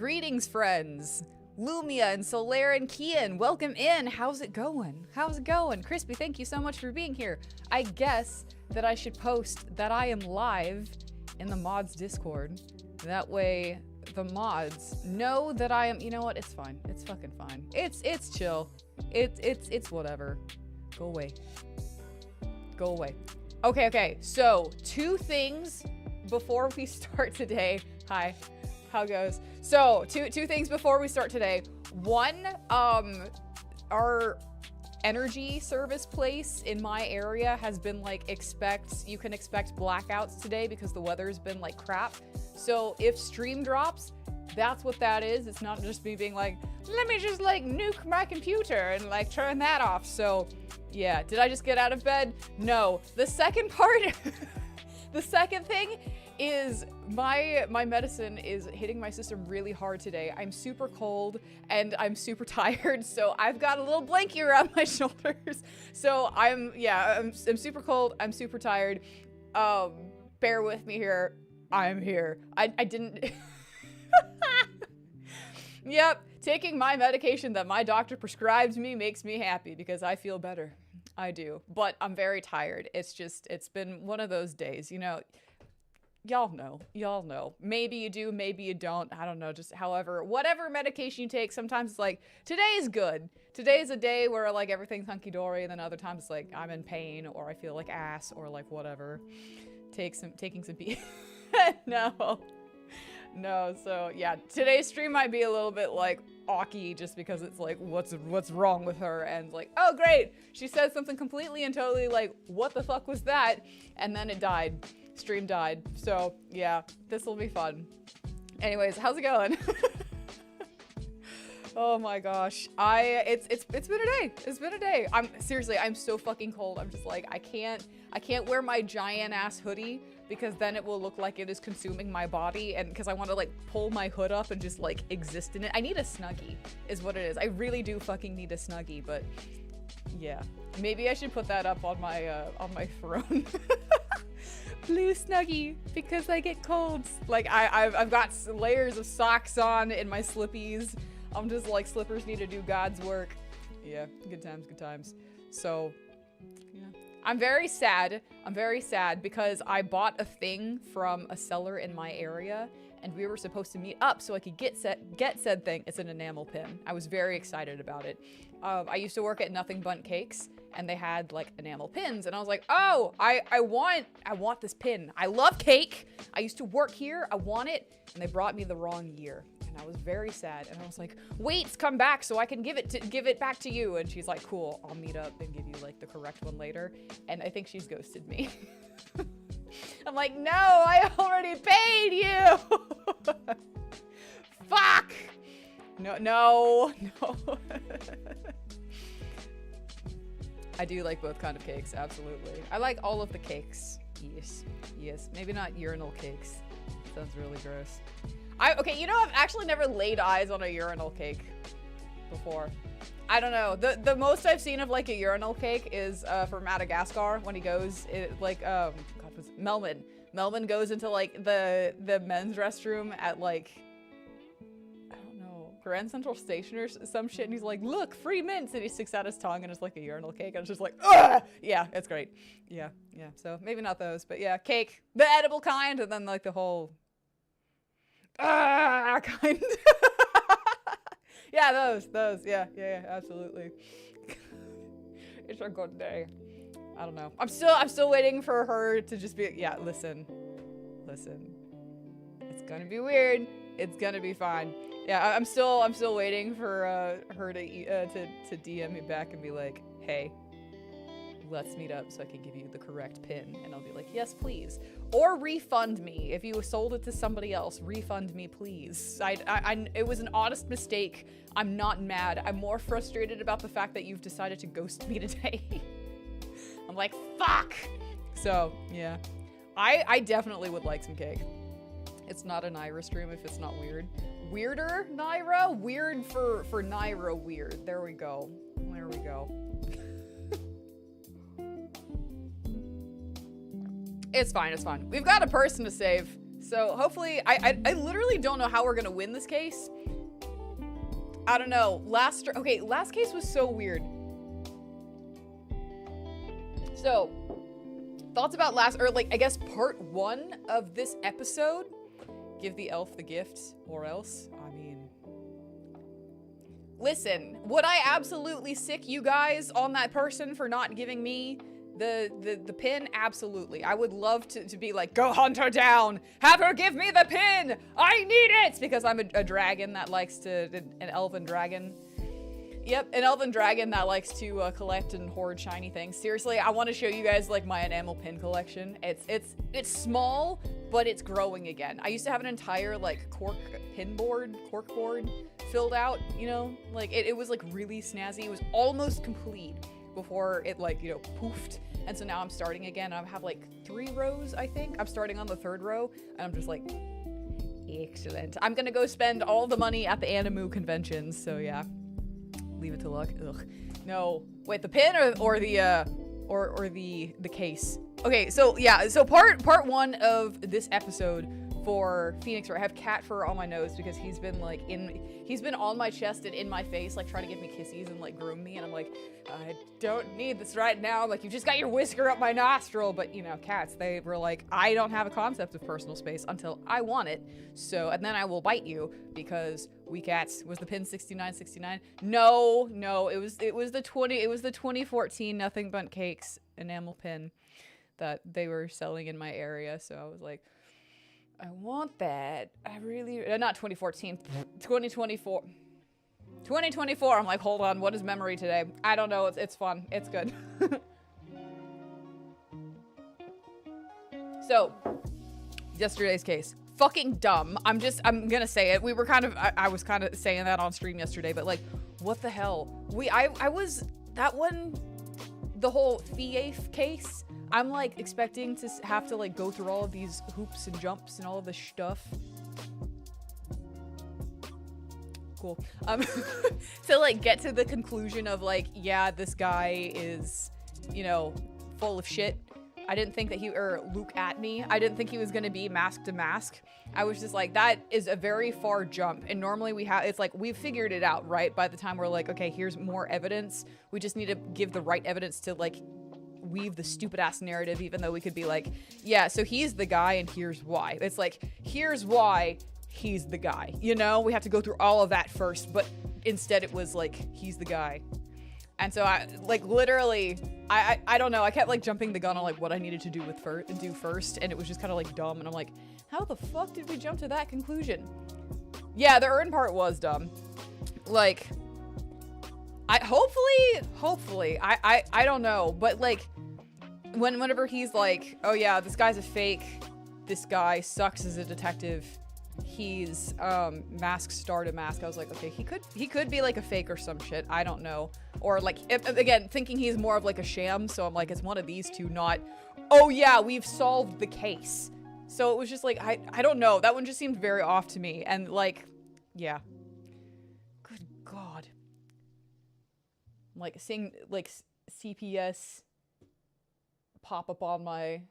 Greetings, friends. Lumia and Solara and Kian, welcome in. How's it going? How's it going? Crispy, thank you so much for being here. I guess that I should post that I am live in the mods Discord. That way the mods know that I am, you know what? It's fine. It's fucking fine. It's chill. It's whatever. Go away. Go away. Okay. So, 2 things before we start today. Hi. How goes? So, two things before we start today. One, our energy service place in my area has been like, you can expect blackouts today because the weather's been like crap. So if stream drops, that's what that is. It's not just me being like, let me just like nuke my computer and like turn that off. So yeah, did I just get out of bed? No. The second part, the second thing is my medicine is hitting my system really hard today. I'm super cold and I'm super tired, so I've got a little blankie around my shoulders. So I'm super cold, I'm super tired. Bear with me here. I'm here. I didn't Yep, taking my medication that my doctor prescribes me makes me happy because I feel better. I do. But I'm very tired. It's been one of those days, you know. Y'all know. Maybe you do, maybe you don't. I don't know, just whatever medication you take, sometimes it's like, today's good. Today's a day where like everything's hunky-dory, and then other times it's like, I'm in pain, or I feel like ass, or like whatever. Taking some pee. No, so yeah, today's stream might be a little bit like awky just because it's like, what's wrong with her? And like, oh great, she said something completely and totally like, what the fuck was that? And then it died. Stream died. So yeah, this will be fun. Anyways, how's it going? Oh my gosh. It's been a day. It's been a day. I'm so fucking cold. I'm just like, I can't wear my giant ass hoodie because then it will look like it is consuming my body, and because I want to like pull my hood up and just like exist in it. I need a Snuggie is what it is. I really do fucking need a Snuggie, but yeah. Maybe I should put that up on my throne. Blue Snuggie, because I get colds. Like I've got layers of socks on in my slippies. I'm just like, slippers need to do God's work. Yeah, good times. So yeah, I'm very sad because I bought a thing from a seller in my area, and we were supposed to meet up so I could get said thing. It's an enamel pin. I was very excited about it. I used to work at Nothing Bundt Cakes, and they had like enamel pins, and I was like, oh, I want this pin. I love cake. I used to work here. I want it, and they brought me the wrong year, and I was very sad. And I was like, wait, come back so I can give it back to you. And she's like, cool, I'll meet up and give you like the correct one later. And I think she's ghosted me. I'm like, no, I already paid you. Fuck. No. I do like both kind of cakes, absolutely. I like all of the cakes. Yes. Maybe not urinal cakes. Sounds really gross. Okay, you know, I've actually never laid eyes on a urinal cake before. I don't know. The most I've seen of like a urinal cake is for Madagascar when he goes God, was it Melman. Melman goes into like the men's restroom at like, I don't know, Grand Central Station or some shit, and he's like, look, free mints, and he sticks out his tongue and it's like a urinal cake, and it's just like, ugh! Yeah, it's great. Yeah. So maybe not those, but yeah, cake, the edible kind, and then like the whole kind. Yeah, those. Yeah, absolutely. It's a good day. I don't know. I'm still waiting for her to just be, yeah, listen. It's gonna be weird. It's gonna be fine. Yeah, I'm still waiting for her to DM me back and be like, hey, let's meet up so I can give you the correct pin. And I'll be like, yes, please. Or refund me. If you sold it to somebody else, refund me, please. It was an honest mistake. I'm not mad. I'm more frustrated about the fact that you've decided to ghost me today. I'm like, fuck! So, yeah. I definitely would like some cake. It's not a Nayra stream if it's not weird. Weirder Nayra? Weird for Nayra weird. There we go. It's fine. We've got a person to save. So hopefully, I literally don't know how we're gonna win this case. I don't know. Last case was so weird. So, thoughts about I guess part 1 of this episode. Give the elf the gift, or else. I mean, listen, would I absolutely sick you guys on that person for not giving me the pin? Absolutely. I would love to be like, go hunt her down, have her give me the pin, I need it, because I'm a dragon that likes to, an elven dragon. Yep, an elven dragon that likes to collect and hoard shiny things. Seriously, I want to show you guys like my enamel pin collection. It's small, but it's growing again. I used to have an entire like cork board filled out, you know, like it was like really snazzy. It was almost complete before it like, you know, poofed. And so now I'm starting again. I have like 3 rows, I think. I'm starting on the 3rd row, and I'm just like, excellent. I'm gonna go spend all the money at the Animu conventions, so yeah. Leave it to luck. Ugh. No. Wait, the pin or the case. Okay, so yeah, so part 1 of this episode for Phoenix Wright. I have cat fur on my nose because he's been like he's been on my chest and in my face, like trying to give me kissies and like groom me, and I'm like, I don't need this right now. Like, you just got your whisker up my nostril. But you know, cats, they were like, I don't have a concept of personal space until I want it. So, and then I will bite you because we cats. Was the pin 6969? No, it was the 2014 Nothing But Cakes enamel pin that they were selling in my area. So I was like, I want that. I really, not 2014, 2024. 2024, I'm like, hold on, what is memory today? I don't know, it's fun, it's good. So, yesterday's case. Fucking dumb. I'm gonna say it. We were I was kind of saying that on stream yesterday, but like, what the hell? I was, that one, the whole Thief case, I'm like expecting to have to like go through all of these hoops and jumps and all of this stuff. Cool. To like get to the conclusion of like, yeah, this guy is, you know, full of shit. I didn't think that Luke at me. I didn't think he was gonna be mask to mask. I was just like, that is a very far jump. And normally it's like, we've figured it out, right? By the time we're like, okay, here's more evidence. We just need to give the right evidence to like weave the stupid ass narrative, even though we could be like, yeah, so he's the guy and here's why. It's like, here's why he's the guy, you know? We have to go through all of that first, but instead it was like, he's the guy. And so I, like, literally, I don't know, I kept like jumping the gun on like what I needed to do first, and it was just kind of like dumb, and I'm like, how the fuck did we jump to that conclusion? Yeah, the urn part was dumb. Like, hopefully, I don't know, but like, whenever he's like, oh yeah, this guy's a fake, this guy sucks as a detective, he's mask star to mask, I was like, okay, he could be like a fake or some shit, I don't know. Or like, again, thinking he's more of like a sham, so I'm like, it's one of these two, not, oh yeah, we've solved the case. So it was just like, I don't know, that one just seemed very off to me, and like, yeah. Good God. Like, seeing like CPS pop up on my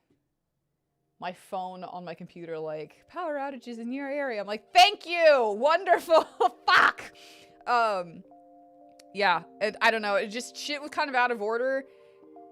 phone on my computer, like, power outages in your area. I'm like, thank you, wonderful, fuck. Yeah, I don't know, it just, shit was kind of out of order.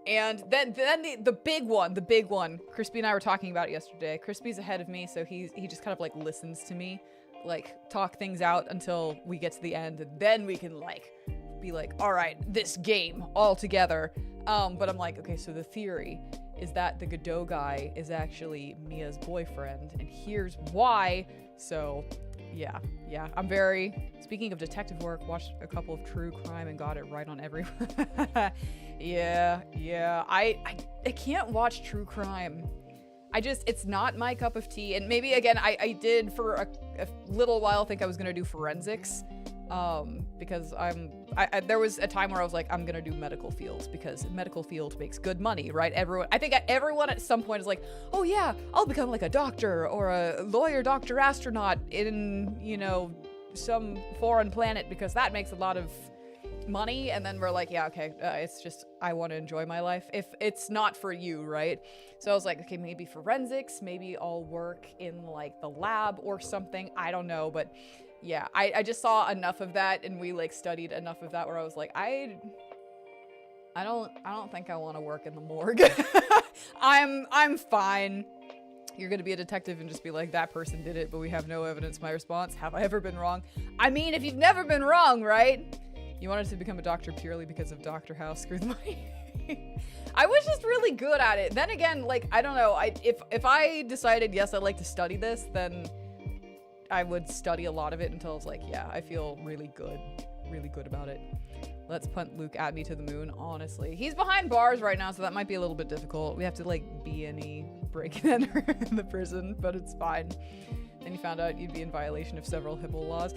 And then the big one, Crispy and I were talking about it yesterday. Crispy's ahead of me, so he just kind of like listens to me, like talk things out until we get to the end, and then we can like be like, all right, this game all together. But I'm like, okay, so the theory is that the Godot guy is actually Mia's boyfriend, and here's why. So yeah, I'm very, speaking of detective work, watched a couple of true crime and got it right on every yeah, I can't watch true crime. It's not my cup of tea. And maybe again, I did for a little while think I was gonna do forensics, because there was a time where I was like, I'm gonna do medical fields because medical field makes good money, right? I think everyone at some point is like, oh yeah, I'll become like a doctor or a lawyer, doctor, astronaut in, you know, some foreign planet because that makes a lot of money, and then we're like, yeah, okay, it's just, I want to enjoy my life. If it's not for you, right? So I was like, okay, maybe forensics, maybe I'll work in like the lab or something. I don't know, but yeah, I just saw enough of that, and we like studied enough of that where I was like, I don't think I want to work in the morgue. I'm fine. You're gonna be a detective and just be like, that person did it, but we have no evidence. My response, have I ever been wrong? I mean, if you've never been wrong, right? You wanted to become a doctor purely because of Dr. House. Screw the money. I was just really good at it. Then again, like, I don't know. If I decided, yes, I'd like to study this, then I would study a lot of it until I was like, yeah, I feel really good about it. Let's punt Luke at me to the moon, honestly. He's behind bars right now, so that might be a little bit difficult. We have to, like, be any break and enter in the prison, but it's fine. Then you found out you'd be in violation of several HIPAA laws.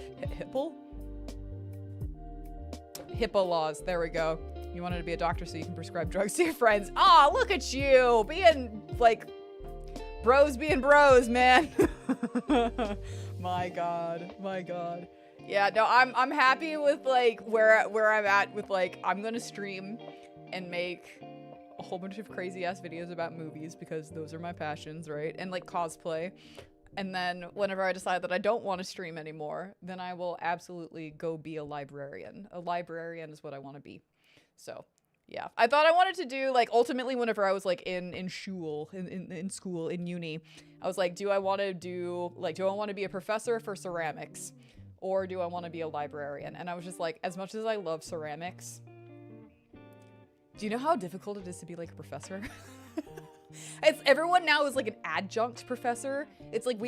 HIPAA laws, there we go. You wanted to be a doctor so you can prescribe drugs to your friends. Aw, look at you! Being, like, bros being bros, man. My god, my god. Yeah, no, I'm happy with like where I'm at with like, I'm gonna stream and make a whole bunch of crazy ass videos about movies because those are my passions, right? And like cosplay. And then whenever I decide that I don't want to stream anymore, then I will absolutely go be a librarian. A librarian is what I want to be. So yeah, I thought I wanted to do like, ultimately whenever I was like in school, in uni, I was like, do I want to be a professor for ceramics? Or do I want to be a librarian? And I was just like, as much as I love ceramics, do you know how difficult it is to be like a professor? Everyone now is like an adjunct professor. It's like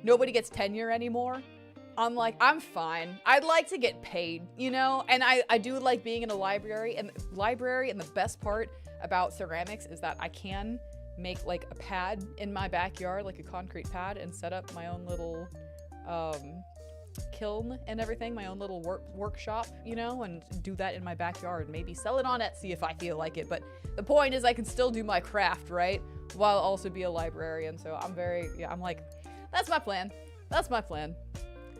nobody gets tenure anymore. I'm like, I'm fine. I'd like to get paid, you know? And I do like being in a library, and the best part about ceramics is that I can make like a pad in my backyard, like a concrete pad, and set up my own little, kiln and everything, my own little workshop, you know, and do that in my backyard. Maybe sell it on Etsy if I feel like it. But the point is I can still do my craft, right? While also be a librarian. So I'm like, that's my plan. That's my plan.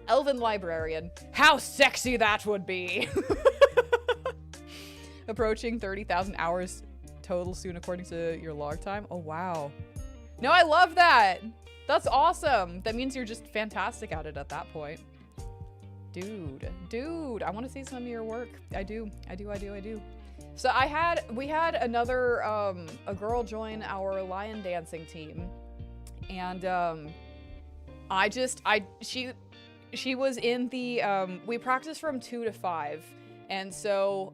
Elven librarian. How sexy that would be. Approaching 30,000 hours total soon according to your log time. Oh, wow. No, I love that. That's awesome. That means you're just fantastic at it at that point. Dude, I want to see some of your work. I do. So we had another, a girl join our lion dancing team, and she was in the, we practiced from 2 to 5, and so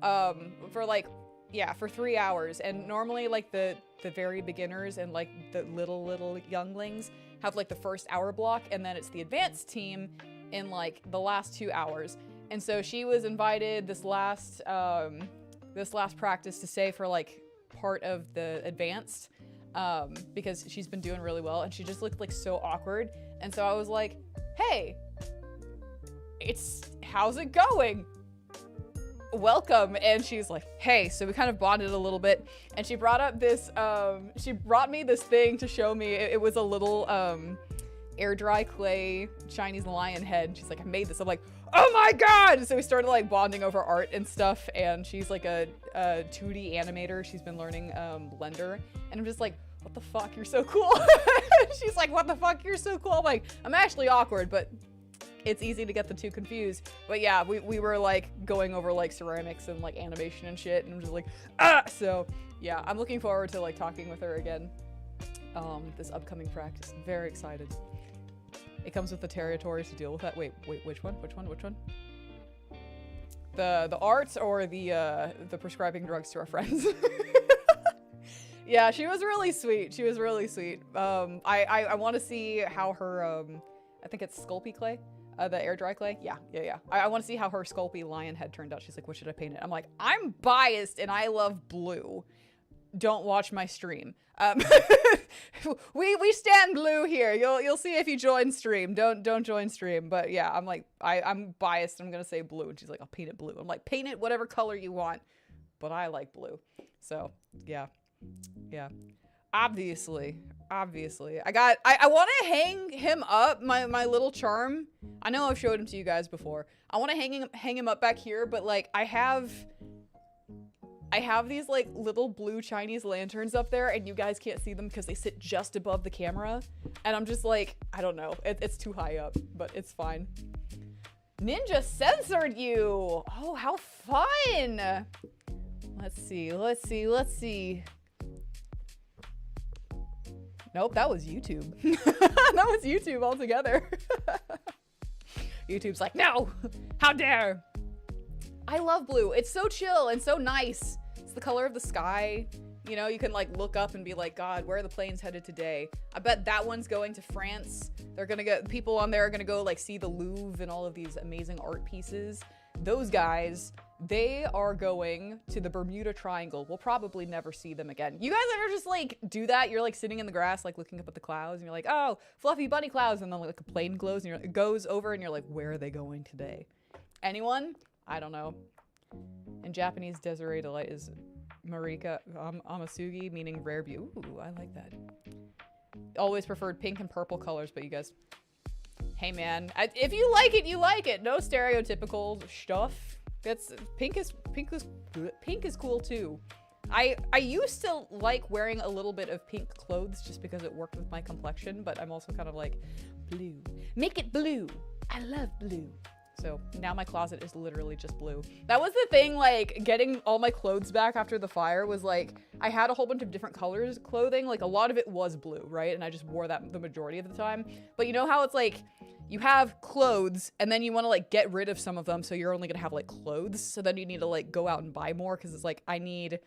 for 3 hours, and normally like the very beginners and like the little younglings have like the first hour block, and then it's the advanced team in like the last 2 hours. And so she was invited this last practice to stay for like part of the advanced, because she's been doing really well, and she just looked like so awkward. And so I was like, hey, how's it going? Welcome. And she's like, hey. So we kind of bonded a little bit, and she brought up this, she brought me this thing to show me. It was a little, air dry clay Chinese lion head. She's like, I made this. I'm like, oh my god! So we started like bonding over art and stuff, and she's like a 2D animator. She's been learning Blender, and I'm just like, what the fuck, you're so cool. She's like, what the fuck, you're so cool. I'm like, I'm actually awkward, but it's easy to get the two confused. But yeah, we were like going over like ceramics and like animation and shit, and I'm just like, so yeah, I'm looking forward to like talking with her again this upcoming practice. I'm very excited. It comes with the territories to deal with that. Wait, which one? The arts or the prescribing drugs to our friends? Yeah, she was really sweet. I want to see how her, I think it's Sculpey clay, the air dry clay. Yeah. I want to see how her Sculpey lion head turned out. She's like, what should I paint it? I'm like, I'm biased and I love blue. Don't watch my stream. We stand blue here. You'll see if you join stream. Don't join stream. But yeah, I'm like, I'm biased. I'm gonna say blue. And she's like, I'll paint it blue. I'm like, paint it whatever color you want, but I like blue. So yeah. Obviously. Obviously. I want to hang him up, my little charm. I know I've showed him to you guys before. I want to hang him up back here, but like I have these like little blue Chinese lanterns up there and you guys can't see them because they sit just above the camera. And I'm just like, I don't know. It's too high up, but it's fine. Ninja censored you. Oh, how fun. Let's see. Nope, that was YouTube. That was YouTube altogether. YouTube's like, no, how dare. I love blue. It's so chill and so nice. It's the color of the sky. You know, you can like look up and be like, God, where are the planes headed today? I bet that one's going to France. They're gonna get, people on there are gonna go like see the Louvre and all of these amazing art pieces. Those guys, they are going to the Bermuda Triangle. We'll probably never see them again. You guys ever just like do that? You're like sitting in the grass, like looking up at the clouds and you're like, oh, fluffy bunny clouds. And then like a plane goes over and you're like, where are they going today? Anyone? I don't know. In Japanese, Desiree Delight is Marika Amasugi, meaning rare beauty. Ooh, I like that. Always preferred pink and purple colors, but you guys, hey man, if you like it, you like it. No stereotypical stuff. Pink is cool too. I used to like wearing a little bit of pink clothes just because it worked with my complexion, but I'm also kind of like, blue. Make it blue. I love blue. So now my closet is literally just blue. That was the thing, like getting all my clothes back after the fire was like, I had a whole bunch of different colors clothing. Like a lot of it was blue, right? And I just wore that the majority of the time. But you know how it's like, you have clothes and then you want to like get rid of some of them. So you're only gonna have like clothes. So then you need to like go out and buy more. Cause it's like, I need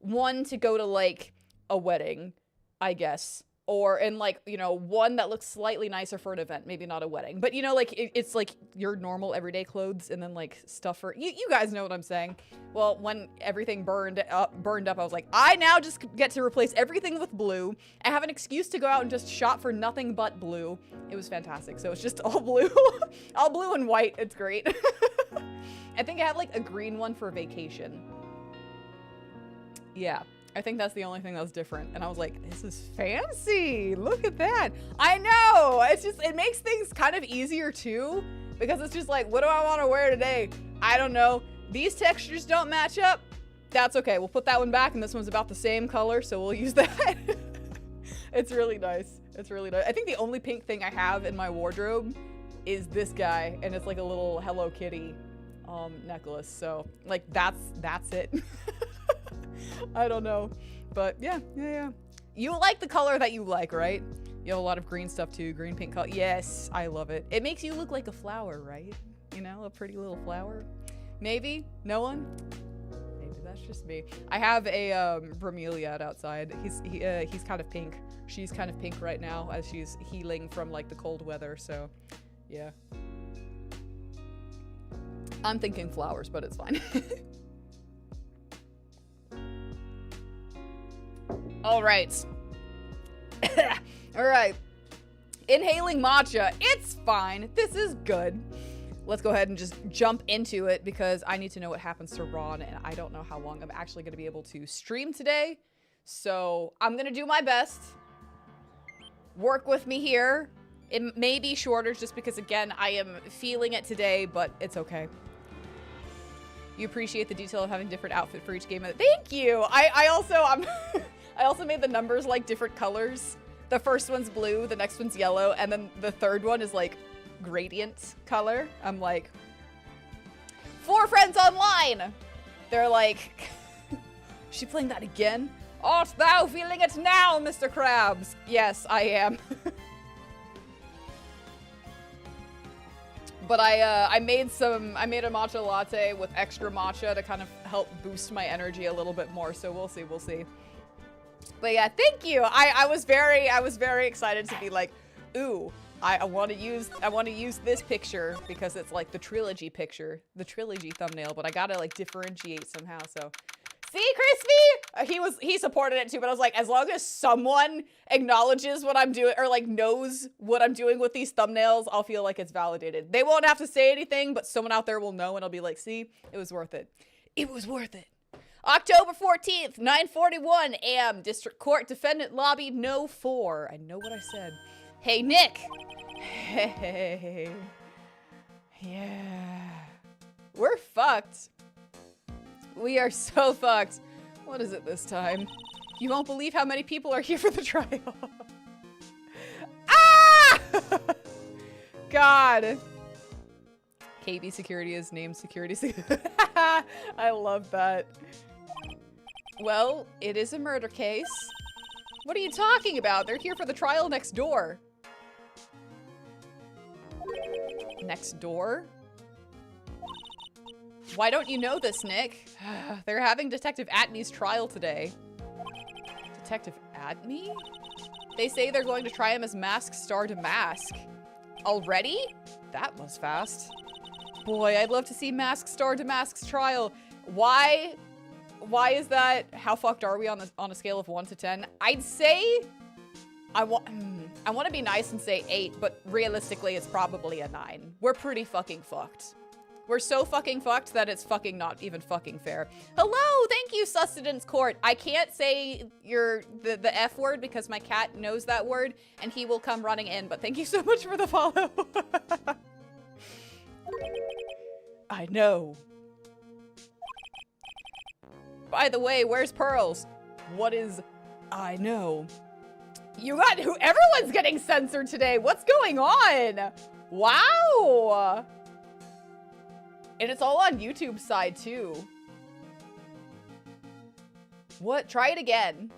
one to go to like a wedding, I guess. Or in like, you know, one that looks slightly nicer for an event, maybe not a wedding, but you know, like it's like your normal everyday clothes and then like stuff for, you guys know what I'm saying. Well, when everything burned up, I was like, I now just get to replace everything with blue. I have an excuse to go out and just shop for nothing but blue. It was fantastic. So it's just all blue, all blue and white. It's great. I think I have like a green one for vacation. Yeah. I think that's the only thing that was different. And I was like, this is fancy. Look at that. I know. It's just, it makes things kind of easier too, because it's just like, what do I want to wear today? I don't know. These textures don't match up. That's okay. We'll put that one back and this one's about the same color. So we'll use that. It's really nice. It's really nice. I think the only pink thing I have in my wardrobe is this guy. And it's like a little Hello Kitty necklace. So like, that's it. I don't know, but yeah. You like the color that you like, right? You have a lot of green stuff too, green, pink color. Yes, I love it. It makes you look like a flower, right? You know, a pretty little flower. Maybe? No one? Maybe that's just me. I have a bromeliad outside. He's kind of pink. She's kind of pink right now as she's healing from like the cold weather, so yeah. I'm thinking flowers, but it's fine. All right. All right. Inhaling matcha. It's fine. This is good. Let's go ahead and just jump into it because I need to know what happens to Ron and I don't know how long I'm actually going to be able to stream today. So I'm going to do my best. Work with me here. It may be shorter just because, again, I am feeling it today, but it's okay. You appreciate the detail of having a different outfit for each game. Thank you. I also made the numbers like different colors. The first one's blue, the next one's yellow, and then the third one is like gradient color. I'm like, 4 friends online. They're like, is she playing that again? Art thou feeling it now, Mr. Krabs? Yes, I am. But I made a matcha latte with extra matcha to kind of help boost my energy a little bit more. So we'll see. But yeah, thank you. I was very excited to be like, ooh, I want to use this picture because it's like the trilogy picture, the trilogy thumbnail, but I gotta like differentiate somehow. So see, Crispy, he supported it too, but I was like, as long as someone acknowledges what I'm doing or like knows what I'm doing with these thumbnails, I'll feel like it's validated. They won't have to say anything, but someone out there will know and I'll be like, see, it was worth it. It was worth it. October 14th, 9:41 a.m. District Court Defendant Lobby No. 4. I know what I said. Hey, Nick. Hey. Yeah. We're fucked. We are so fucked. What is it this time? You won't believe how many people are here for the trial. Ah! God. KB Security is named Security. I love that. Well, it is a murder case. What are you talking about? They're here for the trial next door. Next door? Why don't you know this, Nick? They're having Detective Atney's trial today. Detective Atney? They say they're going to try him as Mask Star Damask. Already? That was fast. Boy, I'd love to see Mask Star Damask's trial. Why is that? How fucked are we on a scale of 1 to 10? I'd say I want to be nice and say 8, but realistically it's probably a 9. We're pretty fucking fucked. We're so fucking fucked that it's fucking not even fucking fair. Hello, thank you, Sustenance Court. I can't say the F word because my cat knows that word and he will come running in, but thank you so much for the follow. I know. By the way, where's Pearls? What is I know? You got who? Everyone's getting censored today. What's going on? Wow. And it's all on YouTube's side too. What? Try it again.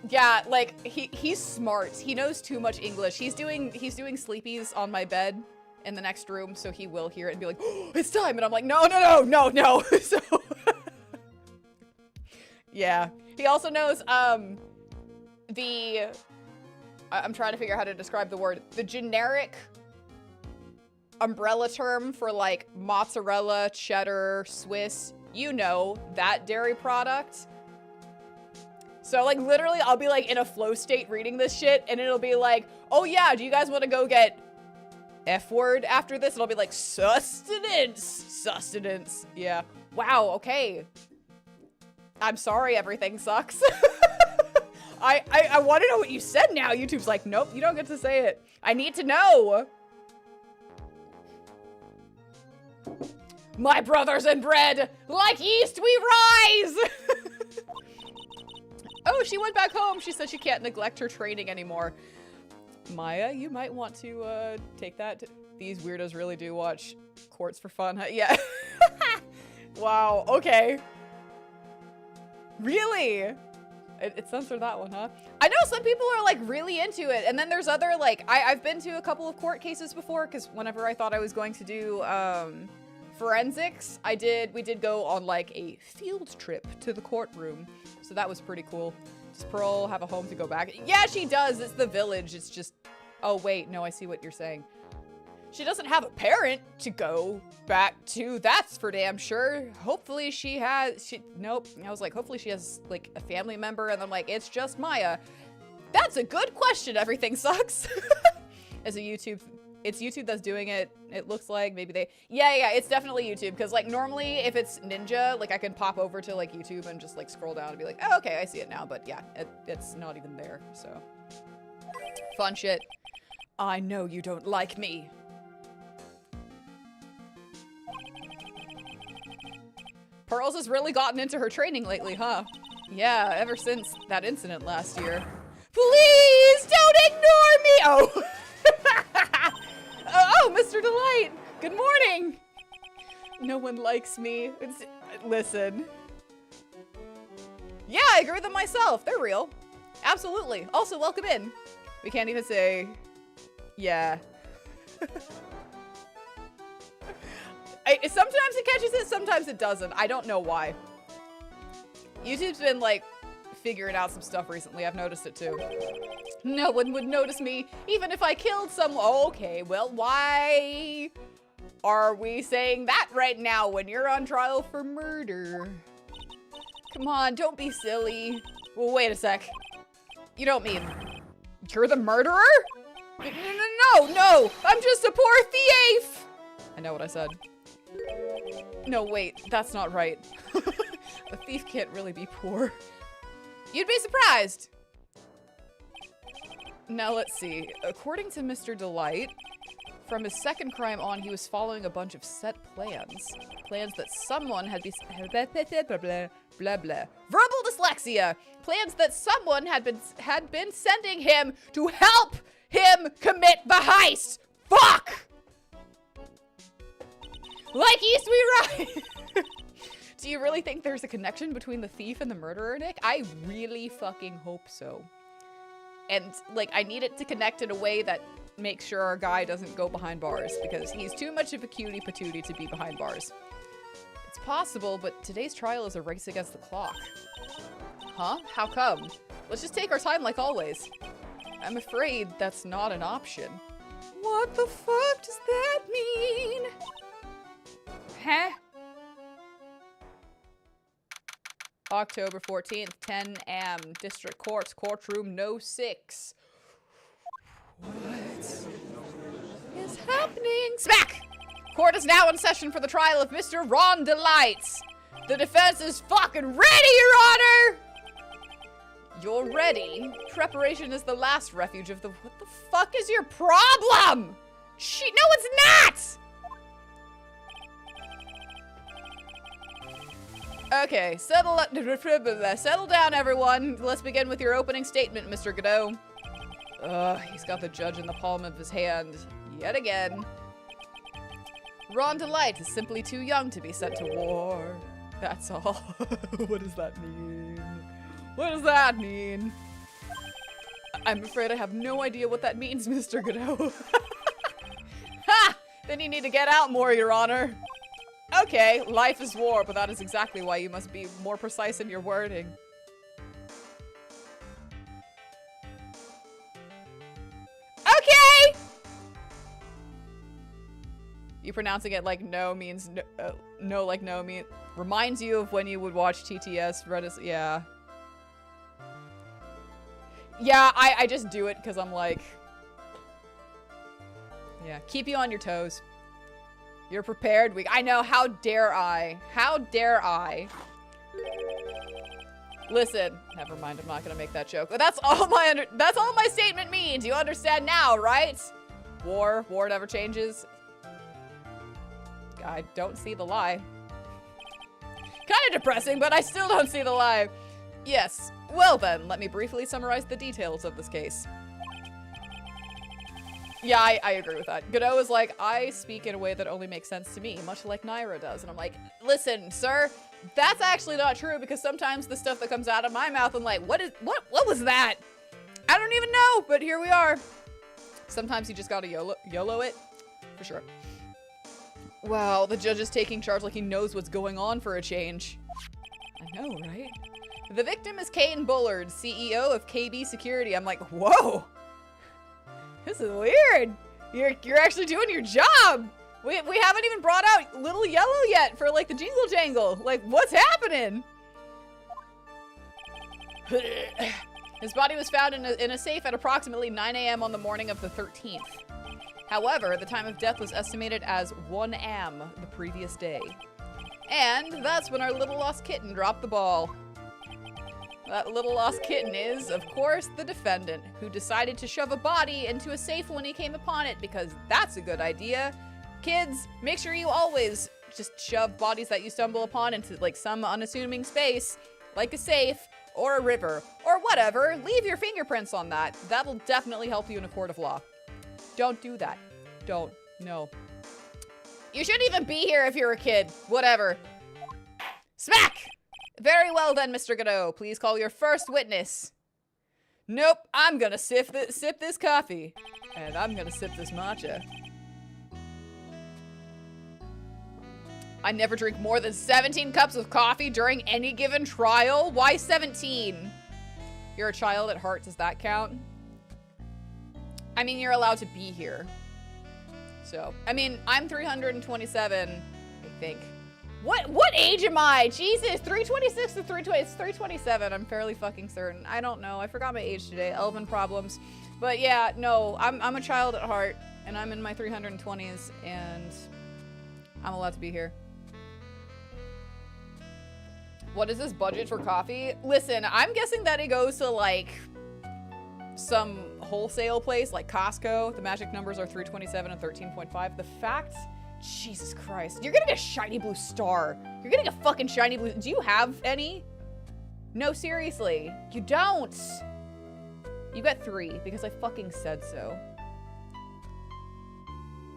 Yeah, like he's smart. He knows too much English. He's doing sleepies on my bed in the next room, so he will hear it and be like, oh, it's time. And I'm like, no. So yeah. He also knows I'm trying to figure out how to describe the word. The generic umbrella term for like mozzarella, cheddar, Swiss, you know, that dairy product. So like literally I'll be like in a flow state reading this shit and it'll be like, oh yeah, do you guys want to go get F word after this? And I'll be like, sustenance. Yeah. Wow, okay. I'm sorry, everything sucks. I want to know what you said now. YouTube's like, nope, you don't get to say it. I need to know. My brothers in bread, like yeast we rise! Oh, she went back home. She said she can't neglect her training anymore. Maya, you might want to take that. These weirdos really do watch courts for fun, huh? Yeah. Wow, okay. Really? It censored that one, huh? I know some people are like really into it, and then there's other like I've been to a couple of court cases before because whenever I thought I was going to do forensics, we did go on like a field trip to the courtroom, so that was pretty cool. Does Pearl have a home to go back? Yeah, she does. It's the village. It's just, oh wait, no, I see what you're saying. She doesn't have a parent to go back to, that's for damn sure. Hopefully she has, nope. I was like, hopefully she has like a family member, and I'm like, it's just Maya. That's a good question, everything sucks. As a YouTube, it's YouTube that's doing it. It looks like maybe they, yeah, it's definitely YouTube. Because like normally if it's Ninja, like I can pop over to like YouTube and just like scroll down and be like, oh, okay, I see it now. But yeah, it's not even there, so. Fun shit. I know you don't like me. Pearls has really gotten into her training lately, huh? Yeah, ever since that incident last year. Please don't ignore me! Oh. Oh, Mr. Delight. Good morning. No one likes me. Listen. Yeah, I agree with them myself. They're real. Absolutely. Also, welcome in. We can't even say, yeah. Sometimes it catches it, sometimes it doesn't. I don't know why. YouTube's been like figuring out some stuff recently. I've noticed it too. No one would notice me even if I killed someone. Okay, well, why are we saying that right now when you're on trial for murder? Come on, don't be silly. Well, wait a sec. You don't mean you're the murderer? No, I'm just a poor thief. I know what I said. No, wait, that's not right. A thief can't really be poor. You'd be surprised! Now let's see. According to Mr. Delight, from his second crime on, he was following a bunch of set plans. Plans that someone had blah blah. Verbal dyslexia! Plans that someone had been sending him to help him commit the heist! Fuck! Like Eastby Right! Do you really think there's a connection between the thief and the murderer, Nick? I really fucking hope so. And, like, I need it to connect in a way that makes sure our guy doesn't go behind bars, because he's too much of a cutie patootie to be behind bars. It's possible, but today's trial is a race against the clock. Huh? How come? Let's just take our time like always. I'm afraid that's not an option. What the fuck does that mean? Huh? October 14th, 10 a.m. District Courts, courtroom no 6. What is happening? Smack! Court is now in session for the trial of Mr. Ron Delights. The defense is fucking ready, Your Honor! You're ready? Preparation is the last refuge of the— What the fuck is your problem? No, it's not! Okay, settle down, everyone. Let's begin with your opening statement, Mr. Godot. He's got the judge in the palm of his hand. Yet again. Ron Delight is simply too young to be sent to war. That's all. What does that mean? What does that mean? I'm afraid I have no idea what that means, Mr. Godot. Ha! Then you need to get out more, Your Honor. Okay, life is war, but that is exactly why you must be more precise in your wording. Okay! You pronouncing it like no means no, no like no mean reminds you of when you would watch TTS, Reddit, yeah. Yeah, I just do it because I'm like, yeah, keep you on your toes. You're prepared. I know. How dare I? How dare I? Listen. Never mind. I'm not gonna make that joke. But that's all my statement means. You understand now, right? War never changes. I don't see the lie. Kind of depressing, but I still don't see the lie. Yes. Well then, let me briefly summarize the details of this case. Yeah, I agree with that. Godot is like, I speak in a way that only makes sense to me, much like Nayra does. And I'm like, listen, sir, that's actually not true, because sometimes the stuff that comes out of my mouth, I'm like, what was that? I don't even know, but here we are. Sometimes you just gotta YOLO it, for sure. Wow, the judge is taking charge like he knows what's going on for a change. I know, right? The victim is Kane Bullard, CEO of KB Security. I'm like, whoa. This is weird. You're actually doing your job. We haven't even brought out Little Yellow yet for like the jingle jangle. Like, what's happening? His body was found in a safe at approximately 9 a.m. on the morning of the 13th. However, the time of death was estimated as 1 a.m. the previous day. And that's when our little lost kitten dropped the ball. That little lost kitten is, of course, the defendant, who decided to shove a body into a safe when he came upon it, because that's a good idea. Kids, make sure you always just shove bodies that you stumble upon into like some unassuming space, like a safe, or a river, or whatever. Leave your fingerprints on that. That'll definitely help you in a court of law. Don't do that. Don't. No. You shouldn't even be here if you're a kid. Whatever. Smack! Very well then, Mr. Godot. Please call your first witness. Nope, I'm gonna sip this coffee. And I'm gonna sip this matcha. I never drink more than 17 cups of coffee during any given trial. Why 17? You're a child at heart, does that count? I mean, you're allowed to be here. So, I mean, I'm 327, I think. What age am I? Jesus, 326 to 320, it's 327, I'm fairly fucking certain. I don't know, I forgot my age today, elven problems. But yeah, no, I'm a child at heart, and I'm in my 320s, and I'm allowed to be here. What is this budget for coffee? Listen, I'm guessing that it goes to like some wholesale place like Costco. The magic numbers are 327 and 13.5. The fact, Jesus Christ, you're getting a shiny blue star. You're getting a fucking shiny blue. Do you have any? No, seriously, you don't. You got 3 because I fucking said so.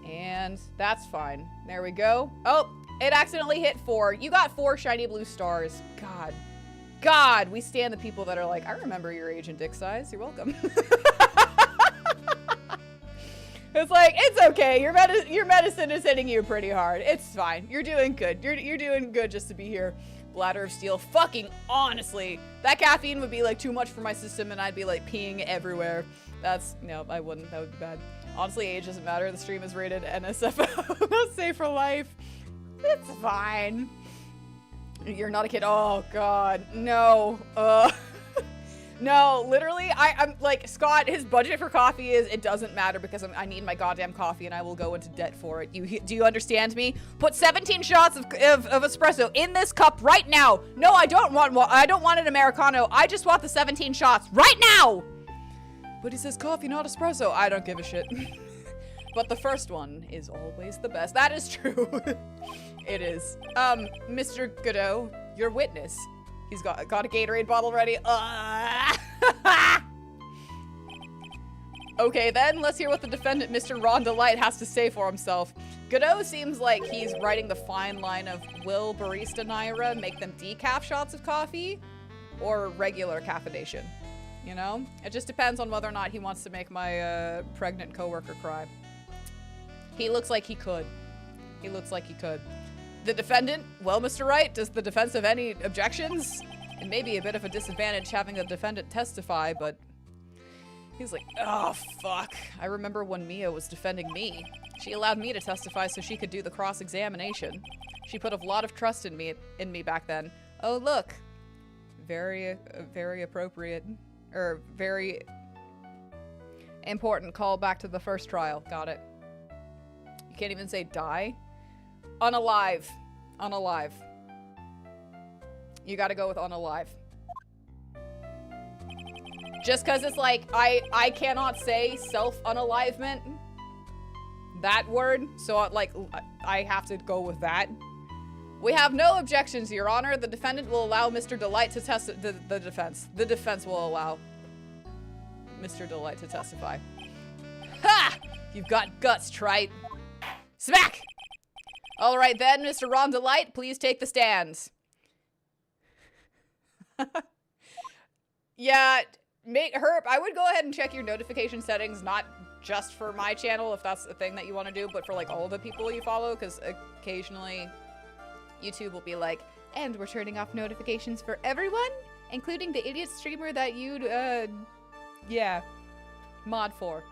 And that's fine. There we go. Oh, it accidentally hit 4. You got 4 shiny blue stars. God. God, we stand the people that are like, I remember your age and dick size. You're welcome. It's like, it's okay. Your medicine is hitting you pretty hard. It's fine. You're doing good. You're doing good just to be here. Bladder of steel. Fucking honestly, that caffeine would be like too much for my system and I'd be like peeing everywhere. No, I wouldn't. That would be bad. Honestly, age doesn't matter. The stream is rated NSFO. Safe for life. It's fine. You're not a kid. Oh, God. No. No, literally, I'm like, Scott, his budget for coffee is, it doesn't matter because I need my goddamn coffee and I will go into debt for it. Do you understand me? Put 17 shots of espresso in this cup right now. No, I don't want an Americano. I just want the 17 shots right now. But he says coffee, not espresso. I don't give a shit. But the first one is always the best. That is true. It is. Mr. Godot, your witness. He's got a Gatorade bottle ready. Okay, then let's hear what the defendant, Mr. Ron Delight, has to say for himself. Godot seems like he's writing the fine line of, will barista Nayra make them decaf shots of coffee or regular caffeination? You know? It just depends on whether or not he wants to make my pregnant coworker cry. He looks like he could. He looks like he could. The defendant, well, Mr. Wright, does the defense have any objections? It may be a bit of a disadvantage having the defendant testify, but he's like, oh, fuck. I remember when Mia was defending me. She allowed me to testify so she could do the cross-examination. She put a lot of trust in me back then. Oh, look. Very appropriate, or very important call back to the first trial. Got it. You can't even say die. Unalive. Unalive. You gotta go with unalive. Just cause it's like, I cannot say self-unalivement. That word. So like, I have to go with that. We have no objections, Your Honor. The defendant will allow Mr. Delight to test the defense. The defense will allow Mr. Delight to testify. Ha! You've got guts, trite. Smack! All right then, Mr. Ron Delight, please take the stand. Yeah, Herb, I would go ahead and check your notification settings, not just for my channel, if that's the thing that you want to do, but for like all the people you follow, because occasionally YouTube will be like, and we're turning off notifications for everyone, including the idiot streamer that you'd, yeah, mod for.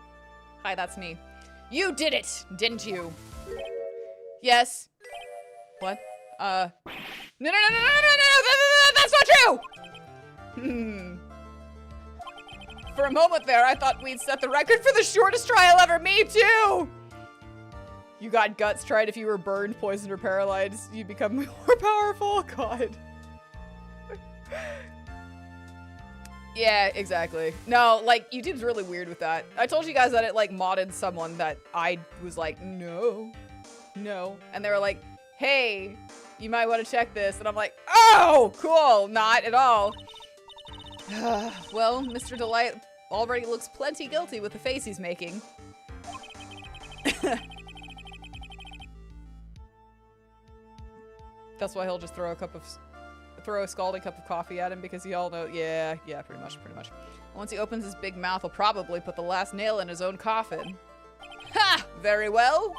Hi, that's me. You did it, didn't you? Yes. What? No, that's not true! For a moment there, I thought we'd set the record for the shortest trial ever. Me too! You got guts, tried if you were burned, poisoned, or paralyzed, you become more powerful. God. Yeah, exactly. No, like, YouTube's really weird with that. I told you guys that it, like, modded someone that I was like, no. And they were like, hey, you might want to check this. And I'm like, oh, cool. Not at all. Well, Mr. Delight already looks plenty guilty with the face he's making. That's why he'll just throw a scalding cup of coffee at him, because you all know, yeah, pretty much. Once he opens his big mouth, he'll probably put the last nail in his own coffin. Ha! Very well.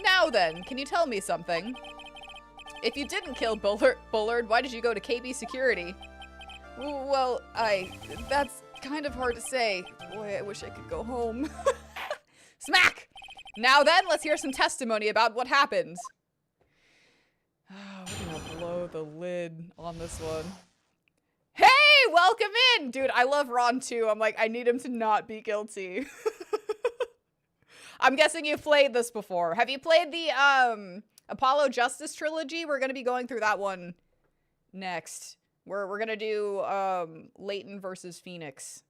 Now then, can you tell me something? If you didn't kill Bullard, why did you go to KB Security? Well, that's kind of hard to say. Boy, I wish I could go home. Smack! Now then, let's hear some testimony about what happened. Oh, we're gonna blow the lid on this one. Hey, welcome in! Dude, I love Ron too. I'm like, I need him to not be guilty. I'm guessing you've played this before. Have you played the, Apollo Justice Trilogy? We're gonna be going through that one next. We're gonna do Leighton versus Phoenix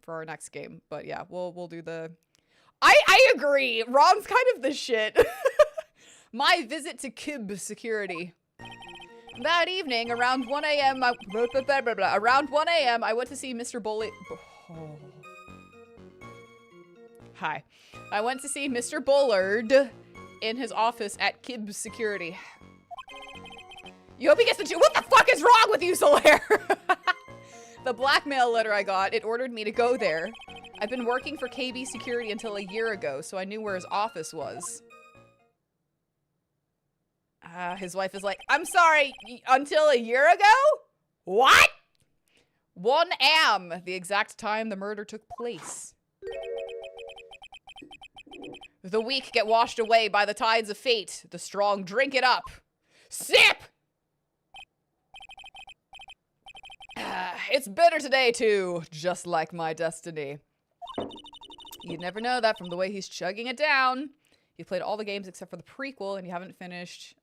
for our next game. But yeah, we'll do the. I agree. Ron's kind of the shit. My visit to Kib security. That evening, around 1 a.m., around 1 a.m., I went to see Mr. Hi. I went to see Mr. Bullard in his office at Kib security. You hope he gets the what the fuck is wrong with you, Solaire? The blackmail letter I got, it ordered me to go there. I've been working for KB security until a year ago, so I knew where his office was. His wife is like, I'm sorry, until a year ago? What? 1 a.m., the exact time the murder took place. The weak get washed away by the tides of fate. The strong drink it up. Sip! It's bitter today, too, just like my destiny. You'd never know that from the way he's chugging it down. You played all the games except for the prequel, and you haven't finished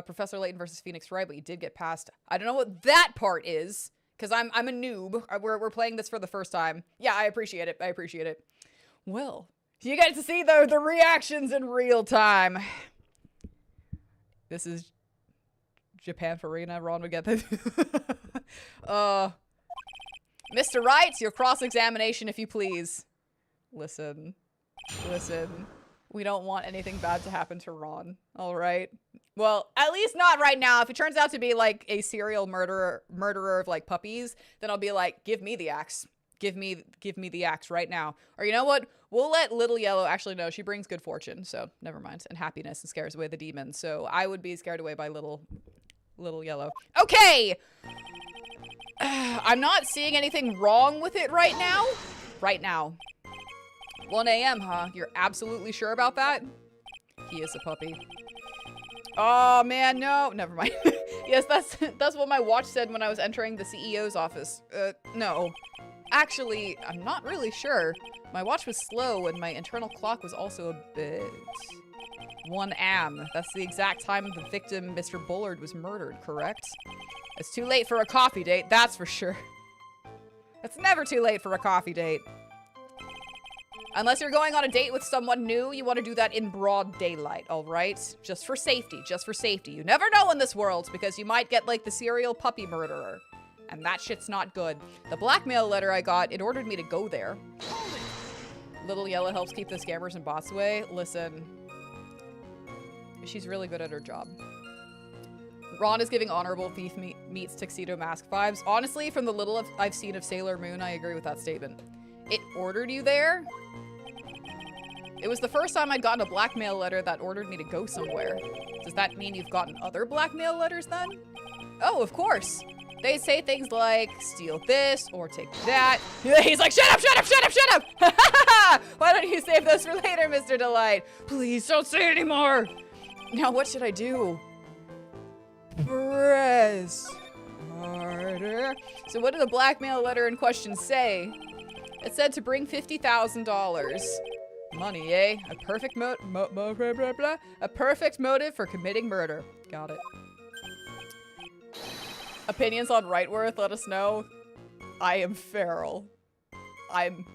Professor Layton versus Phoenix Wright, but you did get past. I don't know what that part is, because I'm a noob. We're playing this for the first time. Yeah, I appreciate it. I appreciate it. Well, you get to see the reactions in real time. This is Japan Farina. Ron would get this. Mr. Wright, your cross-examination, if you please. Listen. We don't want anything bad to happen to Ron, all right? Well, at least not right now. If it turns out to be like a serial murderer of like puppies, then I'll be like, give me the axe. Give me the axe right now. Or you know what? We'll let Little Yellow, actually no, she brings good fortune, so never mind. And happiness and scares away the demons. So I would be scared away by Little Yellow. Okay! I'm not seeing anything wrong with it right now. Right now. 1 a.m., huh? You're absolutely sure about that? He is a puppy. Oh, man, no. Never mind. Yes, that's what my watch said when I was entering the CEO's office. No. Actually, I'm not really sure. My watch was slow and my internal clock was also a bit... 1 a.m. That's the exact time the victim, Mr. Bullard, was murdered, correct? It's too late for a coffee date, that's for sure. It's never too late for a coffee date. Unless you're going on a date with someone new, you want to do that in broad daylight, all right? Just for safety, just for safety. You never know in this world, because you might get, like, the serial puppy murderer. And that shit's not good. The blackmail letter I got, it ordered me to go there. Little Yellow helps keep the scammers and bots away. Listen. She's really good at her job. Ron is giving honorable thief meets tuxedo mask vibes. Honestly, from the little I've seen of Sailor Moon, I agree with that statement. It ordered you there? It was the first time I'd gotten a blackmail letter that ordered me to go somewhere. Does that mean you've gotten other blackmail letters then? Oh, of course. They say things like, steal this, or take that. He's like, shut up, shut up, shut up, shut up! Why don't you save those for later, Mr. Delight? Please don't say anymore! Now what should I do? Press harder. So what did the blackmail letter in question say? It said to bring $50,000. Money, eh? A perfect a perfect motive for committing murder. Got it. Opinions on Rightworth, let us know. I am feral. I'm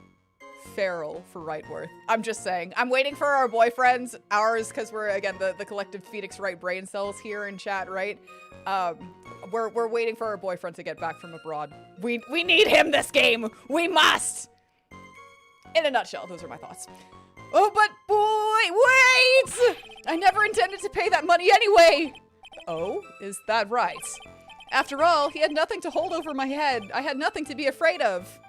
feral for Rightworth. I'm just saying. I'm waiting for our boyfriends, ours, because we're, again, the collective Phoenix Wright brain cells here in chat, right? We're waiting for our boyfriend to get back from abroad. We need him this game! We must! In a nutshell, those are my thoughts. Oh, but boy, wait! I never intended to pay that money anyway! Oh, is that right? After all, he had nothing to hold over my head. I had nothing to be afraid of.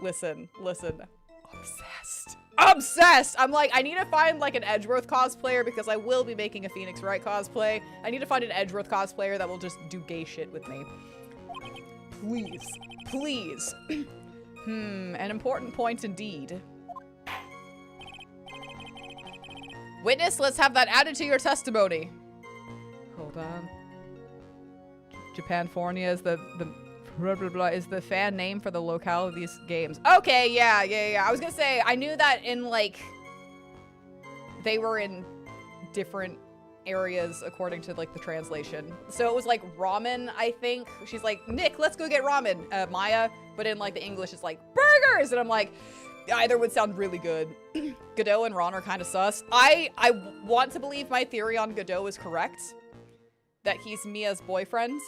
Listen. Obsessed. Obsessed! I'm like, I need to find like an Edgeworth cosplayer because I will be making a Phoenix Wright cosplay. I need to find an Edgeworth cosplayer that will just do gay shit with me. Please. Please. An important point indeed. Witness, let's have that added to your testimony. Hold on. Japanfornia is the blah blah blah is the fan name for the locale of these games. Okay, yeah. I was gonna say, I knew that in like they were in different areas according to like the translation. So it was like ramen, I think. She's like, Nick, let's go get ramen, Maya. But in like the English, it's like burgers. And I'm like, either would sound really good. Godot and Ron are kind of sus. I want to believe my theory on Godot is correct. That he's Mia's boyfriend.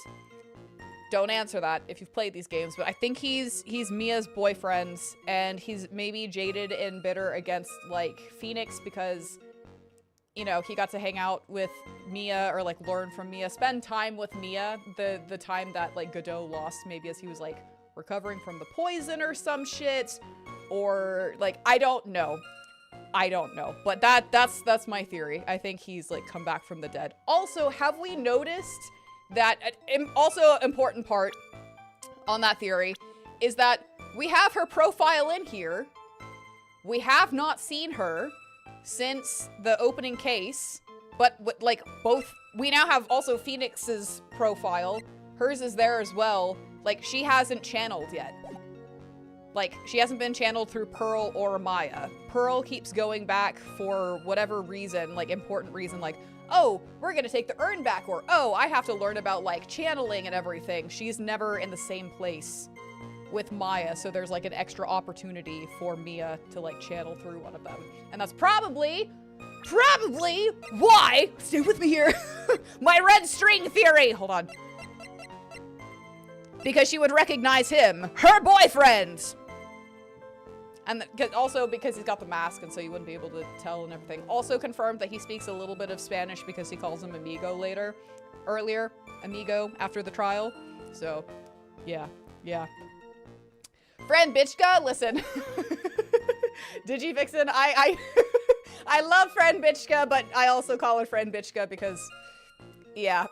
Don't answer that if you've played these games, but I think he's Mia's boyfriend, and he's maybe jaded and bitter against, like, Phoenix because, you know, he got to hang out with Mia or, like, learn from Mia, spend time with Mia, the time that, like, Godot lost, maybe as he was, like, recovering from the poison or some shit, or, like, I don't know. I don't know, but that's my theory. I think he's, like, come back from the dead. Also, have we noticed that, also important part on that theory, is that we have her profile in here. We have not seen her since the opening case, but like both, we now have also Phoenix's profile. Hers is there as well. Like, she hasn't channeled yet. Like, she hasn't been channeled through Pearl or Maya. Pearl keeps going back for whatever reason, like important reason, like, oh, we're gonna take the urn back, or, oh, I have to learn about, like, channeling and everything. She's never in the same place with Maya, so there's, like, an extra opportunity for Mia to, like, channel through one of them. And that's probably why, stay with me here, my red string theory, hold on. Because she would recognize him, her boyfriend! And also because he's got the mask, and so you wouldn't be able to tell and everything. Also confirmed that he speaks a little bit of Spanish because he calls him amigo earlier, amigo, after the trial. So, yeah. Friend Bitchka, listen. Digifixin, I love Friend Bitchka, but I also call her Friend Bitchka because, yeah.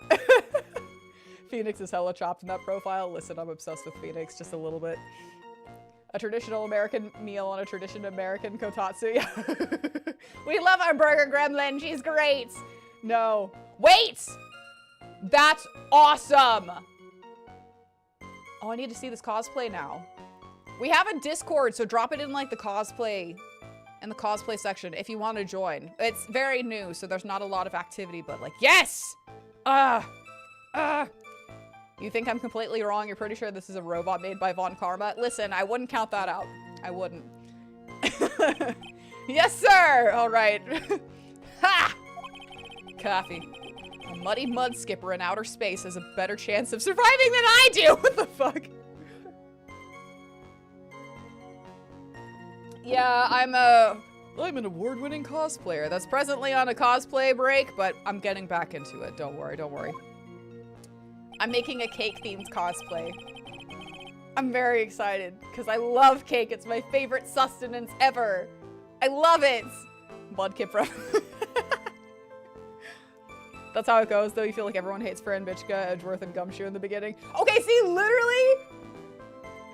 Phoenix is hella chopped in that profile. Listen, I'm obsessed with Phoenix just a little bit. A traditional American meal on a traditional American kotatsu. Yeah. We love our burger gremlin. She's great. No. Wait! That's awesome! Oh, I need to see this cosplay now. We have a Discord, so drop it in like the cosplay section if you want to join. It's very new, so there's not a lot of activity, but like, yes! You think I'm completely wrong? You're pretty sure this is a robot made by Von Karma? Listen, I wouldn't count that out. I wouldn't. Yes, sir! All right. Ha! Coffee. A muddy mud skipper in outer space has a better chance of surviving than I do! What the fuck? Yeah, I'm an award-winning cosplayer that's presently on a cosplay break, but I'm getting back into it. Don't worry, don't worry. I'm making a cake-themed cosplay. I'm very excited, because I love cake. It's my favorite sustenance ever. I love it! Mudkip ref. That's how it goes, though. You feel like everyone hates Fran Bitchka, Edgeworth, and Gumshoe in the beginning. Okay, see, literally,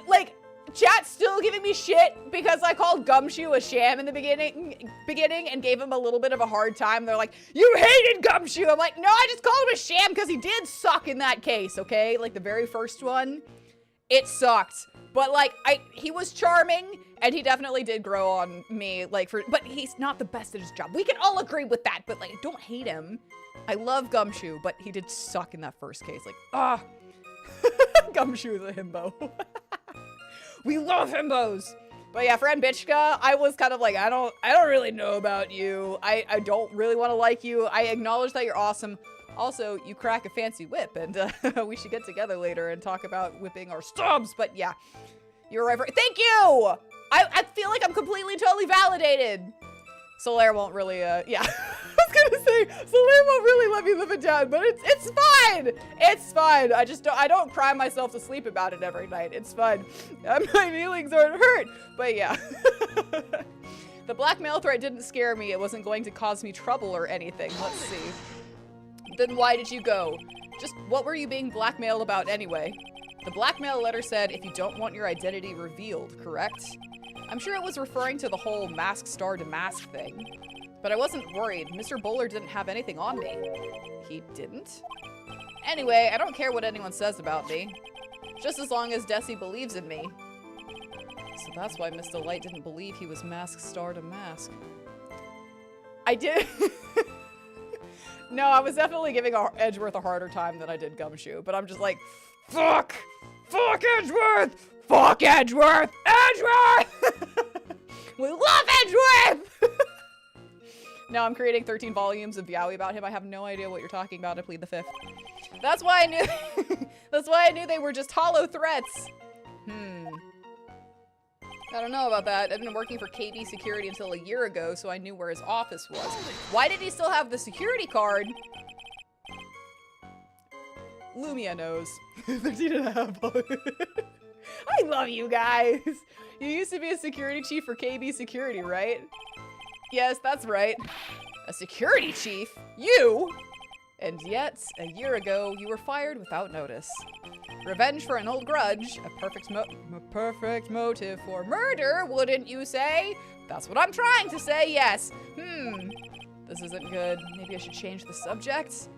like, chat's still giving me shit because I called Gumshoe a sham in the beginning and gave him a little bit of a hard time. They're like, you hated Gumshoe! I'm like, no, I just called him a sham because he did suck in that case, okay? Like, the very first one, it sucked. But, like, he was charming, and he definitely did grow on me, like, but he's not the best at his job. We can all agree with that, but, like, don't hate him. I love Gumshoe, but he did suck in that first case. Like, Gumshoe is a himbo. We love himbos! But yeah, Fran Bitchka, I was kind of like, I don't really know about you. I don't really want to like you. I acknowledge that you're awesome. Also, you crack a fancy whip, and we should get together later and talk about whipping our stubs. But yeah, you're right. Thank you! I feel like I'm completely, totally validated. Solaire won't really, yeah. I was gonna say, Solaire won't really let me live it down, but it's fine! It's fine. I don't cry myself to sleep about it every night. It's fine. My feelings aren't hurt. But yeah. The blackmail threat didn't scare me. It wasn't going to cause me trouble or anything. Let's see. Then why did you go? Just what were you being blackmailed about anyway? The blackmail letter said, if you don't want your identity revealed, correct? I'm sure it was referring to the whole mask star to mask thing. But I wasn't worried. Mr. Bowler didn't have anything on me. He didn't? Anyway, I don't care what anyone says about me. Just as long as Desi believes in me. So that's why Mr. Light didn't believe he was mask star to mask. I did. No, I was definitely giving Edgeworth a harder time than I did Gumshoe, but I'm just like, fuck! Fuck Edgeworth! Fuck Edgeworth! Edgeworth! We love Edgeworth! No, I'm creating 13 volumes of Yowie about him. I have no idea what you're talking about. I plead the fifth. That's why I knew. That's why I knew they were just hollow threats. I don't know about that. I've been working for KB Security until a year ago, so I knew where his office was. Why did he still have the security card? Lumia knows. 13 and a half. I love you guys. You used to be a security chief for KB Security, right? Yes, that's right. A security chief? You? And yet, a year ago, you were fired without notice. Revenge for an old grudge, a perfect motive for murder, wouldn't you say? That's what I'm trying to say, yes. This isn't good. Maybe I should change the subject?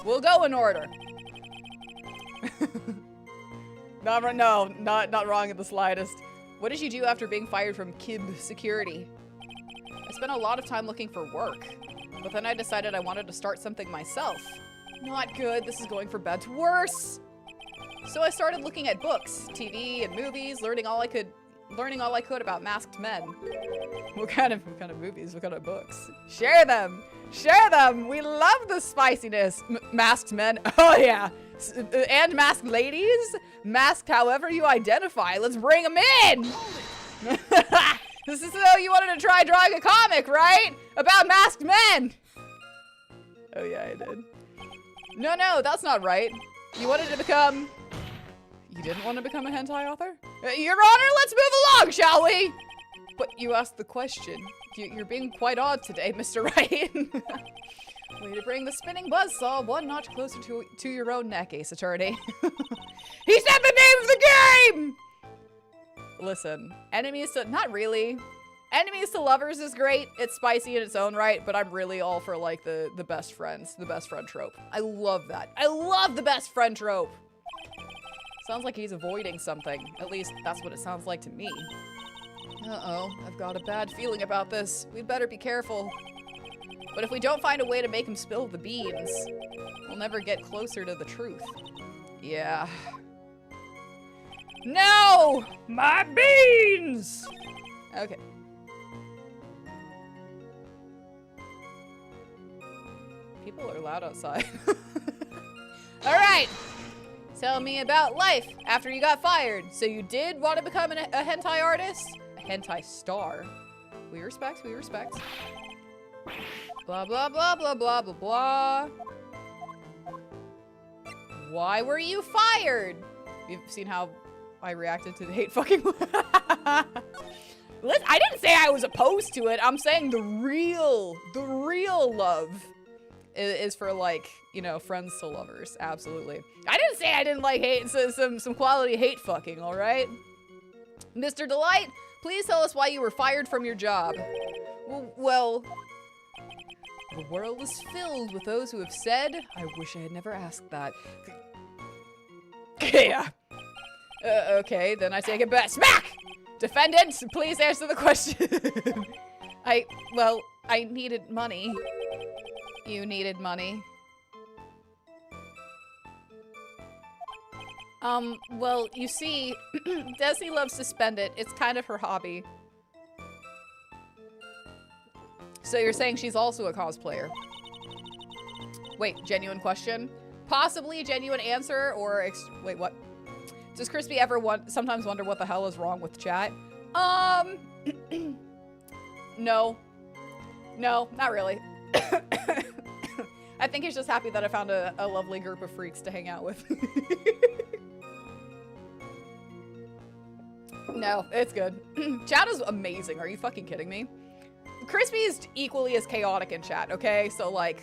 We'll go in order. Not wrong in the slightest. What did you do after being fired from KIB Security? I spent a lot of time looking for work, but then I decided I wanted to start something myself. Not good, this is going from bad to worse. So I started looking at books, TV, and movies, learning all I could about masked men. What kind of movies, what kind of books? Share them! Share them! We love the spiciness! Masked men, oh yeah! And masked ladies? Masked however you identify, let's bring them in! This is though you wanted to try drawing a comic, right? About masked men! Oh yeah, I did. No, that's not right. You wanted to become... You didn't want to become a hentai author? Your Honor, let's move along, shall we? But you asked the question. You're being quite odd today, Mr. Wright. Way to bring the spinning buzzsaw one notch closer to your own neck, Ace Attorney. He said the name of the game! Listen, enemies to... Not really. Enemies to lovers is great. It's spicy in its own right, but I'm really all for, like, the best friends. The best friend trope. I love that. I love the best friend trope! Sounds like he's avoiding something. At least, that's what it sounds like to me. Uh-oh, I've got a bad feeling about this. We'd better be careful. But if we don't find a way to make him spill the beans, we'll never get closer to the truth. Yeah. No! My beans! Okay. People are loud outside. All right. Tell me about life after you got fired. So you did want to become a hentai artist? A hentai star. We respect, we respect. Blah, blah, blah, blah, blah, blah, blah. Why were you fired? You've seen how I reacted to the hate fucking. I didn't say I was opposed to it. I'm saying the real love is for, like, you know, friends to lovers. Absolutely. I didn't say I didn't like hate, some quality hate fucking, all right? Mr. Delight, please tell us why you were fired from your job. Well, the world is filled with those who have said, I wish I had never asked that. Yeah. Okay, then I take it back. Smack! Defendant, please answer the question. Well, I needed money. You needed money. Well, you see, Desi loves to spend it. It's kind of her hobby. So you're saying she's also a cosplayer? Wait, genuine question? Possibly a genuine answer, or wait, what? Does Crispy ever sometimes wonder what the hell is wrong with chat? No. No, not really. I think he's just happy that I found a lovely group of freaks to hang out with. No, it's good. Chat is amazing. Are you fucking kidding me? Crispy is equally as chaotic in chat, okay? So, like,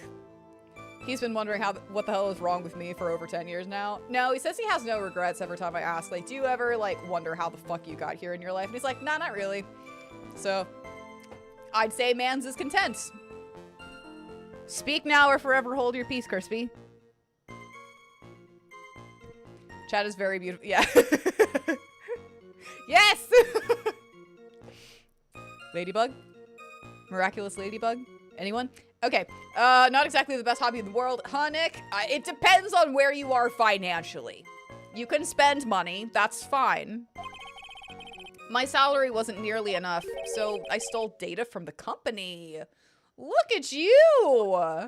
he's been wondering what the hell is wrong with me for over 10 years now. No, he says he has no regrets every time I ask, like, do you ever, like, wonder how the fuck you got here in your life? And he's like, nah, not really. So, I'd say mans is content. Speak now or forever hold your peace, Crispy. Chat is very beautiful. Yeah. Yes! Ladybug? Miraculous ladybug? Anyone? Okay. Not exactly the best hobby in the world. Huh, Nick? It depends on where you are financially. You can spend money. That's fine. My salary wasn't nearly enough, so I stole data from the company. Look at you!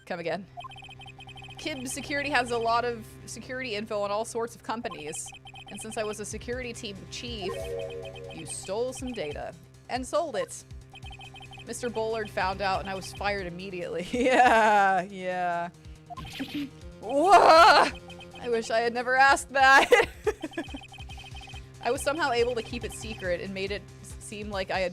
Come again. Kib Security has a lot of security info on all sorts of companies. And since I was a security team chief, you stole some data and sold it. Mr. Bullard found out and I was fired immediately. Yeah. Whoa! I wish I had never asked that. I was somehow able to keep it secret and made it seem like I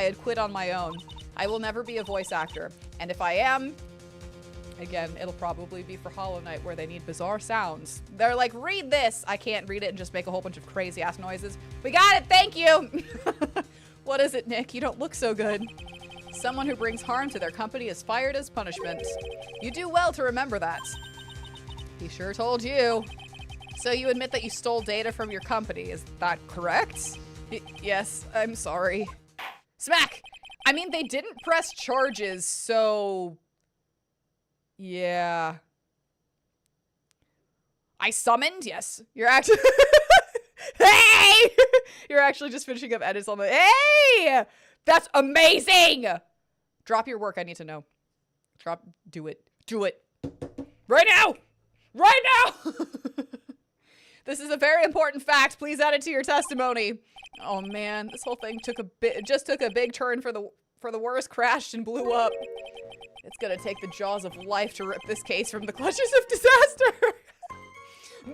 had quit on my own. I will never be a voice actor. And if I am, again, it'll probably be for Hollow Knight where they need bizarre sounds. They're like, read this. I can't read it and just make a whole bunch of crazy ass noises. We got it, thank you. What is it, Nick? You don't look so good. Someone who brings harm to their company is fired as punishment. You do well to remember that. He sure told you. So you admit that you stole data from your company, is that correct? Yes, I'm sorry. Smack! I mean, they didn't press charges, so... yeah. I summoned? Yes. You're actually... Hey! You're actually just finishing up edits on the... Hey! That's amazing! Drop your work, I need to know. Do it. Do it. Right now! Right now! This is a very important fact. Please add it to your testimony. Oh man, this whole thing just took a big turn for the worse, crashed and blew up. It's gonna take the jaws of life to rip this case from the clutches of disaster.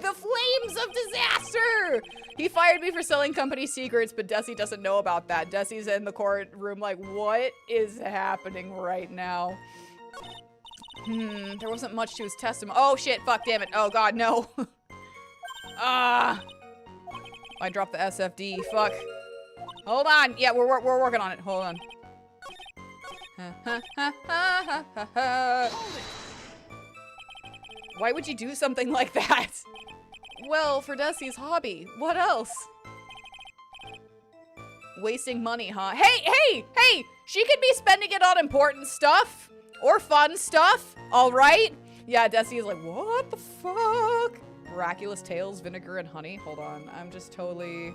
The flames of disaster! He fired me for selling company secrets, but Desi doesn't know about that. Desi's in the courtroom like, what is happening right now? There wasn't much to his testimony. Oh shit, fuck, damn it. Oh god, no. I dropped the SFD. Fuck. Hold on. Yeah, we're working on it. Hold on. Why would you do something like that? Well, for Desi's hobby. What else? Wasting money, huh? Hey! She could be spending it on important stuff. Or fun stuff. Alright? Yeah, Desi is like, what the fuck? Miraculous Tales, Vinegar, and Honey. Hold on. I'm just totally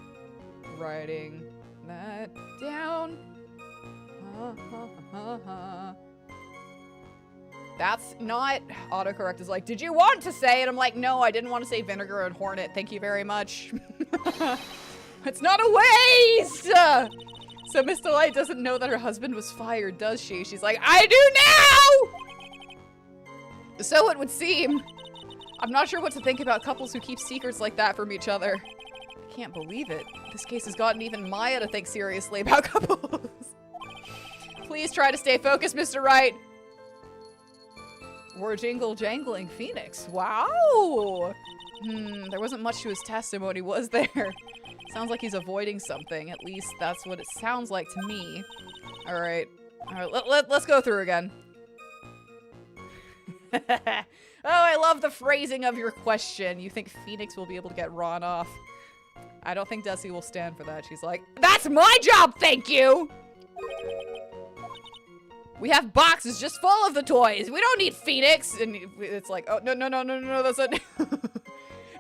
writing that down. That's not... Autocorrect is like, did you want to say it? I'm like, no, I didn't want to say Vinegar and Hornet. Thank you very much. It's not a waste! So Miss Delight doesn't know that her husband was fired, does she? She's like, I do now! So it would seem. I'm not sure what to think about couples who keep secrets like that from each other. I can't believe it. This case has gotten even Maya to think seriously about couples. Please try to stay focused, Mr. Wright. We're jangling Phoenix. Wow. There wasn't much to his testimony, was there? Sounds like he's avoiding something. At least that's what it sounds like to me. All right, let's go through again. Oh, I love the phrasing of your question. You think Phoenix will be able to get Ron off? I don't think Desi will stand for that. She's like, that's my job, thank you! We have boxes just full of the toys. We don't need Phoenix. And it's like, oh, no, that's it.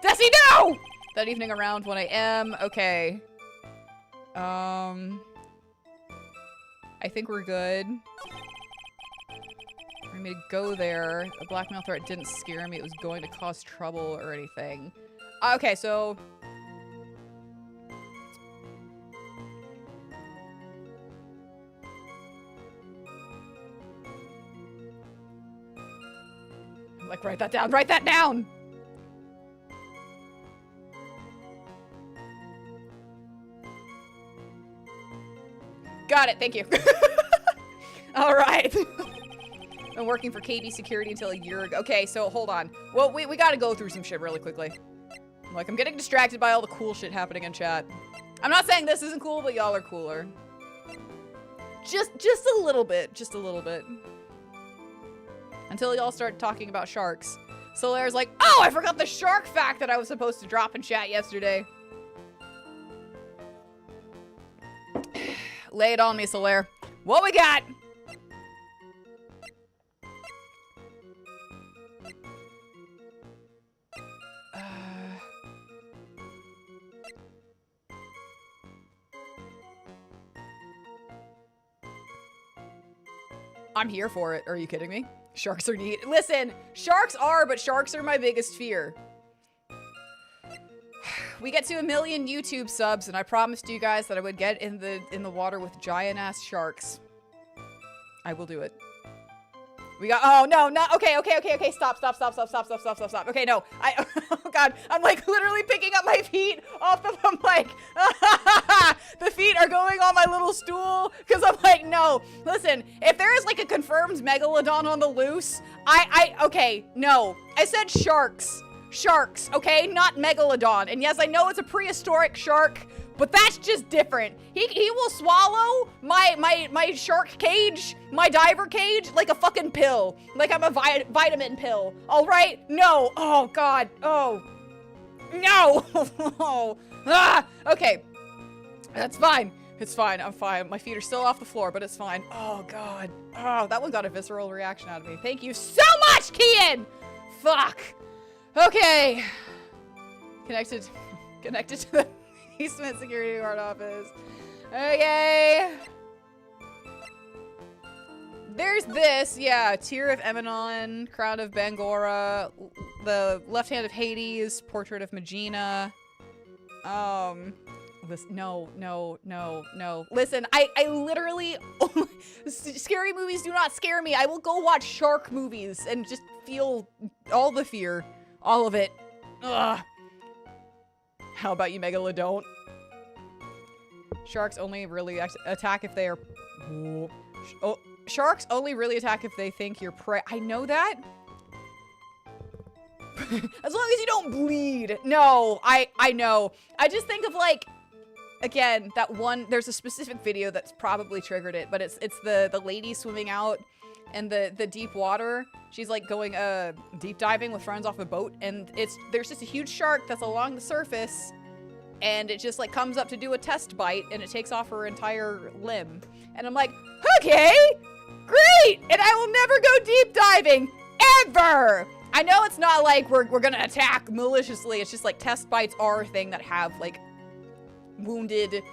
Desi, no! That evening around 1 a.m. Okay. I think we're good. For me to go there, a blackmail threat didn't scare me. It was going to cause trouble or anything. Okay, so... I'm like, write that down, write that down! Got it, thank you. All right. Been working for KB Security until a year ago. Okay, so hold on. Well, we gotta go through some shit really quickly. Like, I'm getting distracted by all the cool shit happening in chat. I'm not saying this isn't cool, but y'all are cooler. Just a little bit. Just a little bit. Until y'all start talking about sharks. Solaire's like, oh, I forgot the shark fact that I was supposed to drop in chat yesterday. Lay it on me, Solaire. What we got? I'm here for it. Are you kidding me? Sharks are neat. Listen, sharks are, but sharks are my biggest fear. We get to 1 million YouTube subs, and I promised you guys that I would get in the water with giant ass sharks. I will do it. We got, oh no, not, okay, stop. Okay, no, oh god, I'm like literally picking up my feet off the, I'm like, the feet are going on my little stool, because I'm like, no, listen, if there is like a confirmed megalodon on the loose, okay, no, I said sharks, okay, not megalodon, and yes, I know it's a prehistoric shark, but that's just different. He will swallow my shark cage, my diver cage, like a fucking pill. Like I'm a vitamin pill. All right? No. Oh, God. Oh. No. Okay. That's fine. It's fine. I'm fine. My feet are still off the floor, but it's fine. Oh, God. Oh, that one got a visceral reaction out of me. Thank you so much, Kian! Fuck. Okay. Connected to the basement security guard office. Okay. There's this, yeah. Tear of Emanon, Crown of Bangora, the Left Hand of Hades, Portrait of Magina. No. Listen, I literally, scary movies do not scare me. I will go watch shark movies and just feel all the fear. All of it. Ugh. How about you, Megalodon? Sharks only really attack if they are... Oh, sharks only really attack if they think you're prey. I know that. As long as you don't bleed. No, I know. I just think of like... Again, that one... There's a specific video that's probably triggered it, but it's the lady swimming out in the deep water. She's like going deep diving with friends off a boat, and there's just a huge shark that's along the surface, and it just like comes up to do a test bite, and it takes off her entire limb. And I'm like, okay, great, and I will never go deep diving ever. I know it's not like we're gonna attack maliciously. It's just like test bites are a thing that have like wounded,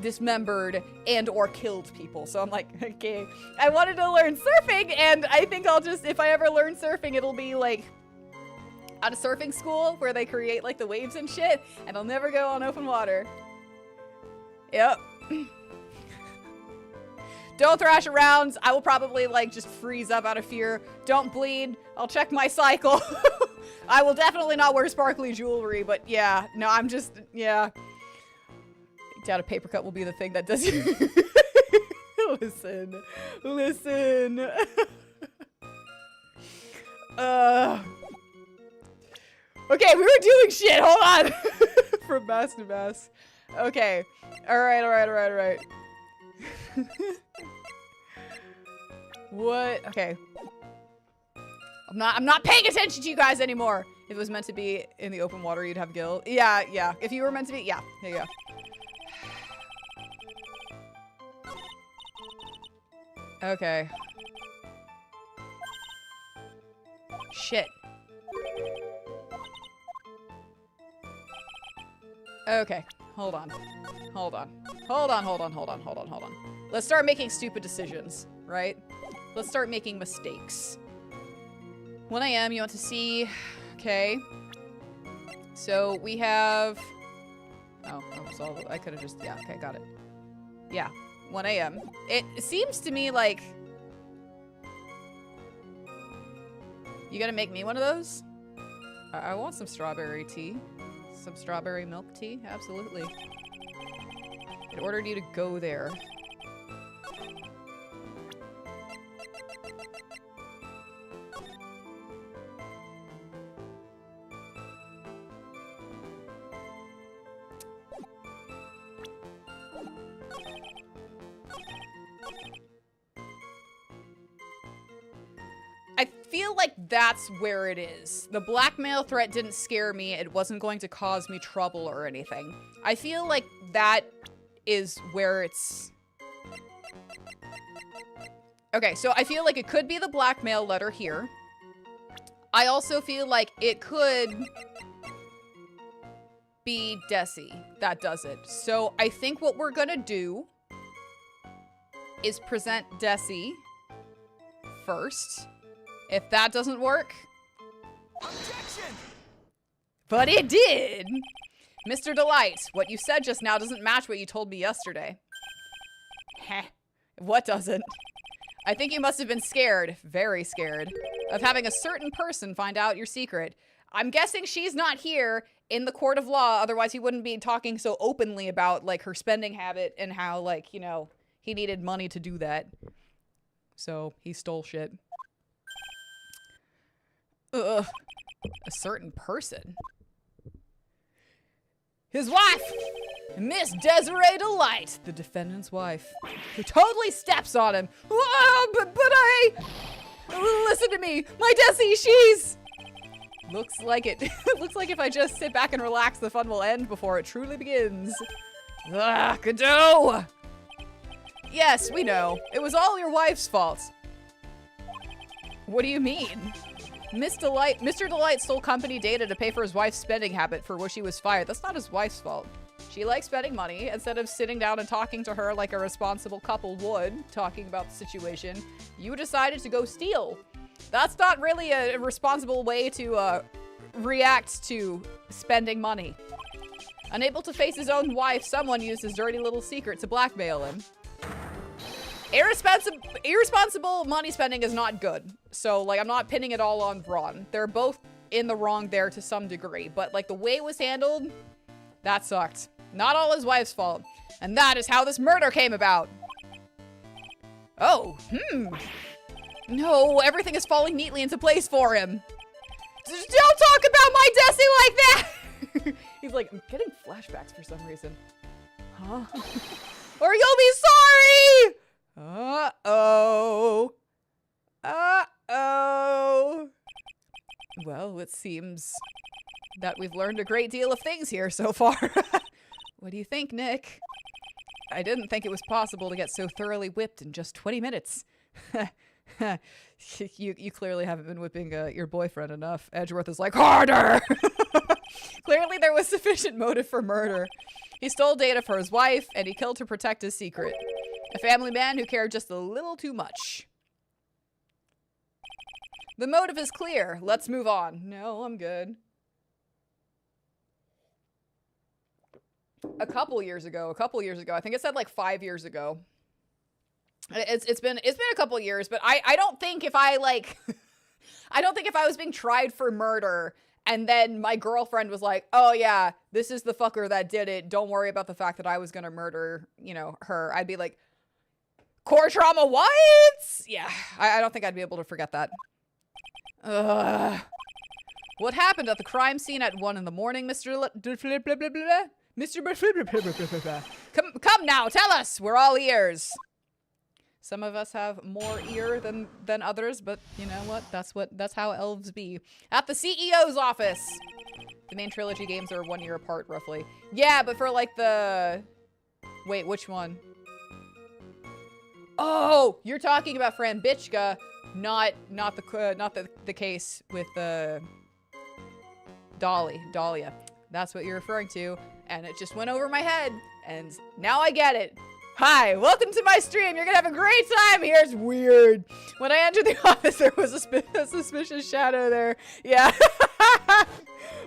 dismembered, and or killed people. So I'm like, okay, I wanted to learn surfing, and I think I'll just, if I ever learn surfing, it'll be like at a surfing school where they create like the waves and shit, and I'll never go on open water. Yep. Don't thrash around. I will probably like just freeze up out of fear. Don't bleed. I'll check my cycle. I will definitely not wear sparkly jewelry, but yeah, no, I'm just, yeah. Doubt a paper cut will be the thing that does you. Listen. Okay, we were doing shit. Hold on. From mass to mass. Okay. All right. What? Okay. I'm not paying attention to you guys anymore. If it was meant to be in the open water, you'd have gill. Yeah. If you were meant to be, yeah. There you go. Okay. Shit. Okay. Hold on. Let's start making stupid decisions, right? Let's start making mistakes. 1 a.m. You want to see... Okay. So we have... Oh, so I could have just... Yeah, okay, got it. Yeah. 1 a.m. It seems to me like... You gonna make me one of those? I want some strawberry tea. Some strawberry milk tea? Absolutely. It ordered you to go there. I feel like that's where it is. The blackmail threat didn't scare me. It wasn't going to cause me trouble or anything. I feel like that is where it's Okay, so I feel like it could be the blackmail letter here. I also feel like it could be Desi that does it. So I think what we're gonna do is present Desi first. If that doesn't work... Objection! But it did! Mr. Delight, what you said just now doesn't match what you told me yesterday. Heh. What doesn't? I think you must have been scared, very scared, of having a certain person find out your secret. I'm guessing she's not here in the court of law, otherwise he wouldn't be talking so openly about, like, her spending habit and how, like, you know, he needed money to do that. So, he stole shit. Ugh. A certain person? His wife! Miss Desiree Delight, the defendant's wife, who totally steps on him. Whoa, but I... Listen to me, my Desi, she's... Looks like it. Looks like if I just sit back and relax, the fun will end before it truly begins. Ah, Godot! Yes, we know. It was all your wife's fault. What do you mean? Mr. Delight stole company data to pay for his wife's spending habit for which he was fired. That's not his wife's fault. She likes spending money. Instead of sitting down and talking to her like a responsible couple would, talking about the situation, you decided to go steal. That's not really a responsible way to react to spending money. Unable to face his own wife, someone used his dirty little secret to blackmail him. Irresponsible money spending is not good. So, like, I'm not pinning it all on Braun. They're both in the wrong there to some degree. But, like, the way it was handled, that sucked. Not all his wife's fault. And that is how this murder came about. Oh, No, everything is falling neatly into place for him. Don't talk about my Desi like that! He's like, I'm getting flashbacks for some reason. Huh? Or you'll be sorry! Uh-oh. Uh-oh. Well, it seems that we've learned a great deal of things here so far. What do you think, Nick? I didn't think it was possible to get so thoroughly whipped in just 20 minutes. You clearly haven't been whipping your boyfriend enough. Edgeworth is like, harder! Clearly there was sufficient motive for murder. He stole data for his wife, and he killed to protect his secret. A family man who cared just a little too much. The motive is clear. Let's move on. No, I'm good. A couple years ago, I think it said like 5 years ago. It's been a couple years, but I don't think if I like, I don't think if I was being tried for murder and then my girlfriend was like, oh yeah, this is the fucker that did it. Don't worry about the fact that I was gonna murder, you know, her. I'd be like, core trauma what? Yeah, I don't think I'd be able to forget that. What happened at the crime scene at 1 in the morning, Mr. Come now, tell us. We're all ears. Some of us have more ear than others, but you know what? That's how elves be. At the CEO's office. The main trilogy games are 1 year apart, roughly. Yeah, but for like the... Wait, which one? Oh, you're talking about Fran Bitchka, not the case with Dahlia. That's what you're referring to, and it just went over my head, and now I get it. Hi, welcome to my stream. You're gonna have a great time here. It's weird. When I entered the office, there was a suspicious shadow there. Yeah.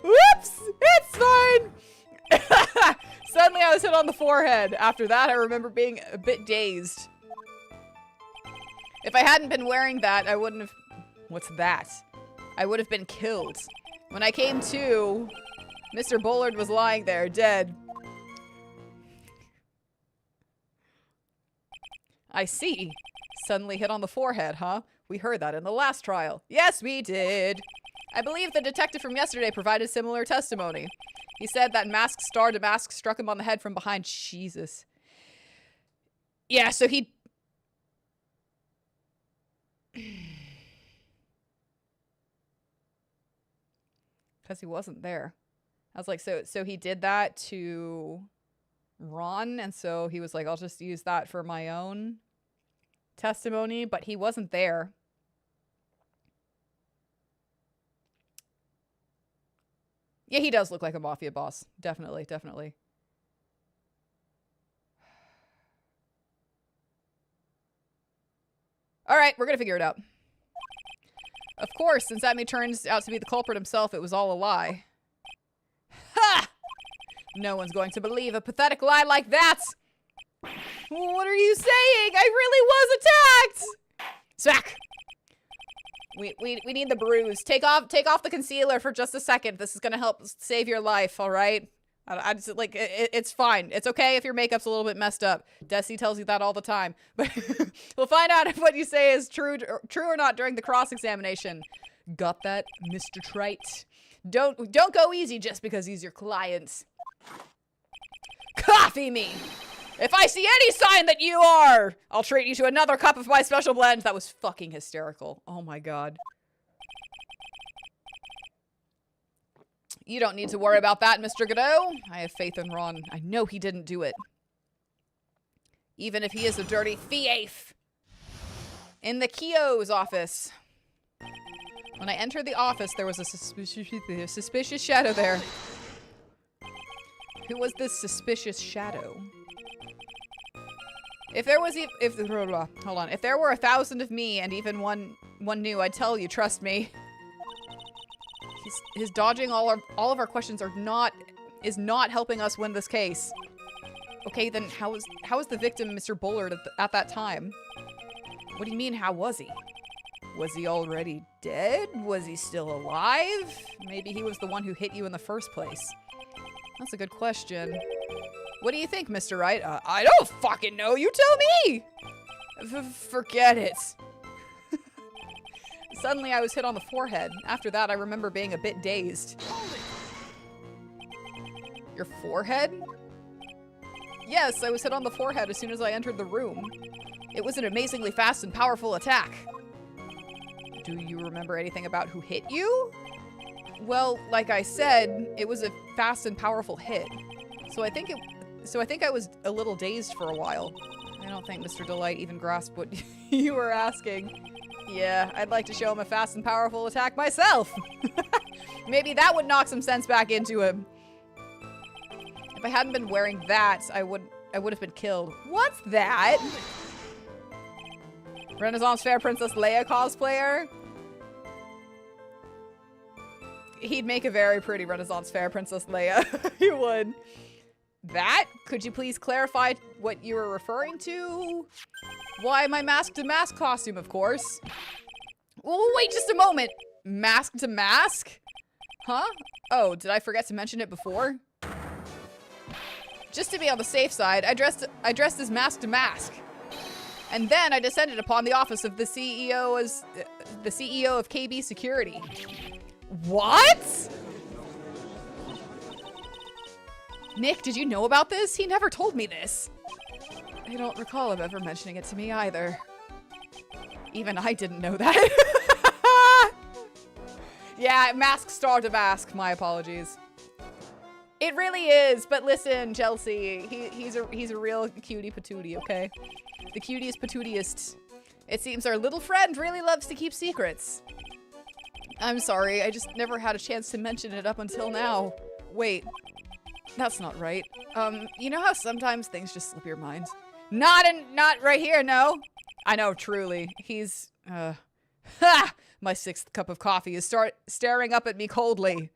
Whoops, it's fine. Suddenly I was hit on the forehead. After that, I remember being a bit dazed. If I hadn't been wearing that, I wouldn't have... What's that? I would have been killed. When I came to, Mr. Bullard was lying there, dead. I see. Suddenly hit on the forehead, huh? We heard that in the last trial. Yes, we did. I believe the detective from yesterday provided similar testimony. He said that masked star to mask struck him on the head from behind. Jesus. Yeah, so he... Because he wasn't there. I was like, so he did that to Ron, and so he was like, I'll just use that for my own testimony, but he wasn't there. Yeah, he does look like a mafia boss. Definitely, definitely. All right, we're gonna figure it out. Of course, since Amy turns out to be the culprit himself, it was all a lie. Ha! No one's going to believe a pathetic lie like that. What are you saying? I really was attacked. Smack. We need the bruise. Take off the concealer for just a second. This is gonna help save your life. All right. I just like it's fine. It's okay if your makeup's a little bit messed up. Desi tells you that all the time. But we'll find out if what you say is true or not during the cross-examination. Got that, Mr. Trite? Don't go easy just because he's your client. Coffee me. If I see any sign that you are, I'll treat you to another cup of my special blend. That was fucking hysterical. Oh my god. You don't need to worry about that, Mr. Godot. I have faith in Ron. I know he didn't do it. Even if he is a dirty thief. In the Keogh's office. When I entered the office, there was a suspicious shadow there. Who was this suspicious shadow? If there was hold on. If there were 1,000 of me and even one new, I'd tell you, trust me. His dodging all of our questions is not helping us win this case. Okay, then how was the victim Mr. Bullard at that time? What do you mean, how was he? Was he already dead? Was he still alive? Maybe he was the one who hit you in the first place. That's a good question. What do you think, Mr. Wright? I don't fucking know. You tell me! Forget it. Suddenly, I was hit on the forehead. After that, I remember being a bit dazed. Your forehead? Yes, I was hit on the forehead as soon as I entered the room. It was an amazingly fast and powerful attack. Do you remember anything about who hit you? Well, like I said, it was a fast and powerful hit. So I think I was a little dazed for a while. I don't think Mr. Delight even grasped what you were asking. Yeah, I'd like to show him a fast and powerful attack myself. Maybe that would knock some sense back into him. If I hadn't been wearing that, I would have been killed. What's that? Renaissance Fair Princess Leia cosplayer? He'd make a very pretty Renaissance Fair Princess Leia. He would. That? Could you please clarify what you were referring to? Why, my mask-to-mask costume, of course. Oh, wait just a moment. Mask-to-mask? Huh? Oh, did I forget to mention it before? Just to be on the safe side, I dressed as mask-to-mask. And then I descended upon the office of the CEO as the CEO of KB Security. What? Nick, did you know about this? He never told me this. I don't recall him ever mentioning it to me either. Even I didn't know that. Yeah, mask star to mask. My apologies. It really is, but listen, Chelsea, he's a real cutie patootie, okay? The cutiest patootiest. It seems our little friend really loves to keep secrets. I'm sorry, I just never had a chance to mention it up until now. Wait, that's not right. You know how sometimes things just slip your mind? Not right here, no. I know, truly. He's, ha! My 6th cup of coffee is staring up at me coldly.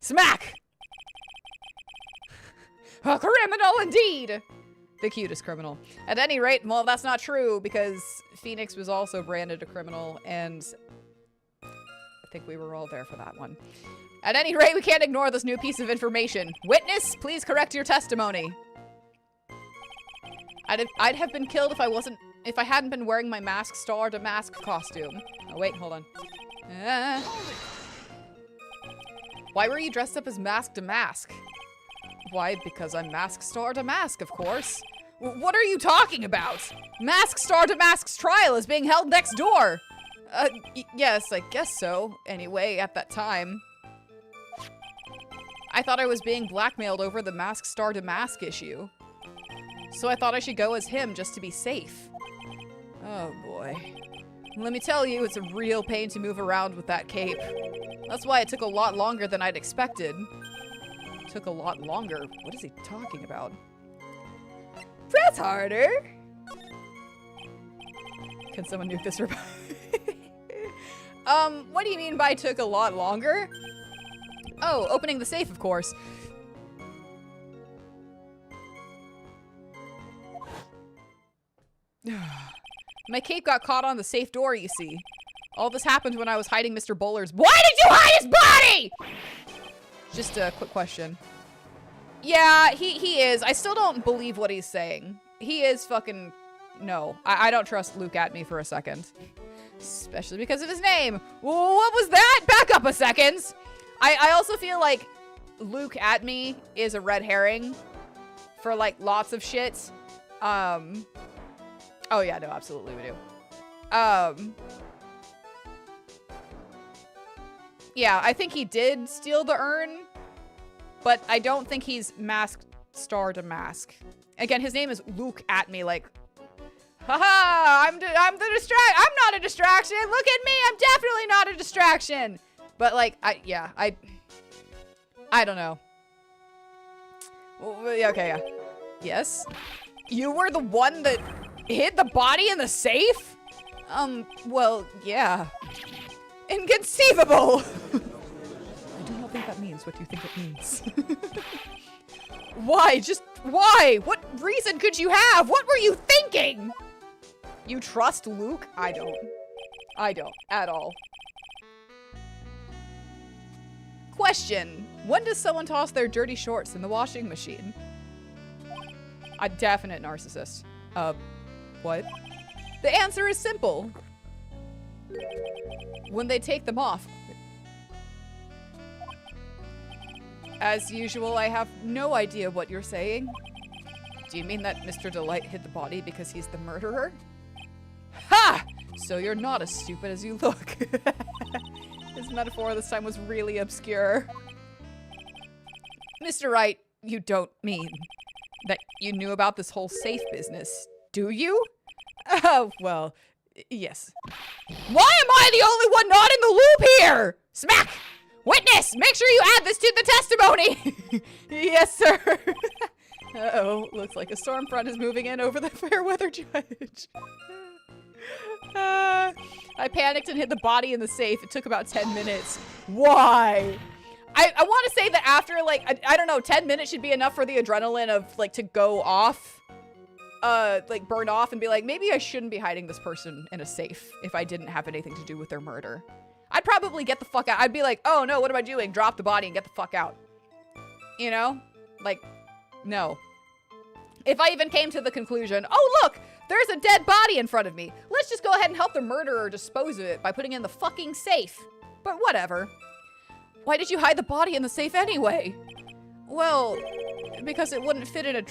Smack! A criminal indeed! The cutest criminal. At any rate, well, that's not true, because Phoenix was also branded a criminal, and I think we were all there for that one. At any rate, we can't ignore this new piece of information. Witness, please correct your testimony. I'd have been killed if I hadn't been wearing my mask star to mask costume. Oh, wait, hold on. Why were you dressed up as mask to mask? Why, because I'm mask star to mask, of course. What are you talking about? Mask star to mask's trial is being held next door. Yes, I guess so. Anyway, at that time. I thought I was being blackmailed over the mask star to mask issue. So I thought I should go as him just to be safe. Oh boy. Let me tell you, it's a real pain to move around with that cape. That's why it took a lot longer than I'd expected. Took a lot longer? What is he talking about? Press harder! Can someone nuke this robot? What do you mean by took a lot longer? Oh, opening the safe, of course. My cape got caught on the safe door, you see. All this happened when I was hiding Mr. Bowler's— Why did you hide his body?! Just a quick question. Yeah, he is. I still don't believe what he's saying. He is fucking— No. I don't trust Luke at me for a second. Especially because of his name. What was that? Back up a second! I also feel like Luke at me is a red herring for, like, lots of shit. Oh yeah, no, absolutely we do. Yeah, I think he did steal the urn, but I don't think he's masked star to mask. Again, his name is Luke at me, like, haha, I'm not a distraction. Look at me, I'm definitely not a distraction. But like, I don't know. Well, yeah, okay, yeah. Yes? You were the one that hid the body in the safe? Well, yeah. Inconceivable! I do not think that means what you think it means. Why? Just why? What reason could you have? What were you thinking? You trust Luke? I don't. I don't at all. Question. When does someone toss their dirty shorts in the washing machine? A definite narcissist. What? The answer is simple. When they take them off. As usual, I have no idea what you're saying. Do you mean that Mr. Delight hid the body because he's the murderer? Ha! So you're not as stupid as you look. His metaphor this time was really obscure. Mr. Wright, you don't mean that you knew about this whole safe business, do you? Oh, well, yes. Why am I the only one not in the loop here? Smack! Witness, make sure you add this to the testimony! Yes, sir. Uh-oh, looks like a storm front is moving in over the fair weather judge. I panicked and hid the body in the safe. It took about 10 minutes. Why? I want to say that after, like, I don't know, 10 minutes should be enough for the adrenaline of, like, to go off. Like, burn off and be like, maybe I shouldn't be hiding this person in a safe if I didn't have anything to do with their murder. I'd probably get the fuck out. I'd be like, oh no, what am I doing? Drop the body and get the fuck out. You know? Like, no. If I even came to the conclusion, oh look, there's a dead body in front of me. Let's just go ahead and help the murderer dispose of it by putting it in the fucking safe. But whatever. Why did you hide the body in the safe anyway? Well, because it wouldn't fit in a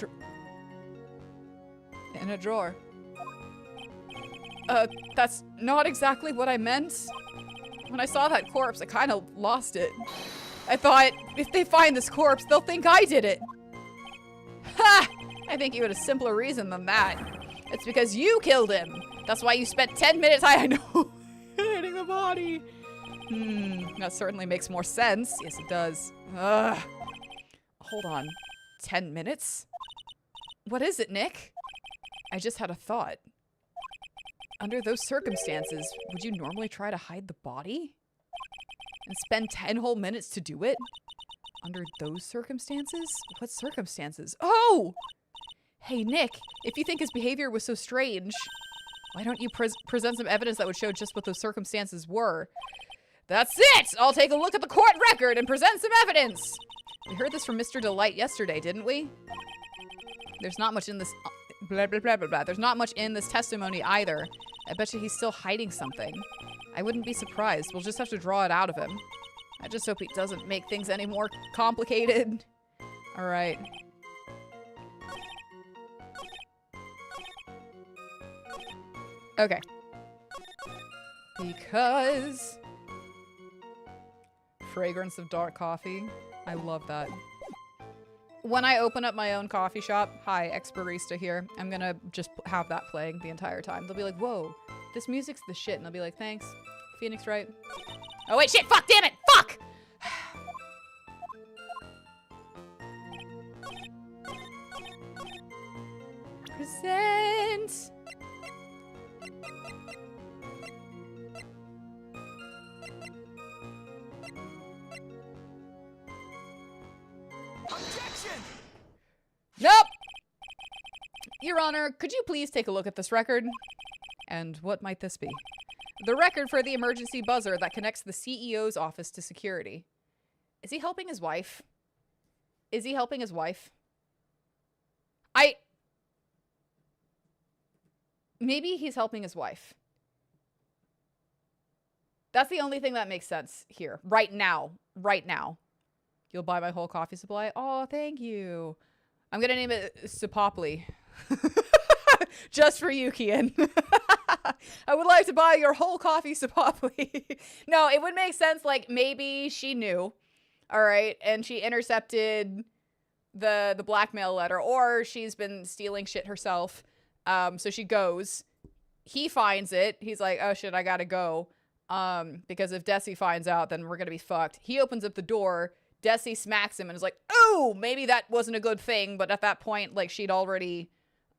drawer. That's not exactly what I meant. When I saw that corpse, I kind of lost it. I thought, if they find this corpse, they'll think I did it. Ha! I think you had a simpler reason than that. It's because you killed him. That's why you spent 10 minutes hiding the body. That certainly makes more sense. Yes, it does. Ugh. Hold on. 10 minutes? What is it, Nick? I just had a thought. Under those circumstances, would you normally try to hide the body? And spend 10 whole minutes to do it? Under those circumstances? What circumstances? Oh! Hey, Nick, if you think his behavior was so strange, why don't you present some evidence that would show just what those circumstances were? That's it! I'll take a look at the court record and present some evidence! We heard this from Mr. Delight yesterday, didn't we? There's not much in this... blah, blah, blah, blah, blah. There's not much in this testimony either. I bet you he's still hiding something. I wouldn't be surprised. We'll just have to draw it out of him. I just hope he doesn't make things any more complicated. All right. Okay. Because... fragrance of dark coffee. I love that. When I open up my own coffee shop, hi, ex-barista here, I'm gonna just have that playing the entire time. They'll be like, whoa, This music's the shit. And I'll be like, thanks, Phoenix Wright. Oh, wait, shit, fuck, damn it, fuck! Present! Objection! Nope! Your Honor, could you please take a look at this record? And what might this be? The record for the emergency buzzer that connects the CEO's office to security. Is he helping his wife? Is he helping his wife? Maybe he's helping his wife. That's the only thing that makes sense here. Right now. Right now. You'll buy my whole coffee supply? Oh, thank you. I'm gonna name it Sipoply. Just for you, Kian. I would like to buy your whole coffee Sipoply. No, it would make sense, like, maybe she knew. Alright, and she intercepted the blackmail letter, or she's been stealing shit herself. So she goes. He finds it. He's like, oh shit, I gotta go. Because if Desi finds out, then we're gonna be fucked. He opens up the door. Desi smacks him and is like, oh, maybe that wasn't a good thing. But at that point, like, she'd already,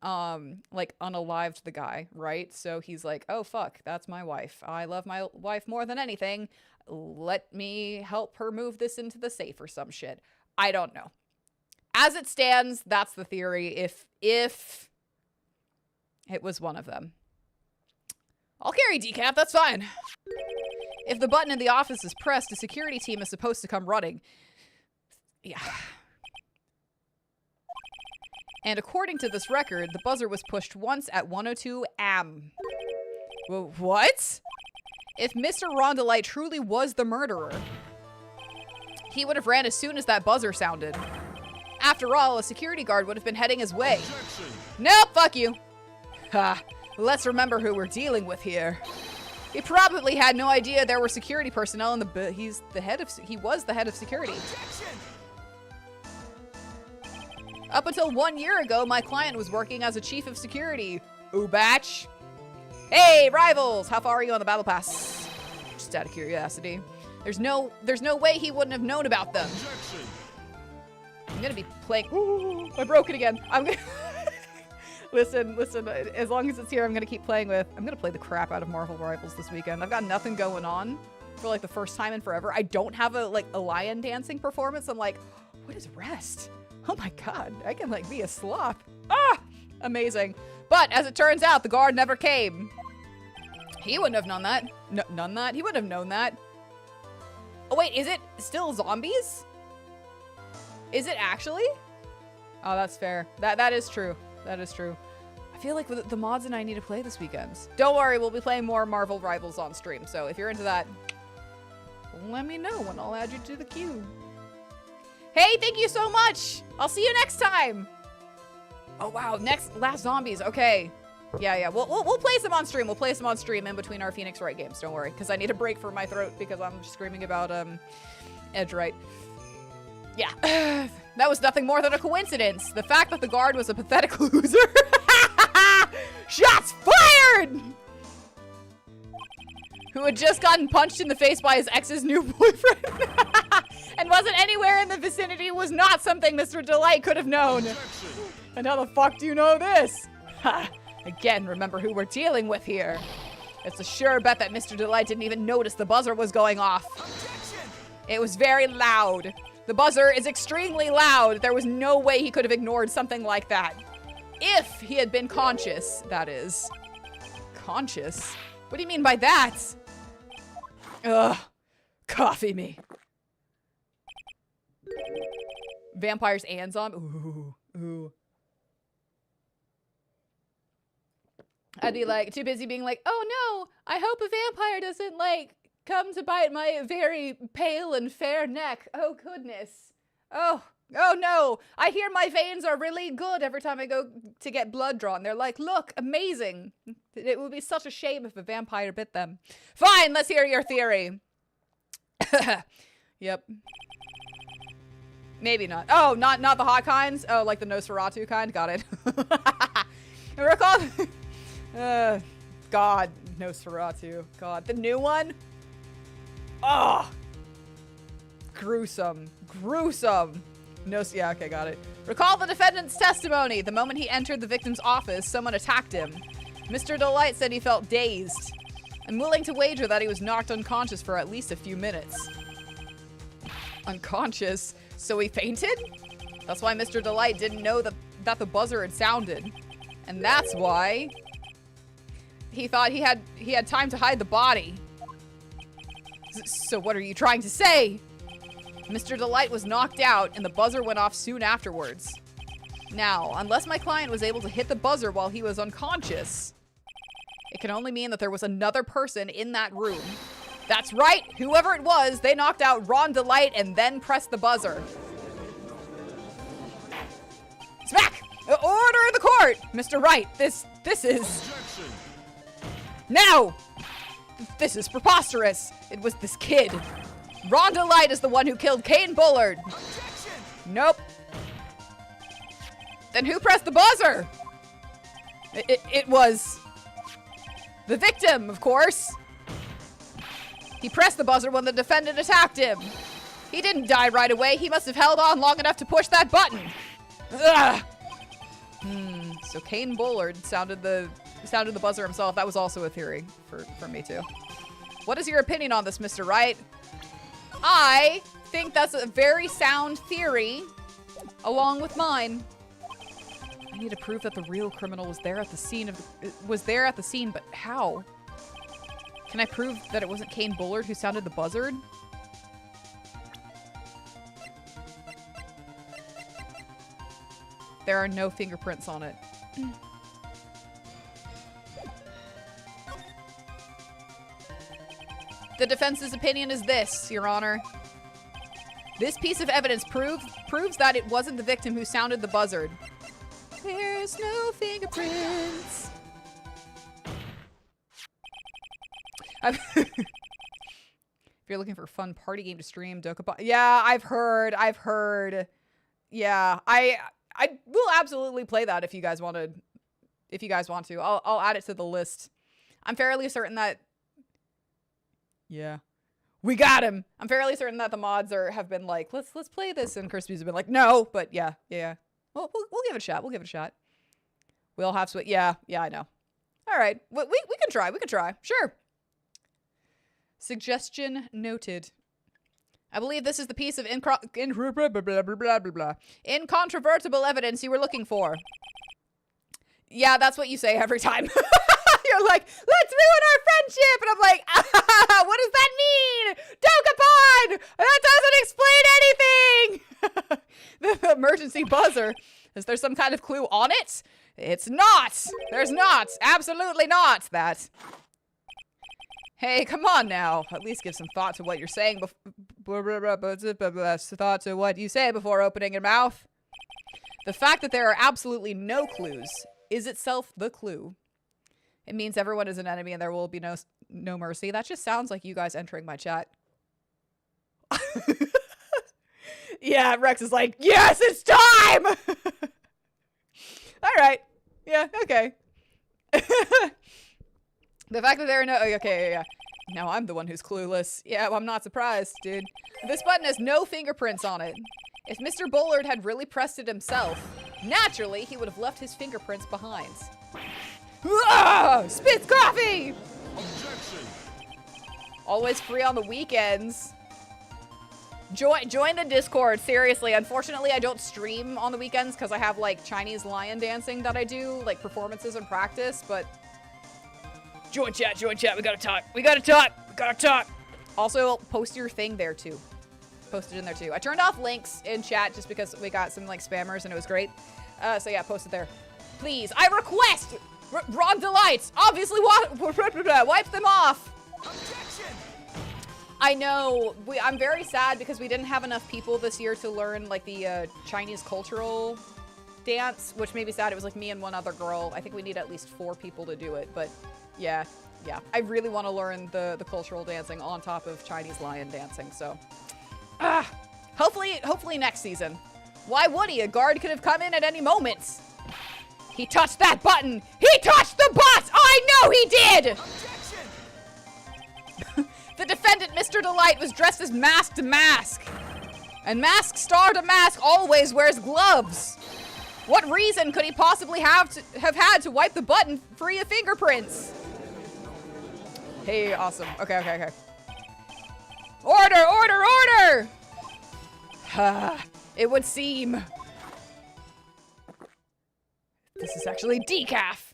like, unalived the guy, right? So he's like, oh, fuck, that's my wife. I love my wife more than anything. Let me help her move this into the safe or some shit. I don't know. As it stands, that's the theory. If it was one of them. I'll carry decaf, that's fine. If the button in the office is pressed, a security team is supposed to come running. Yeah. And according to this record, the buzzer was pushed once at 102 AM. What? If Mr. Rondelite truly was the murderer, he would have ran as soon as that buzzer sounded. After all, a security guard would have been heading his way. Objection. Nope, fuck you. Ha, let's remember who we're dealing with here. He probably had no idea there were security personnel in the he was the head of security. Objection. Up until 1 year ago, my client was working as a chief of security. Ooh, batch. Hey, rivals! How far are you on the battle pass? Just out of curiosity. There's no way he wouldn't have known about them. Objection. I'm gonna be playing. Ooh, I broke it again. I'm gonna listen. As long as it's here, I'm gonna keep playing with. I'm gonna play the crap out of Marvel Rivals this weekend. I've got nothing going on for like the first time in forever. I don't have a lion dancing performance. I'm like, what is rest? Oh my god, I can like be a sloth. Ah, amazing. But as it turns out, the guard never came. He wouldn't have known that. None that. He wouldn't have known that. Oh wait, is it still zombies? Is it actually? Oh, that's fair. That is true. That is true. I feel like the mods and I need to play this weekend. Don't worry, we'll be playing more Marvel Rivals on stream. So if you're into that, let me know and I'll add you to the queue. Hey, thank you so much. I'll see you next time. Oh wow, last zombies. Okay. Yeah. We'll play some on stream. We'll play some on stream in between our Phoenix Wright games. Don't worry, because I need a break for my throat because I'm screaming about Edge Right. Yeah. That was nothing more than a coincidence. The fact that the guard was a pathetic loser. Shots fired! Who had just gotten punched in the face by his ex's new boyfriend and wasn't anywhere in the vicinity was not something Mr. Delight could have known. Objection. And how the fuck do you know this? Ha! Again, remember who we're dealing with here. It's a sure bet that Mr. Delight didn't even notice the buzzer was going off. Objection. It was very loud. The buzzer is extremely loud. There was no way he could have ignored something like that. If he had been conscious, that is. Conscious? What do you mean by that? Ugh. Coffee me. Vampires and zombies. Ooh. I'd be like, too busy being like, oh no, I hope a vampire doesn't like come to bite my very pale and fair neck. Oh goodness. Oh no. I hear my veins are really good every time I go to get blood drawn. They're like, look, amazing. It would be such a shame if a vampire bit them. Fine, let's hear your theory. Yep. Maybe not. Oh, not the hot kinds? Oh, like the Nosferatu kind? Got it. I recall... God God, Nosferatu. God, the new one? Oh, gruesome. Gruesome. Yeah, okay, got it. Recall the defendant's testimony. The moment he entered the victim's office, someone attacked him. Mr. Delight said he felt dazed. I'm willing to wager that he was knocked unconscious for at least a few minutes. Unconscious? So he fainted? That's why Mr. Delight didn't know that the buzzer had sounded. And that's why he thought he had time to hide the body. So what are you trying to say? Mr. Delight was knocked out and the buzzer went off soon afterwards. Now, unless my client was able to hit the buzzer while he was unconscious, it can only mean that there was another person in that room. That's right, whoever it was, they knocked out Ron Delight and then pressed the buzzer. Smack! Order of the court! Mr. Wright, this is... Objection. No! This is preposterous. It was this kid. Ron Delight is the one who killed Kane Bullard. Objection. Nope. Then who pressed the buzzer? It was... the victim, of course. He pressed the buzzer when the defendant attacked him. He didn't die right away. He must have held on long enough to push that button. Ugh. So Kane Bullard sounded the buzzer himself. That was also a theory for me too. What is your opinion on this, Mr. Wright? I think that's a very sound theory, along with mine. I need to prove that the real criminal was there at the scene but how? Can I prove that it wasn't Kane Bullard who sounded the buzzer? There are no fingerprints on it. The defense's opinion is this, Your Honor. This piece of evidence proves that it wasn't the victim who sounded the buzzard. There's no fingerprints. If you're looking for a fun party game to stream, Dokapon. Yeah, I've heard. Yeah, I will absolutely play that if you guys want to. I'll add it to the list. I'm fairly certain that. Yeah, we got him. I'm fairly certain that the mods have been like, let's play this, and Crispy's have been like, no, but yeah. Well, we'll give it a shot. We'll give it a shot. We'll have to. Yeah, I know. All right, we can try. We can try. Sure. Suggestion noted. I believe this is the piece of incontrovertible evidence you were looking for. Yeah, that's what you say every time. You're like, let's ruin our friendship! And I'm like, what does that mean? Dokapon! That doesn't explain anything! The emergency buzzer. Is there some kind of clue on it? It's not! There's not! Absolutely not! That. Hey, come on now. At least give some thought to what you're saying thought to what you say before opening your mouth. The fact that there are absolutely no clues is itself the clue. It means everyone is an enemy and there will be no mercy. That just sounds like you guys entering my chat. Yeah, Rex is like, yes, it's time! All right. Yeah, okay. The fact that there are no... Okay, yeah. Now I'm the one who's clueless. Yeah, well, I'm not surprised, dude. This button has no fingerprints on it. If Mr. Bullard had really pressed it himself, naturally, he would have left his fingerprints behind. Spits coffee! Objection. Always free on the weekends. Join the Discord, seriously. Unfortunately, I don't stream on the weekends because I have, like, Chinese lion dancing that I do, like, performances and practice, but... Join chat, we gotta talk. Also, post your thing there, too. Post it in there, too. I turned off links in chat just because we got some, like, spammers and it was great. So, yeah, post it there. Please, I request! Ron Delights obviously wipe them off. Objection. I know. I'm very sad because we didn't have enough people this year to learn like the Chinese cultural dance, which made me sad. It was like me and one other girl. I think we need at least 4 people to do it. But yeah. I really want to learn the cultural dancing on top of Chinese lion dancing. So hopefully next season. Why would he? A guard could have come in at any moment. He touched that button! He touched the bus! I I know he did! Objection! The defendant, Mr. Delight, was dressed as Mask to Mask. And Mask Star to Mask always wears gloves. What reason could he possibly have had to wipe the button free of fingerprints? Hey, awesome. Okay. Order, order, order! It would seem. This is actually decaf.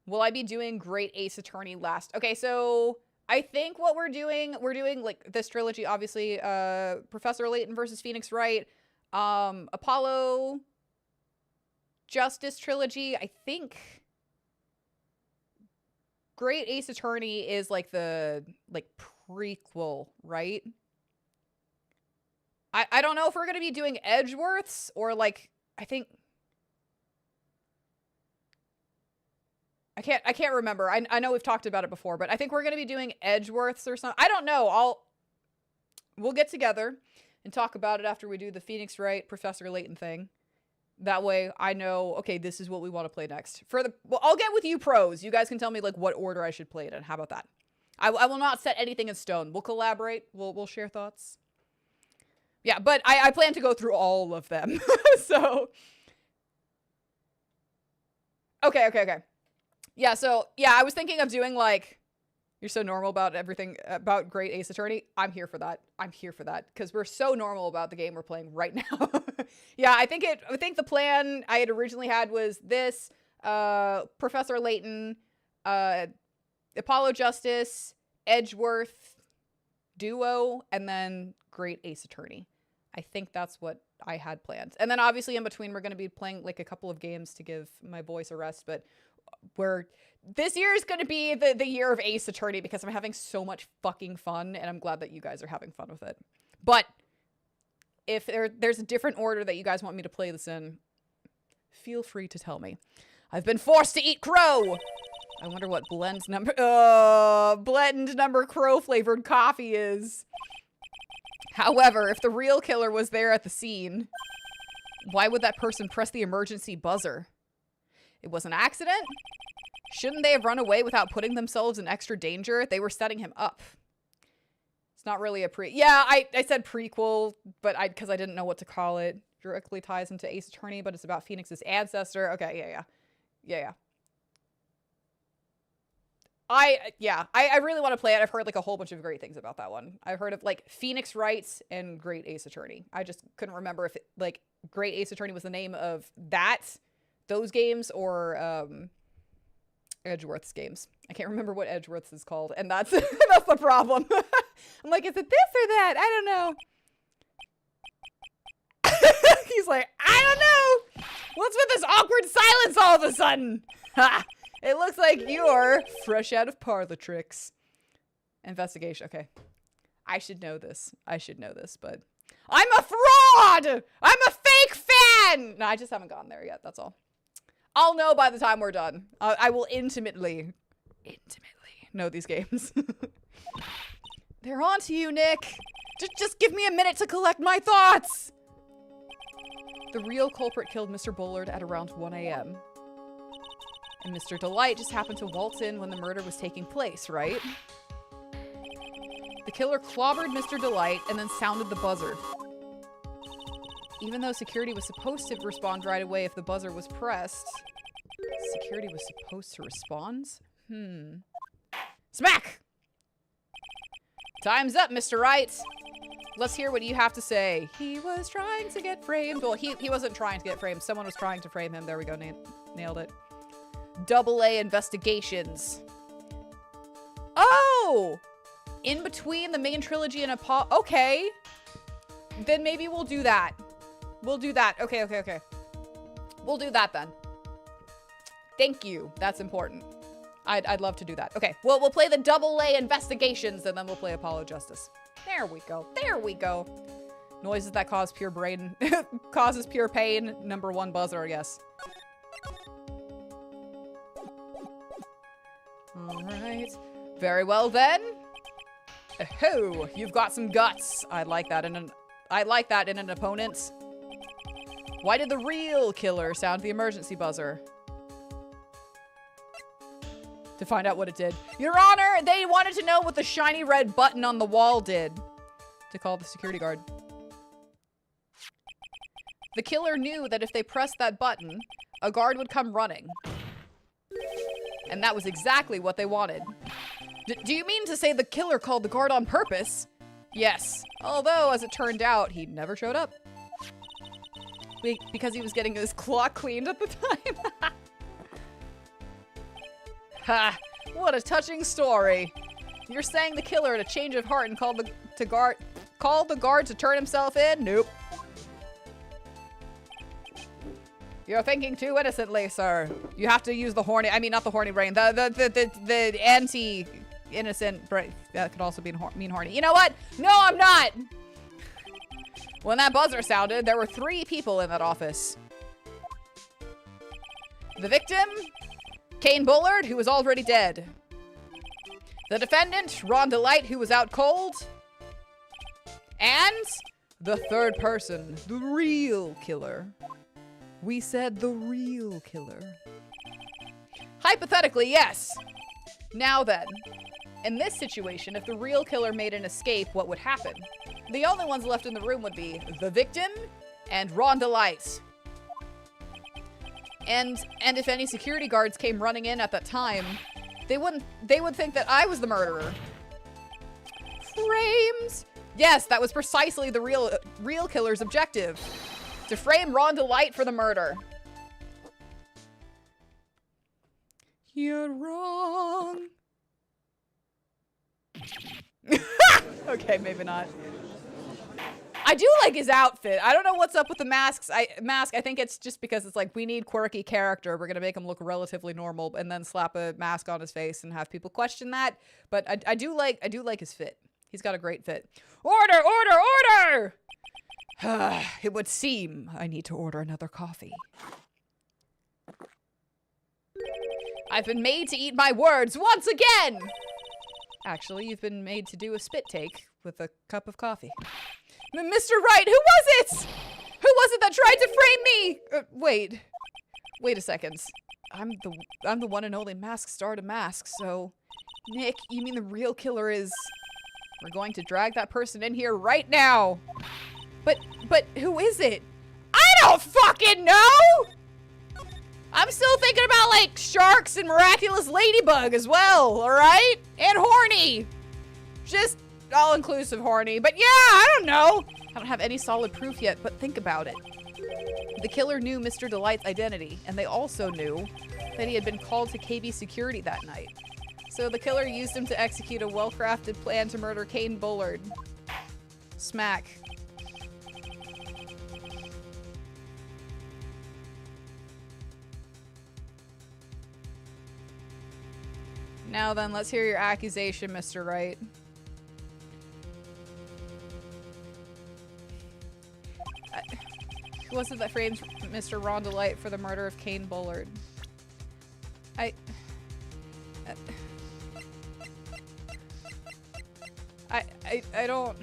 Will I be doing Great Ace Attorney last? Okay, so I think what we're doing like this trilogy, obviously, Professor Layton versus Phoenix Wright, Apollo Justice trilogy. I think Great Ace Attorney is like the prequel, right? I don't know if we're gonna be doing Edgeworths or like I can't remember. I know we've talked about it before, but I think we're gonna be doing Edgeworths or something. I don't know. We'll get together and talk about it after we do the Phoenix Wright Professor Layton thing. That way I know, okay, this is what we want to play next. Well, I'll get with you pros. You guys can tell me like what order I should play it in. How about that? I will not set anything in stone. We'll collaborate. We'll share thoughts. Yeah, but I plan to go through all of them. So. Okay. Yeah, so, yeah, I was thinking of doing, like, you're so normal about everything, about Great Ace Attorney. I'm here for that. Because we're so normal about the game we're playing right now. Yeah, I think the plan I had originally had was this, Professor Layton, Apollo Justice, Edgeworth duo, and then Great Ace Attorney. I think that's what I had planned. And then, obviously, in between, we're going to be playing, like, a couple of games to give my voice a rest, but this year is going to be the year of Ace Attorney because I'm having so much fucking fun and I'm glad that you guys are having fun with it. But if there's a different order that you guys want me to play this in, feel free to tell me. I've been forced to eat crow. I wonder what blend number crow flavored coffee is. However, if the real killer was there at the scene, why would that person press the emergency buzzer? It was an accident? Shouldn't they have run away without putting themselves in extra danger? They were setting him up. It's not really a Yeah, I said prequel, but because I didn't know what to call it. Directly ties into Ace Attorney, but it's about Phoenix's ancestor. Okay, yeah. I really want to play it. I've heard like a whole bunch of great things about that one. I've heard of like Phoenix Wright and Great Ace Attorney. I just couldn't remember if like Great Ace Attorney was the name of those games or Edgeworth's games. I can't remember what Edgeworth's is called, and that's that's the problem. I'm like, is it this or that? I don't know. He's like, I don't know. What's with this awkward silence all of a sudden? Ha! It looks like you're fresh out of parlor tricks. Investigation. Okay. I should know this, but I'm a fraud! I'm a fake fan! No, I just haven't gotten there yet, that's all. I'll know by the time we're done. I will intimately know these games. They're on to you, Nick. Just give me a minute to collect my thoughts. The real culprit killed Mr. Bullard at around 1 a.m. And Mr. Delight just happened to waltz in when the murder was taking place, right? The killer clobbered Mr. Delight and then sounded the buzzer. Even though security was supposed to respond right away if the buzzer was pressed, security was supposed to respond? Smack! Time's up, Mr. Wright. Let's hear what you have to say. He was trying to get framed. Well, he wasn't trying to get framed. Someone was trying to frame him. There we go. Nailed it. AA investigations. Oh! In between the main trilogy and Apollo. Okay. Then maybe we'll do that. We'll do that. Okay. We'll do that then. Thank you. That's important. I'd love to do that. Okay. Well, we'll play the AA investigations and then we'll play Apollo Justice. There we go. Noises that cause pure brain causes pure pain. Number 1 buzzer, yes. All right. Very well then. Oh, you've got some guts. I like that in an opponent. Why did the real killer sound the emergency buzzer? find out what it did. Your Honor, they wanted to know what the shiny red button on the wall did. To call the security guard. The killer knew that if they pressed that button, a guard would come running. And that was exactly what they wanted. Do you mean to say the killer called the guard on purpose? Yes. Although, as it turned out, he never showed up. Because he was getting his clock cleaned at the time. Ha! What a touching story. You're saying the killer had a change of heart and called the guard to turn himself in? Nope. You're thinking too innocently, sir. You have to use the horny, I mean not the horny brain, the anti-innocent brain. That could also mean horny. You know what? No, I'm not! When that buzzer sounded, there were 3 people in that office. The victim, Kane Bullard, who was already dead. The defendant, Ron Delight, who was out cold. And the third person, the real killer. We said the real killer. Hypothetically, yes. Now then, in this situation, if the real killer made an escape, what would happen? The only ones left in the room would be the victim and Ron Delight. And if any security guards came running in at that time, they would think that I was the murderer. Frames. Yes, that was precisely the real killer's objective. To frame Ron Delight for the murder. You're wrong. Okay, maybe not. I do like his outfit. I don't know what's up with the mask. I think it's just because it's like, we need quirky character. We're gonna make him look relatively normal and then slap a mask on his face and have people question that. But I do like his fit. He's got a great fit. Order, order, order! It would seem I need to order another coffee. I've been made to eat my words once again! Actually, you've been made to do a spit take with a cup of coffee. Mr. Wright, who was it? Who was it that tried to frame me? Wait a second. I'm the one and only mask star to mask, so... Nick, you mean the real killer is... We're going to drag that person in here right now. But who is it? I don't fucking know! I'm still thinking about, like, sharks and miraculous ladybug as well, alright? And horny. Just all-inclusive horny. But yeah, I don't know. I don't have any solid proof yet, but think about it. The killer knew Mr. Delight's identity, and they also knew that he had been called to KB security that night. So the killer used him to execute a well-crafted plan to murder Kane Bullard. Smack. Now then, let's hear your accusation, Mr. Wright. Who was it that framed Mr. Ron Delight for the murder of Kane Bullard? I don't...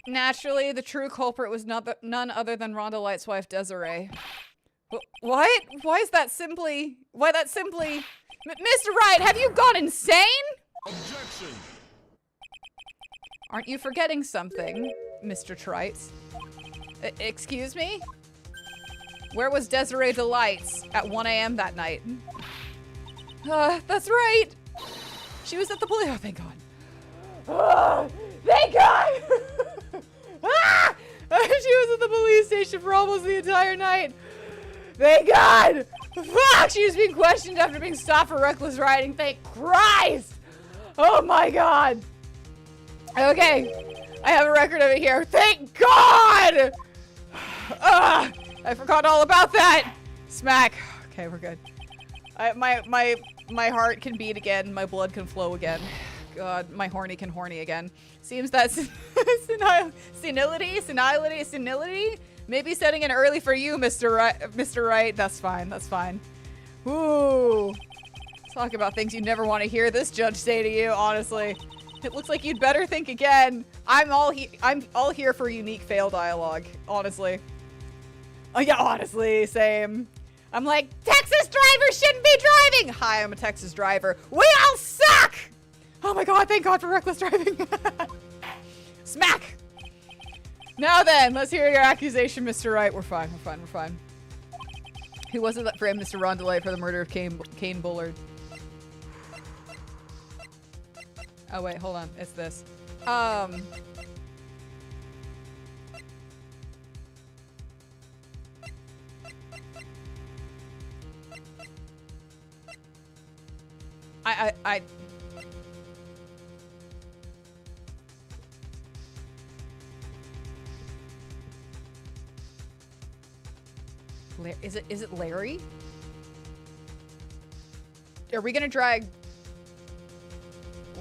Naturally, the true culprit was none other than Ron Delight's wife, Desiree. What? Why that simply... Mr. Wright, have you gone insane? Objection! Aren't you forgetting something, Mr. Trite? Excuse me? Where was Desiree Delight at 1 a.m. that night? That's right! She was at the police... Oh, thank God. Oh, thank God! Ah! She was at the police station for almost the entire night. Thank God! Fuck! She was being questioned after being stopped for reckless riding. Thank Christ! Oh my God! Okay, I have a record of it here. Thank God! I forgot all about that. Smack. Okay, we're good. My heart can beat again. My blood can flow again. God, my horny can horny again. Seems that senility? Maybe setting it early for you, Mr. Wright. That's fine, that's fine. Ooh. Talk about things you never want to hear this judge say to you, honestly. It looks like you'd better think again. I'm all here for unique fail dialogue, honestly. Oh yeah, honestly, same. I'm like, Texas drivers shouldn't be driving! Hi, I'm a Texas driver. We all suck! Oh my god, thank god for reckless driving. Smack! Now then, let's hear your accusation, Mr. Wright. We're fine, we're fine, we're fine. Who was it that framed Mr. Rondelay for the murder of Kane Bullard? Oh wait, hold on. It's this. Is it Larry? Are we gonna drag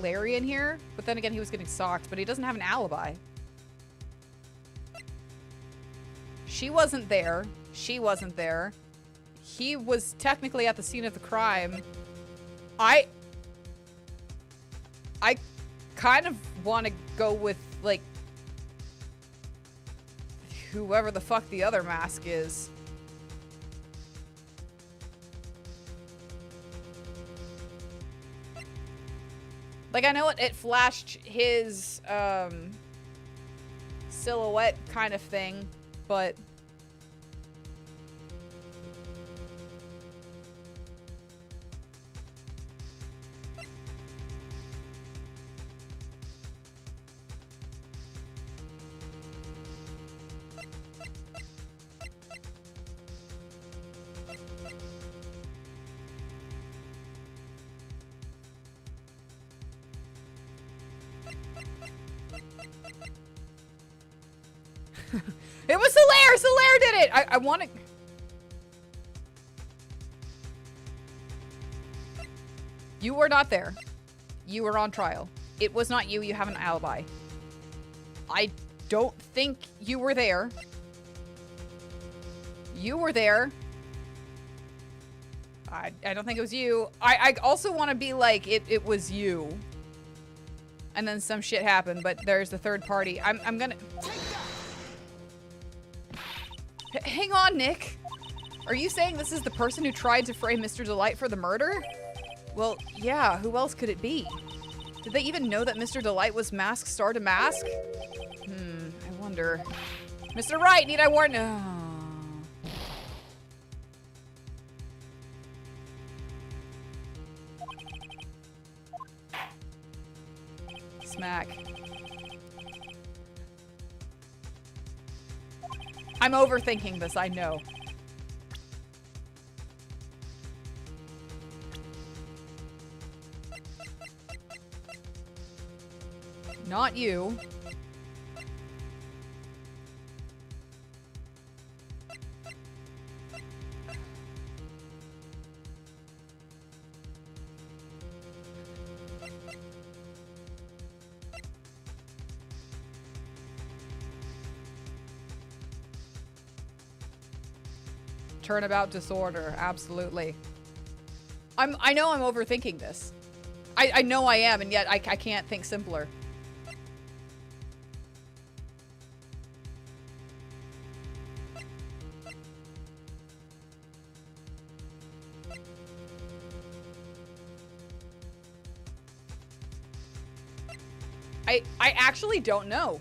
Larry in here? But then again, he was getting socked, but he doesn't have an alibi. She wasn't there. She wasn't there. He was technically at the scene of the crime. I kind of want to go with, like, whoever the fuck the other mask is. Like, I know it flashed his, silhouette kind of thing, but... It was Solaire! Solaire did it! I want to... You were not there. You were on trial. It was not you. You have an alibi. I don't think you were there. You were there. I don't think it was you. I also want to be like, it was you. And then some shit happened, but there's the third party. I'm gonna... Hang on, Nick. Are you saying this is the person who tried to frame Mr. Delight for the murder? Well, yeah, who else could it be? Did they even know that Mr. Delight was masked star to mask? I wonder. Mr. Wright, need I warn? Oh. Smack. I'm overthinking this, I know. Not you. Turnabout disorder, absolutely. I know I'm overthinking this. I know I am, and yet I can't think simpler. I actually don't know.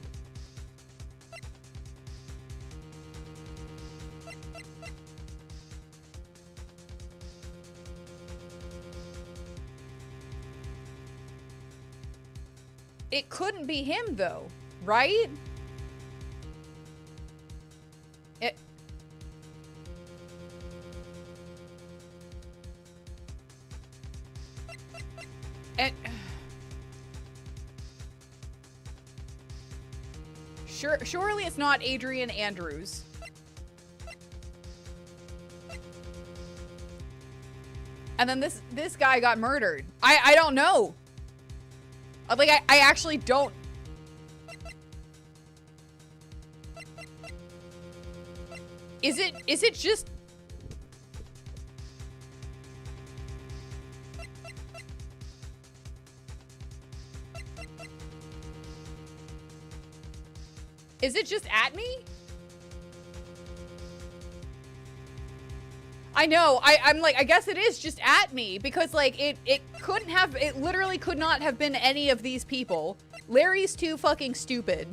It couldn't be him, though, right? Surely it's not Adrian Andrews. And then this guy got murdered. I don't know. Like, I actually don't... Is it just... Is it just at me? I know, I'm like, I guess it is just at me, because like, it couldn't have, it literally could not have been any of these people. Larry's too fucking stupid.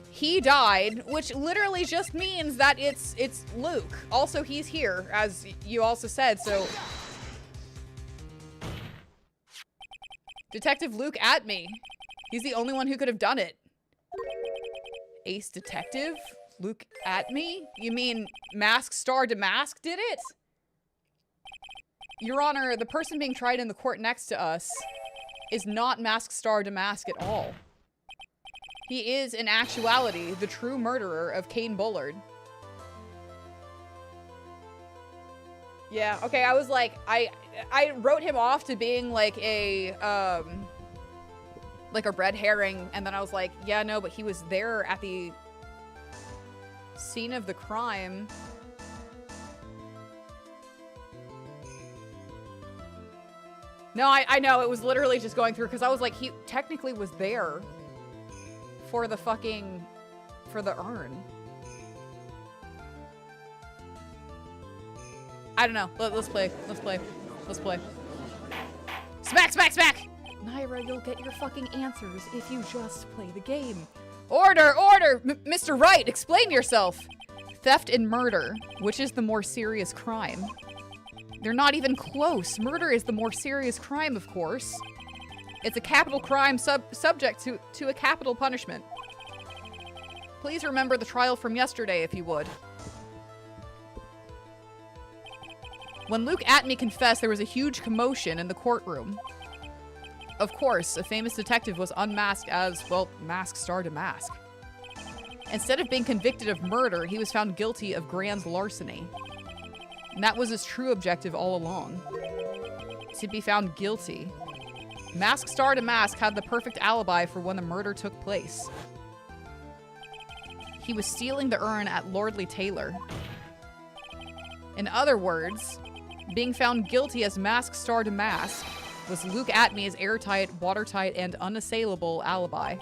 He died, which literally just means that it's Luke. Also, he's here, as you also said, so. Detective Luke at me. He's the only one who could have done it. Ace Detective? Luke at me? You mean Mask Star Damask did it? Your Honor, the person being tried in the court next to us is not Mask Star Damask at all. He is, in actuality, the true murderer of Kane Bullard. Yeah, okay, I was like, I wrote him off to being like a red herring, and then I was like, yeah, no, but he was there at the scene of the crime. No, I know, it was literally just going through, because I was like, he technically was there for the fucking, for the urn. I don't know, let's play. Smack, smack, smack! Nayra, you'll get your fucking answers if you just play the game. Order, order! Mr. Wright, explain yourself! Theft and murder, which is the more serious crime? They're not even close. Murder is the more serious crime, of course. It's a capital crime subject to a capital punishment. Please remember the trial from yesterday, if you would. When Luke Atney confessed, there was a huge commotion in the courtroom. Of course, a famous detective was unmasked as, well, Mask Star Damask. Instead of being convicted of murder, he was found guilty of grand larceny. And that was his true objective all along. To be found guilty. Mask Star Damask had the perfect alibi for when the murder took place. He was stealing the urn at Lordly Taylor. In other words, being found guilty as Mask Star Damask was Luke Atney's airtight, watertight, and unassailable alibi.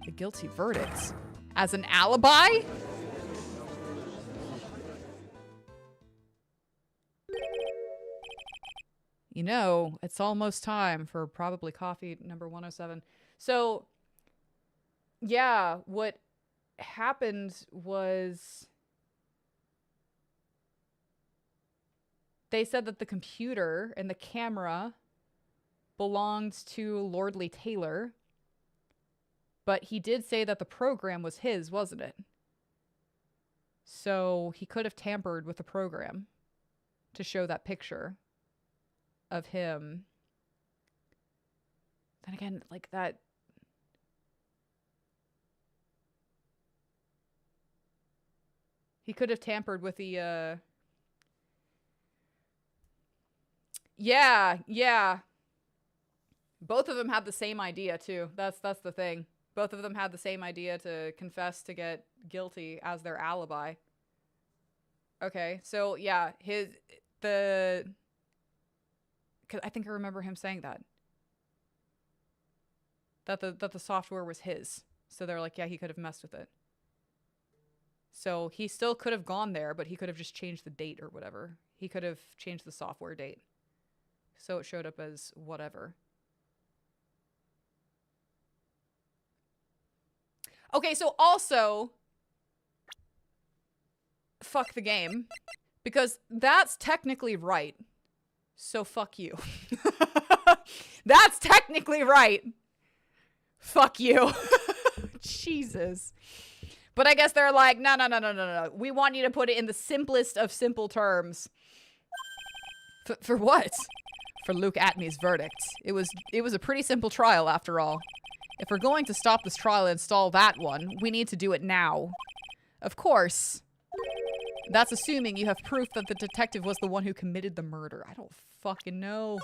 The guilty verdict. As an alibi? You know, it's almost time for probably coffee number 107. So, yeah, what happened was they said that the computer and the camera belonged to Lordly Taylor, but he did say that the program was his, wasn't it? So he could have tampered with the program to show that picture of him. Then again, like that... He could have tampered with the, Yeah. Both of them had the same idea, too. That's the thing. Both of them had the same idea to confess to get guilty as their alibi. Okay, so yeah, cause I think I remember him saying that the software was his. So they're like, yeah, he could have messed with it. So he still could have gone there, but he could have just changed the date or whatever. He could have changed the software date. So it showed up as whatever. Okay, so also, fuck the game, because that's technically right. So fuck you. That's technically right. Fuck you. Jesus. But I guess they're like, no. We want you to put it in the simplest of simple terms. For what? For Luke Atney's verdict. It was a pretty simple trial after all. If we're going to stop this trial and stall that one, we need to do it now. Of course. That's assuming you have proof that the detective was the one who committed the murder. I don't fucking know.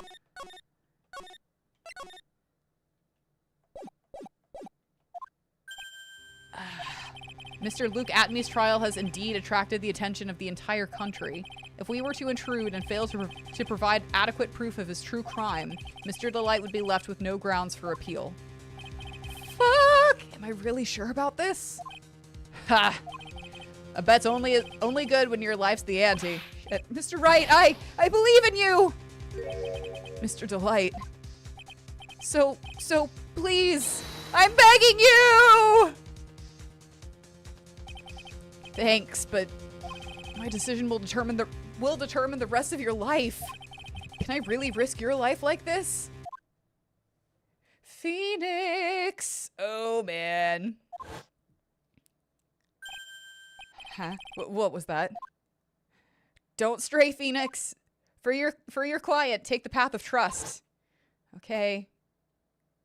Mr. Luke Atmey's trial has indeed attracted the attention of the entire country. If we were to intrude and fail to provide adequate proof of his true crime, Mr. Delight would be left with no grounds for appeal. Fuck! Am I really sure about this? Ha! A bet's only good when your life's the ante. Shit. Mr. Wright, I believe in you! Mr. Delight. So please, I'm begging you! Thanks, but my decision will determine the rest of your life. Can I really risk your life like this? Phoenix! Oh, man. Huh? What was that? Don't stray, Phoenix. For your client, take the path of trust. Okay.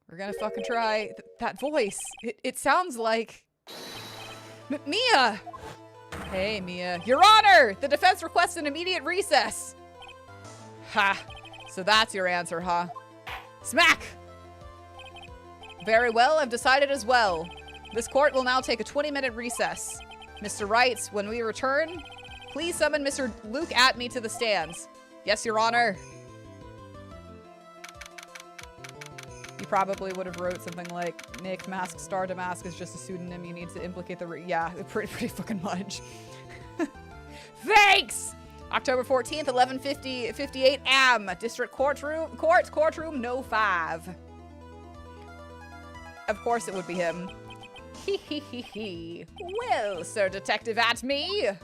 We're gonna fucking try. That voice. It sounds like... Mia! Hey, Mia. Your Honor! The defense requests an immediate recess. Ha! So that's your answer, huh? Smack! Very well, I've decided as well. This court will now take a 20-minute recess. Mr. Wright, when we return, please summon Mr. Luke Atmey to the stands. Yes, Your Honor. You probably would have wrote something like, Nick, Mask Star Damask is just a pseudonym. You need to implicate the yeah, pretty fucking much. Thanks! October 14th, 11:58 AM. District courtroom no 5. Of course it would be him. Hee hee hee hee. Well, Sir Detective Atmey.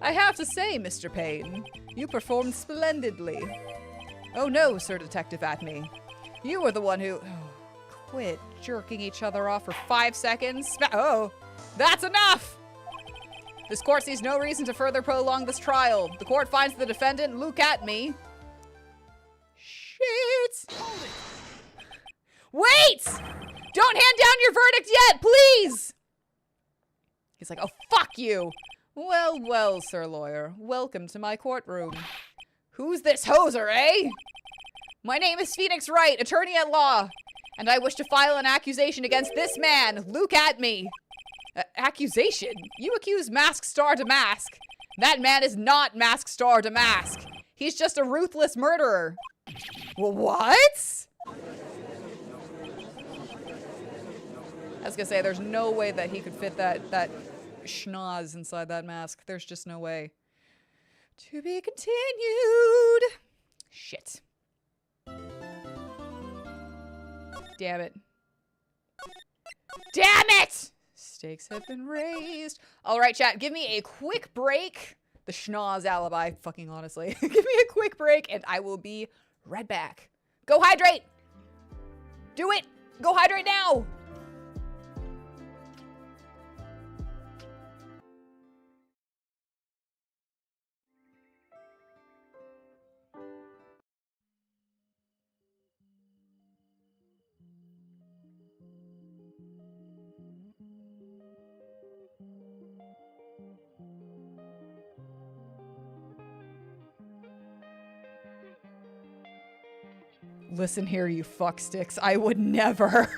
I have to say, Mr. Payne, you performed splendidly. Oh no, Sir Detective Atmey. You were the one who... Oh, quit jerking each other off for 5 seconds. Oh, that's enough! This court sees no reason to further prolong this trial. The court finds the defendant, Luke Atmey... Shit! Hold it! Wait! Don't hand down your verdict yet, please! He's like, oh, fuck you. Well, well, Sir Lawyer. Welcome to my courtroom. Who's this hoser, eh? My name is Phoenix Wright, attorney at law, and I wish to file an accusation against this man, Luke Atmey. Accusation? You accuse Mask Star Damask. That man is not Mask Star Damask. He's just a ruthless murderer. What? I was gonna say, there's no way that he could fit that schnoz inside that mask. There's just no way. To be continued. Shit. Damn it. Damn it! Stakes have been raised. All right, chat, give me a quick break. The schnoz alibi, fucking honestly. Give me a quick break and I will be right back. Go hydrate! Do it! Go hydrate now! Listen here, you fucksticks. I would never.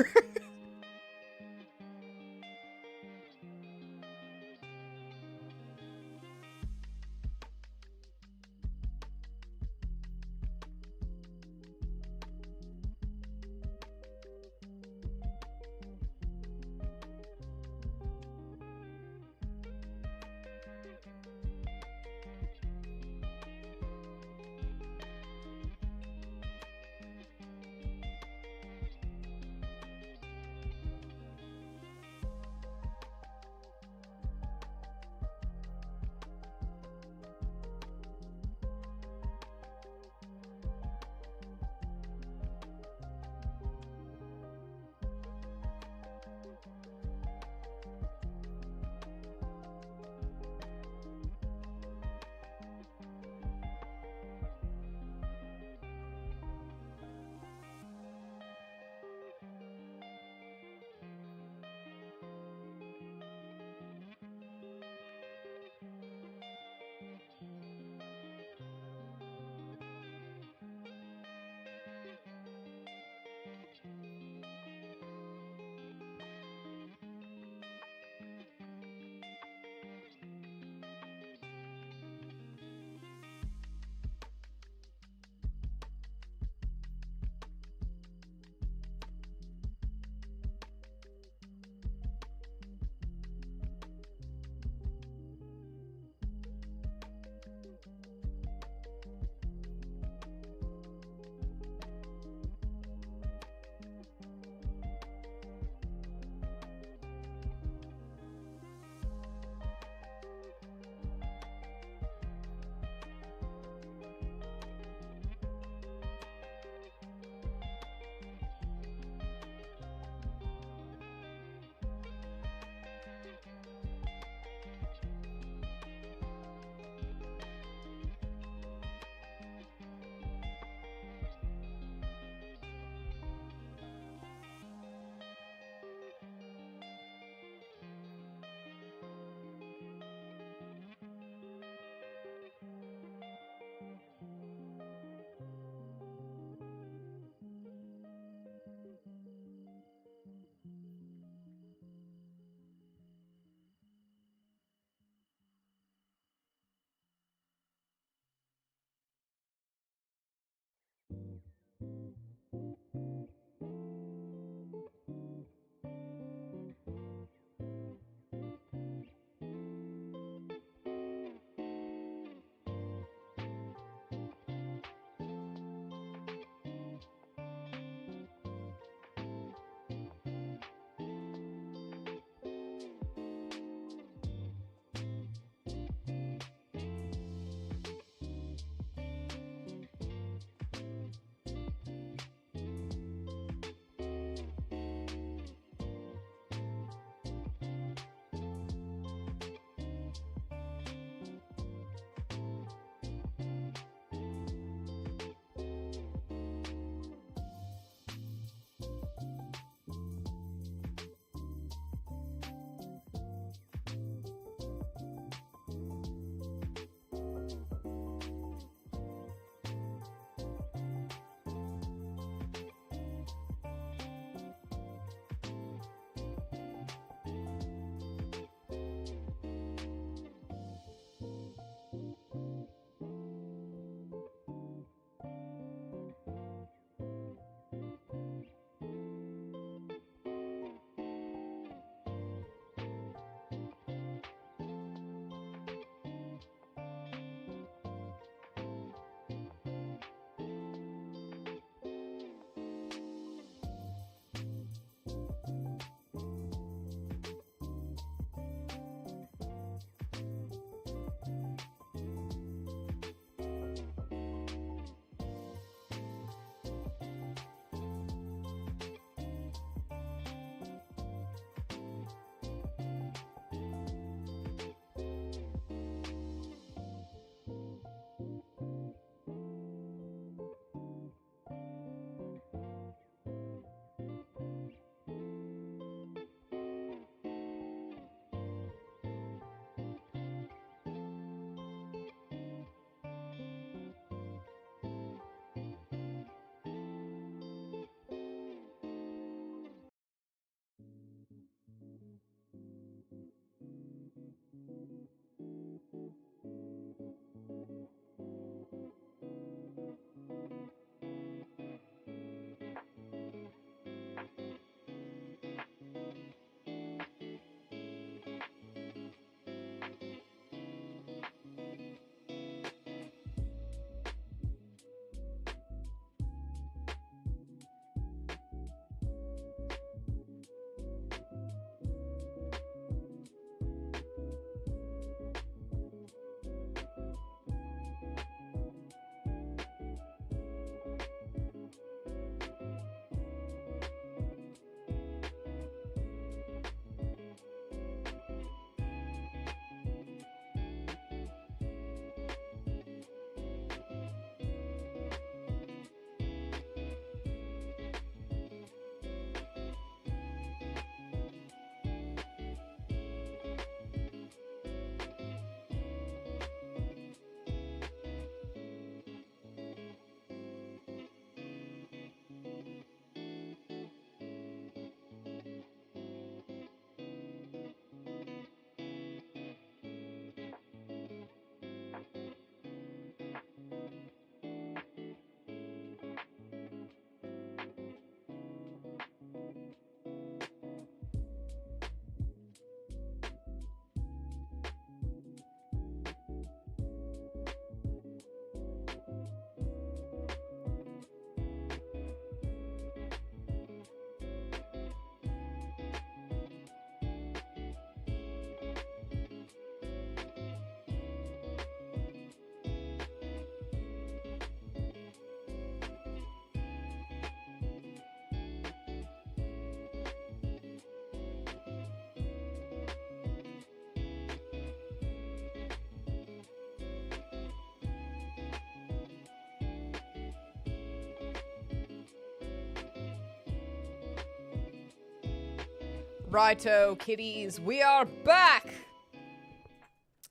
Righto, kitties, we are back!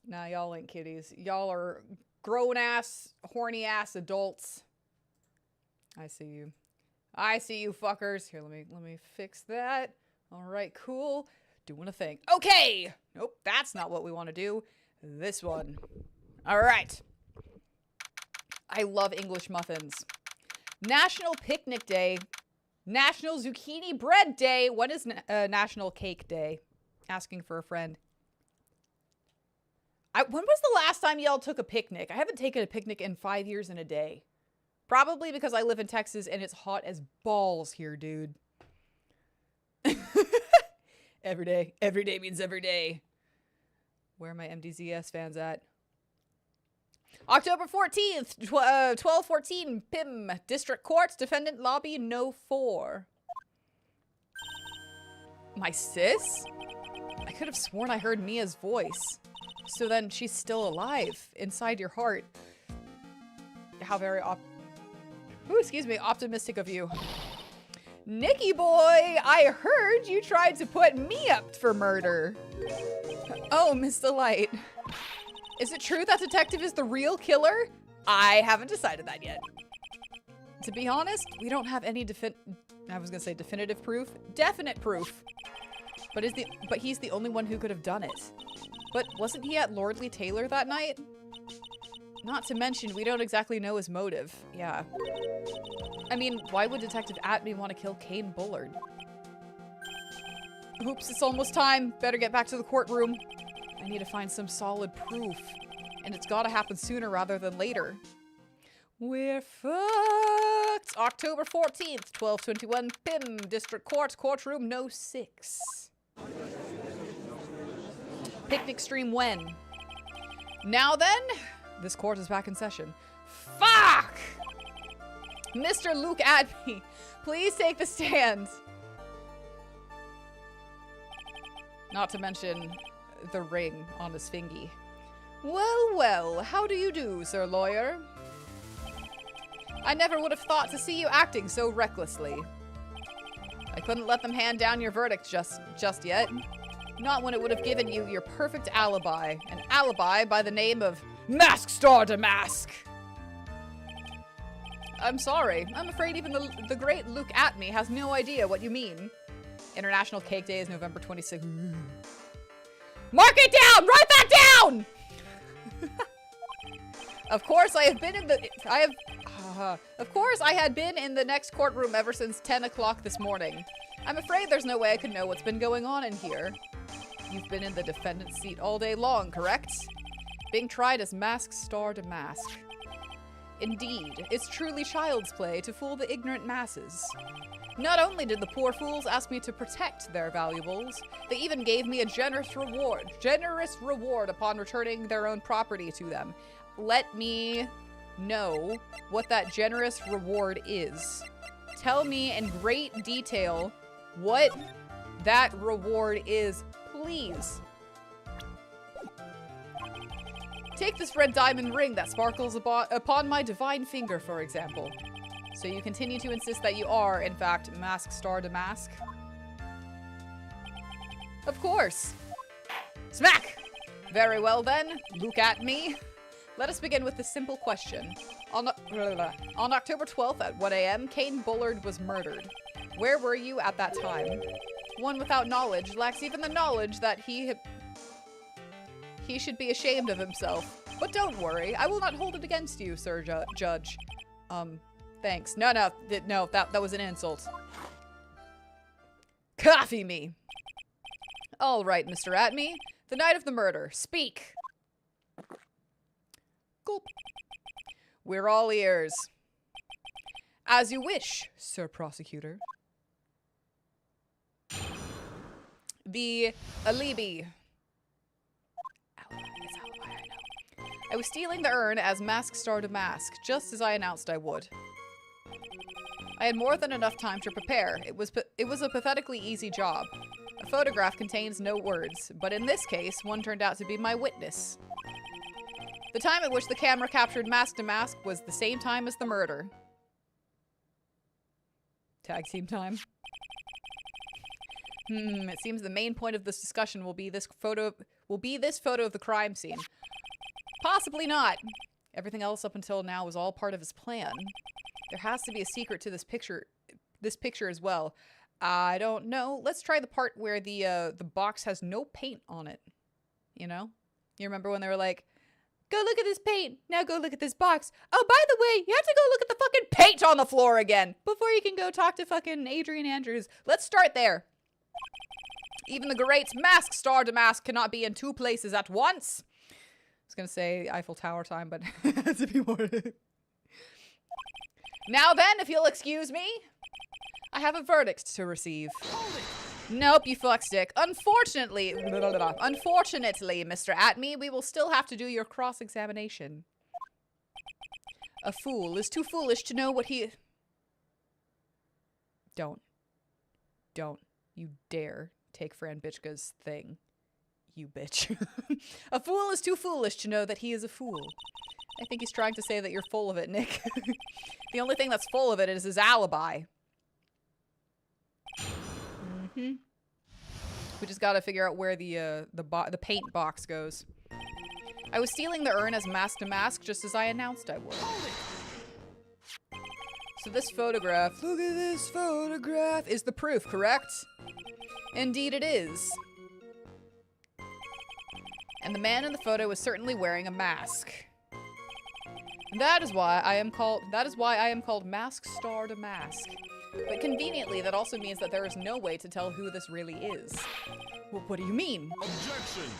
Nah, y'all ain't kitties. Y'all are grown-ass, horny-ass adults. I see you. I see you fuckers. Here, let me fix that. Alright, cool. Doing a thing. Okay! Nope, that's not what we want to do. This one. Alright. I love English muffins. National Picnic Day. National Zucchini Bread Day. When is National Cake Day? Asking for a friend. When was the last time y'all took a picnic? I haven't taken a picnic in 5 years and a day. Probably because I live in Texas and it's hot as balls here, dude. Every day. Every day means every day. Where are my MDZS fans at? October 14th, 1214, PIM, District Court, Defendant Lobby, No. 4. My sis? I could have sworn I heard Mia's voice. So then she's still alive inside your heart. How very optimistic of you. Nikki boy, I heard you tried to put me up for murder. Oh, Miss Delight. Is it true that detective is the real killer? I haven't decided that yet. To be honest, we don't have any definitive proof. Definite proof. But he's the only one who could have done it. But wasn't he at Lordly Taylor that night? Not to mention, we don't exactly know his motive. Yeah. I mean, why would Detective Atme want to kill Kane Bullard? Oops, it's almost time. Better get back to the courtroom. I need to find some solid proof. And it's gotta happen sooner rather than later. We're fucked! October 14th, 1221, PIM, District Court, Courtroom No. 6. Picnic stream when? Now then, this court is back in session. Fuck! Mr. Luke Atme, please take the stand. Not to mention the ring on his fingy. Well, well, how do you do, sir lawyer? I never would have thought to see you acting so recklessly. I couldn't let them hand down your verdict just yet. Not when it would have given you your perfect alibi. An alibi by the name of Mask Star Damask. I'm sorry. I'm afraid even the great Luke Atme has no idea what you mean. International Cake Day is November 26th. Mark it down! Write that down! Of course, I had been in the next courtroom ever since 10 o'clock this morning. I'm afraid there's no way I could know what's been going on in here. You've been in the defendant's seat all day long, correct? Being tried as Mask Star Damask. Indeed, it's truly child's play to fool the ignorant masses. Not only did the poor fools ask me to protect their valuables, they even gave me a generous reward upon returning their own property to them. Let me know what that generous reward is. Tell me in great detail what that reward is, please. Take this red diamond ring that sparkles upon my divine finger, for example. So you continue to insist that you are, in fact, Mask Star Damask? Of course. Smack! Very well then, look at me. Let us begin with the simple question. On October 12th at 1 a.m., Kane Bullard was murdered. Where were you at that time? One without knowledge lacks even the knowledge that he should be ashamed of himself. But don't worry, I will not hold it against you, Sir Judge. Thanks. No, that was an insult. Coffee me! All right, Mr. Atme. The night of the murder. Speak! Gulp. We're all ears. As you wish, Sir Prosecutor. The alibi. I was stealing the urn as Mask Star Damask, just as I announced I would. I had more than enough time to prepare. It was a pathetically easy job. A photograph contains no words, but in this case, one turned out to be my witness. The time at which the camera captured Mask Damask was the same time as the murder. Tag team time. It seems the main point of this discussion will be this photo of the crime scene. Possibly not. Everything else up until now was all part of his plan. There has to be a secret to this picture as well. I don't know. Let's try the part where the box has no paint on it. You know? You remember when they were like, go look at this paint. Now go look at this box. Oh, by the way, you have to go look at the fucking paint on the floor again before you can go talk to fucking Adrian Andrews. Let's start there. Even the great mask star Damask cannot be in two places at once. I was going to say Eiffel Tower time, but it has to be more. Now then, if you'll excuse me, I have a verdict to receive. Nope, you fuckstick. Unfortunately, Mr. Atme, we will still have to do your cross-examination. A fool is too foolish to know what he... Don't you dare take Fran Bitchka's thing. You bitch. A fool is too foolish to know that he is a fool. I think he's trying to say that you're full of it, Nick. The only thing that's full of it is his alibi. We just gotta figure out where the paint box goes. I was stealing the urn as mask to mask, just as I announced I would. So this photograph, look at this photograph, is the proof, correct? Indeed it is. And the man in the photo is certainly wearing a mask. That is why I am called Mask Star Damask. But conveniently, that also means that there is no way to tell who this really is. Well, what do you mean? Objection!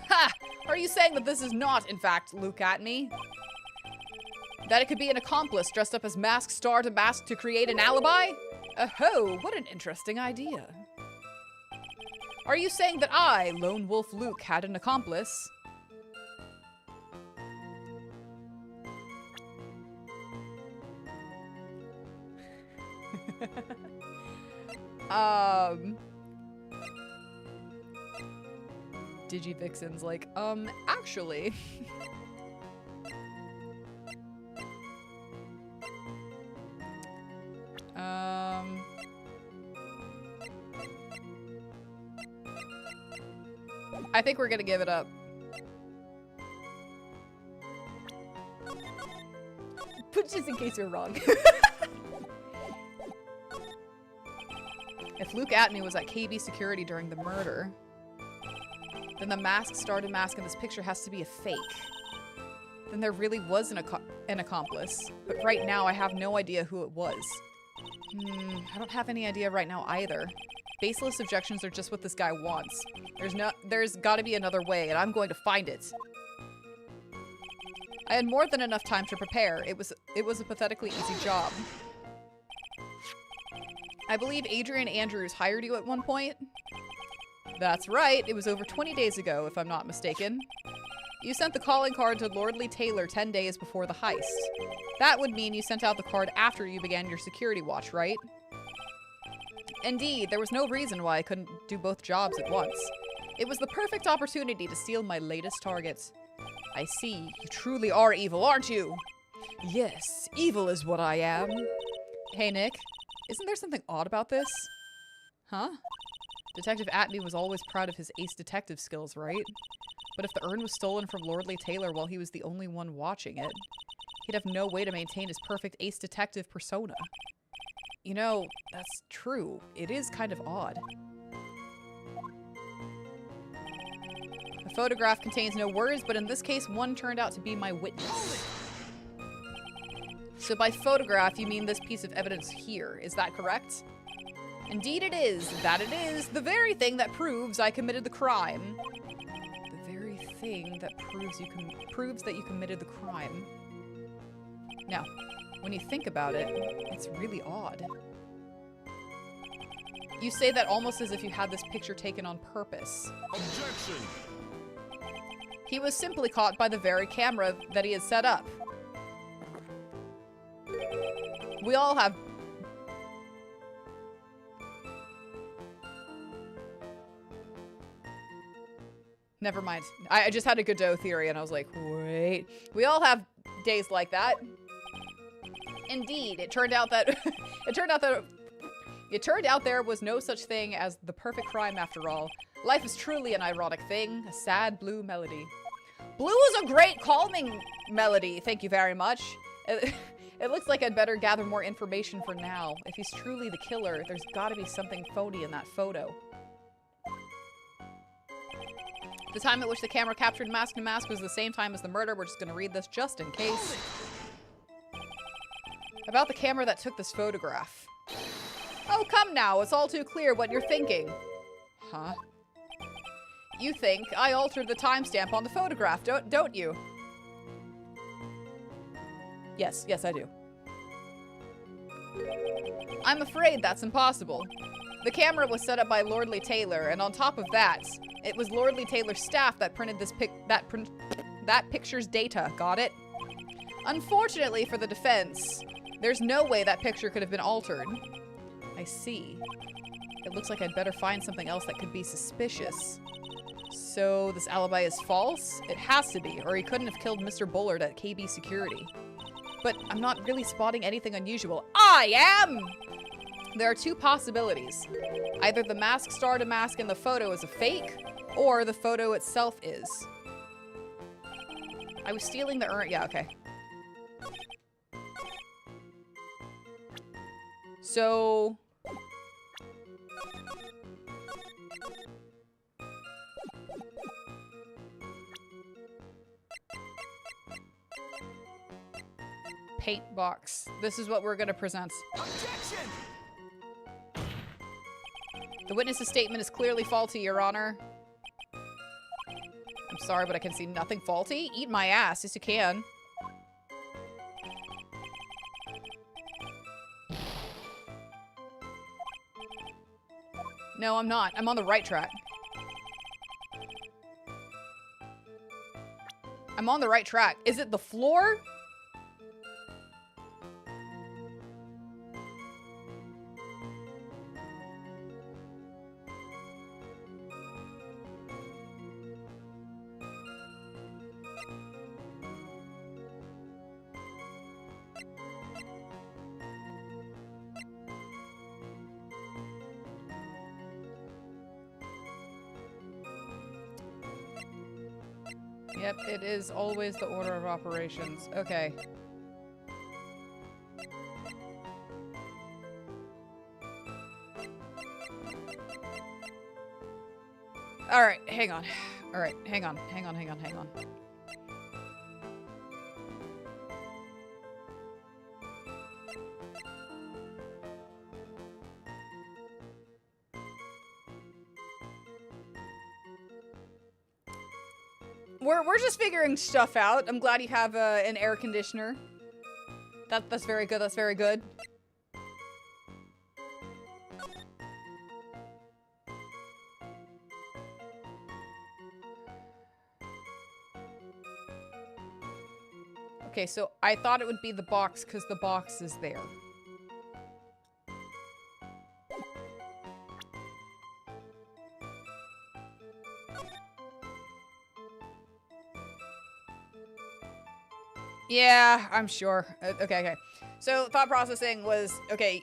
Ha! Are you saying that this is not, in fact, Luke Atney? That it could be an accomplice dressed up as Mask Star Damask to create an alibi? Oh, what an interesting idea. Are you saying that I, Lone Wolf Luke, had an accomplice? Digivixen's like, actually. I think we're gonna give it up. But just in case you're wrong. If Luke Atney was at KB Security during the murder, then the Mask Star Damask in this picture has to be a fake. Then there really was an accomplice. But right now, I have no idea who it was. I don't have any idea right now either. Baseless objections are just what this guy wants. There's gotta be another way, and I'm going to find it. I had more than enough time to prepare. It was a pathetically easy job. I believe Adrian Andrews hired you at one point? That's right, it was over 20 days ago, if I'm not mistaken. You sent the calling card to Lordly Taylor 10 days before the heist. That would mean you sent out the card after you began your security watch, right? Indeed, there was no reason why I couldn't do both jobs at once. It was the perfect opportunity to steal my latest targets. I see, you truly are evil, aren't you? Yes, evil is what I am. Hey, Nick. Isn't there something odd about this? Huh? Detective Atney was always proud of his ace detective skills, right? But if the urn was stolen from Lordly Taylor while he was the only one watching it, he'd have no way to maintain his perfect ace detective persona. You know, that's true. It is kind of odd. The photograph contains no words, but in this case, one turned out to be my witness. So by photograph, you mean this piece of evidence here. Is that correct? Indeed it is. That it is. The very thing that proves I committed the crime. The very thing that proves that you committed the crime. Now, when you think about it, it's really odd. You say that almost as if you had this picture taken on purpose. Objection! He was simply caught by the very camera that he had set up. We all have... Never mind. I just had a Godot theory and I was like, wait. We all have days like that. Indeed, it turned out that... It turned out there was no such thing as the perfect crime after all. Life is truly an ironic thing, a sad blue melody. Blue is a great calming melody, thank you very much. It looks like I'd better gather more information for now. If he's truly the killer, there's gotta be something phony in that photo. The time at which the camera captured Mask to Mask was the same time as the murder. We're just gonna read this just in case. About the camera that took this photograph. Oh, come now. It's all too clear what you're thinking. Huh? You think I altered the timestamp on the photograph, don't you? Yes, I do. I'm afraid that's impossible. The camera was set up by Lordly Taylor, and on top of that, it was Lordly Taylor's staff that printed this that picture's data. Got it? Unfortunately for the defense, there's no way that picture could have been altered. I see. It looks like I'd better find something else that could be suspicious. So this alibi is false? It has to be, or he couldn't have killed Mr. Bullard at KB Security. But I'm not really spotting anything unusual. I am! There are two possibilities. Either the mask star to mask in the photo is a fake, or the photo itself is. I was stealing the urn. Yeah, okay. So... paint box. This is what we're gonna present. Objection! The witness's statement is clearly faulty, Your Honor. I'm sorry, but I can see nothing faulty. Eat my ass. Yes, you can. No, I'm not. I'm on the right track. I'm on the right track. Is it the floor? Yep, it is always the order of operations. Okay. Alright, hang on. Alright, hang on. We're just figuring stuff out. I'm glad you have an air conditioner. That's very good. That's very good. Okay, so I thought it would be the box because the box is there. Yeah, I'm sure. Okay. So thought processing was, okay,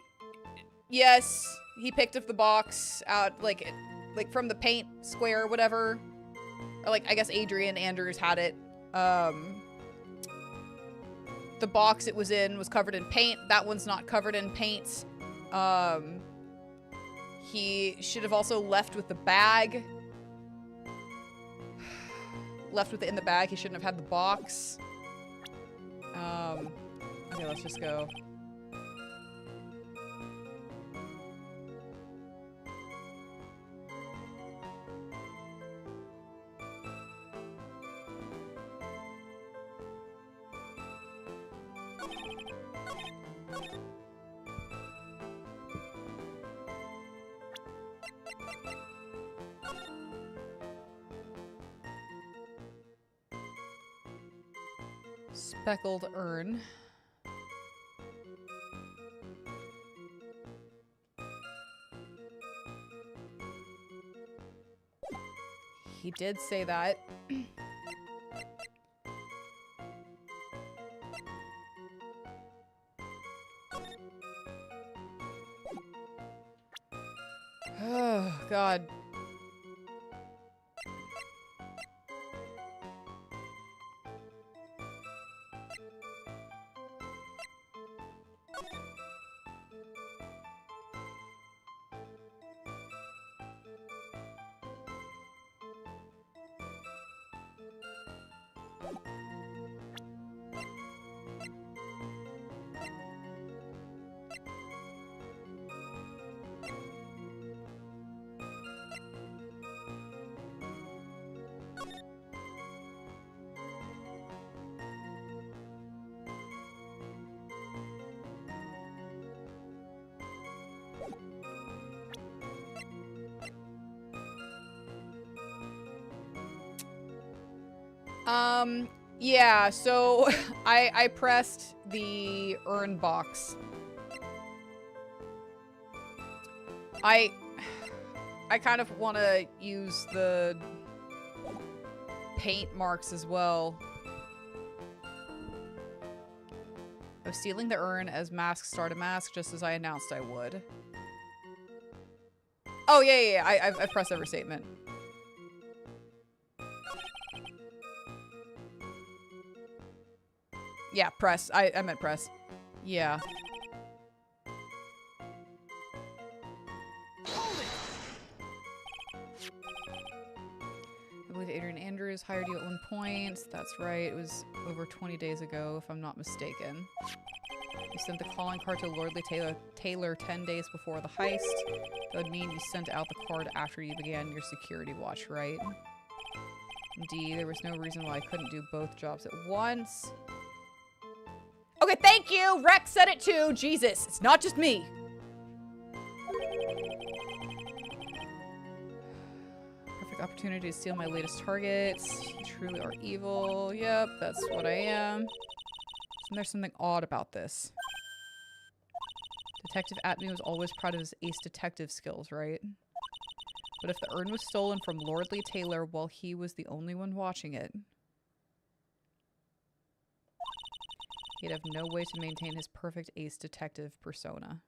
yes, he picked up the box out, like from the paint square or whatever. Or like, I guess Adrian Andrews had it. The box it was in was covered in paint. That one's not covered in paint. He should have also left with the bag. Left with it in the bag. He shouldn't have had the box. Okay, let's just go. Speckled urn. He did say that. Oh, God. Yeah, so I pressed the urn box. I kind of want to use the paint marks as well. I was stealing the urn as masks start a mask, just as I announced I would. Oh, yeah. I've pressed every statement. Yeah, press. I meant press. Yeah. I believe Adrian Andrews hired you at one point. That's right. It was over 20 days ago, if I'm not mistaken. You sent the calling card to Lordly Taylor 10 days before the heist. That would mean you sent out the card after you began your security watch, right? Indeed, there was no reason why I couldn't do both jobs at once. Okay, thank you! Rex said it too! Jesus, it's not just me! Perfect opportunity to steal my latest targets. You truly are evil. Yep, that's what I am. Isn't there something odd about this? Detective Atme was always proud of his ace detective skills, right? But if the urn was stolen from Lordly Taylor while he was the only one watching it, he'd have no way to maintain his perfect ace detective persona.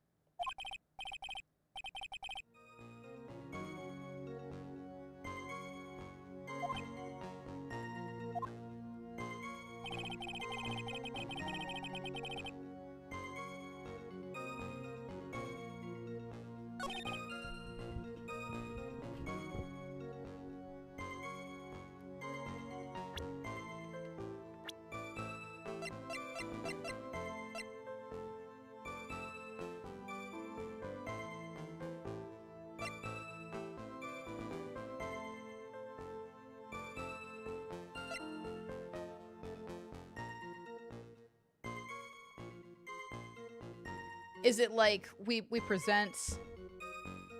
Is it like we present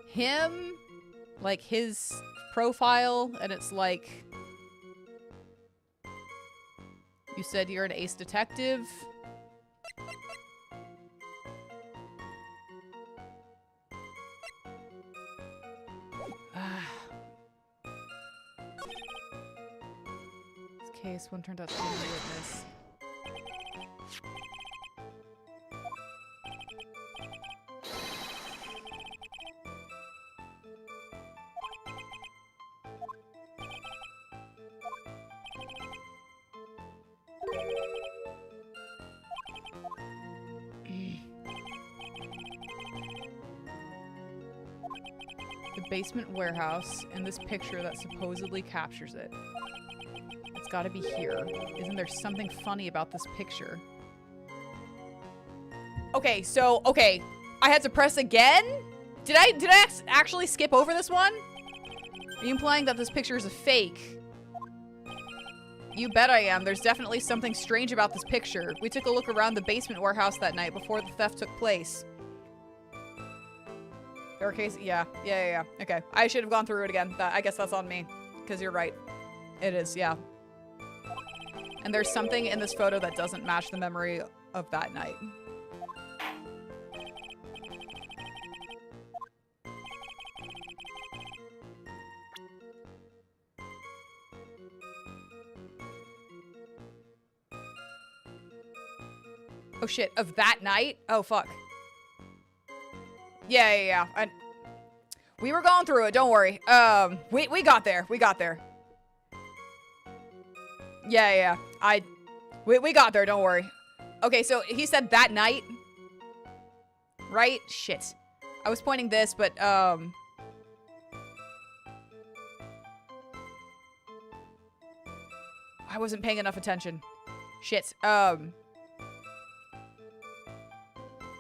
him, like his profile, and it's like, you said you're an ace detective? This case, one turned out to be a witness. Basement warehouse and this picture that supposedly captures it. It's gotta be here. Isn't there something funny about this picture? Okay, so, okay. I had to press again? Did I actually skip over this one? Are you implying that this picture is a fake? You bet I am. There's definitely something strange about this picture. We took a look around the basement warehouse that night before the theft took place. Case, yeah. Okay. I should have gone through it again. I guess that's on me. Because you're right. It is, yeah. And there's something in this photo that doesn't match the memory of that night. Oh shit, of that night? Oh fuck. Yeah. We were going through it, don't worry. We got there. We got there. Yeah. We got there, don't worry. Okay, so he said that night. Right? Shit. I was pointing this, but, I wasn't paying enough attention. Shit.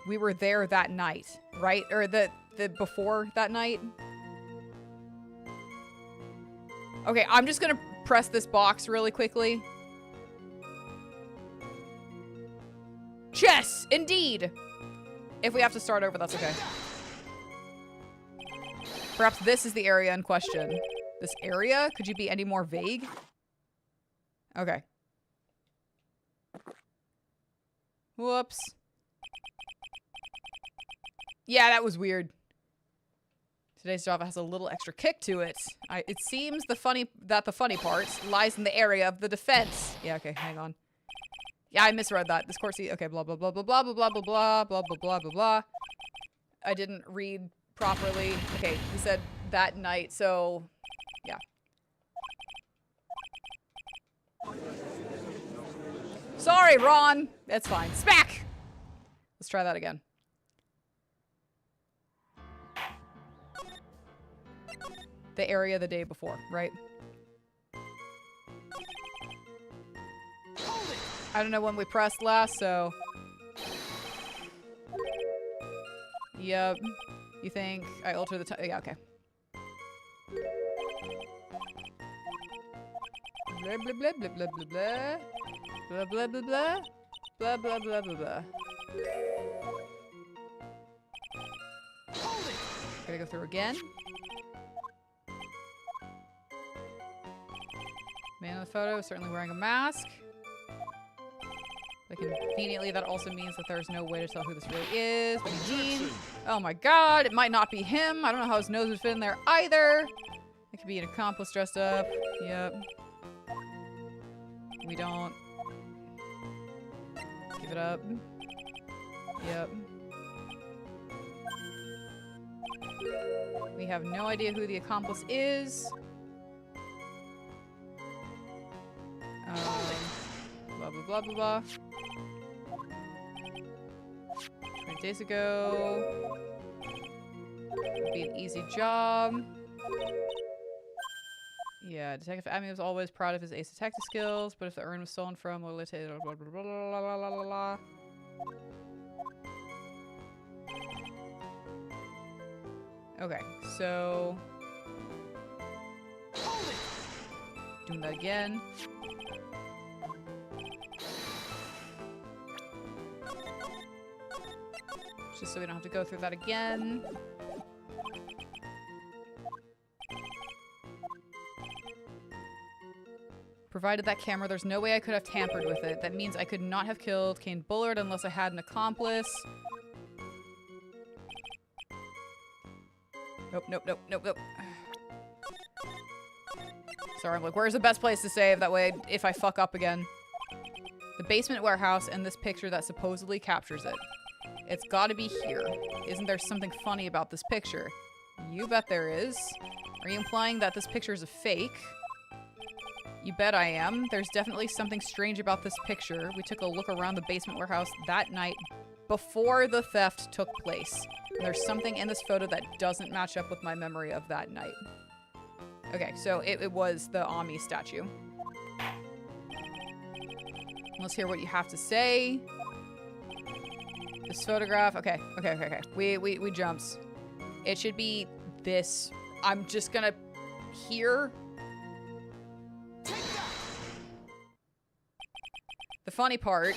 We were there that night, right? Or the before that night? Okay, I'm just gonna press this box really quickly. Chess! Indeed! If we have to start over, that's okay. Perhaps this is the area in question. This area? Could you be any more vague? Okay. Whoops. Yeah, that was weird. Today's Java has a little extra kick to it. It seems the funny part lies in the area of the defense. Yeah, okay, hang on. Yeah, I misread that. This course, okay, blah blah blah blah blah blah blah blah blah blah blah blah blah blah. I didn't read properly. Okay, he said that night, so yeah. Sorry, Ron. That's fine. Smack! Let's try that again. The area the day before, right? I don't know when we pressed last, so... Yep. You think I alter the time? Yeah, okay. Blah, blah, blah, blah, blah, blah, blah. Blah, blah, blah, blah. Blah, blah, blah, blah, blah. Gotta go through again. Man in the photo is certainly wearing a mask. But conveniently, that also means that there's no way to tell who this really is. What do you mean? Oh my god, it might not be him. I don't know how his nose would fit in there either. It could be an accomplice dressed up. Yep. We don't. Give it up. Yep. We have no idea who the accomplice is. Blah, blah, blah, blah, blah. 20 days ago. Would be an easy job. Yeah, Detective Amy was always proud of his ace detective skills, but if the urn was stolen from, blah, blah, blah, blah, blah, blah, blah, blah. Okay, so... doing that again. Just so we don't have to go through that again. Provided that camera, there's no way I could have tampered with it. That means I could not have killed Kane Bullard unless I had an accomplice. Nope. Sorry, I'm like, where's the best place to save? That way, if I fuck up again. The basement warehouse and this picture that supposedly captures it. It's gotta be here. Isn't there something funny about this picture? You bet there is. Are you implying that this picture is a fake? You bet I am. There's definitely something strange about this picture. We took a look around the basement warehouse that night before the theft took place. And there's something in this photo that doesn't match up with my memory of that night. Okay, so it was the Ami statue. Let's hear what you have to say. This photograph. Okay. We jumps. It should be this. I'm just gonna here. The funny part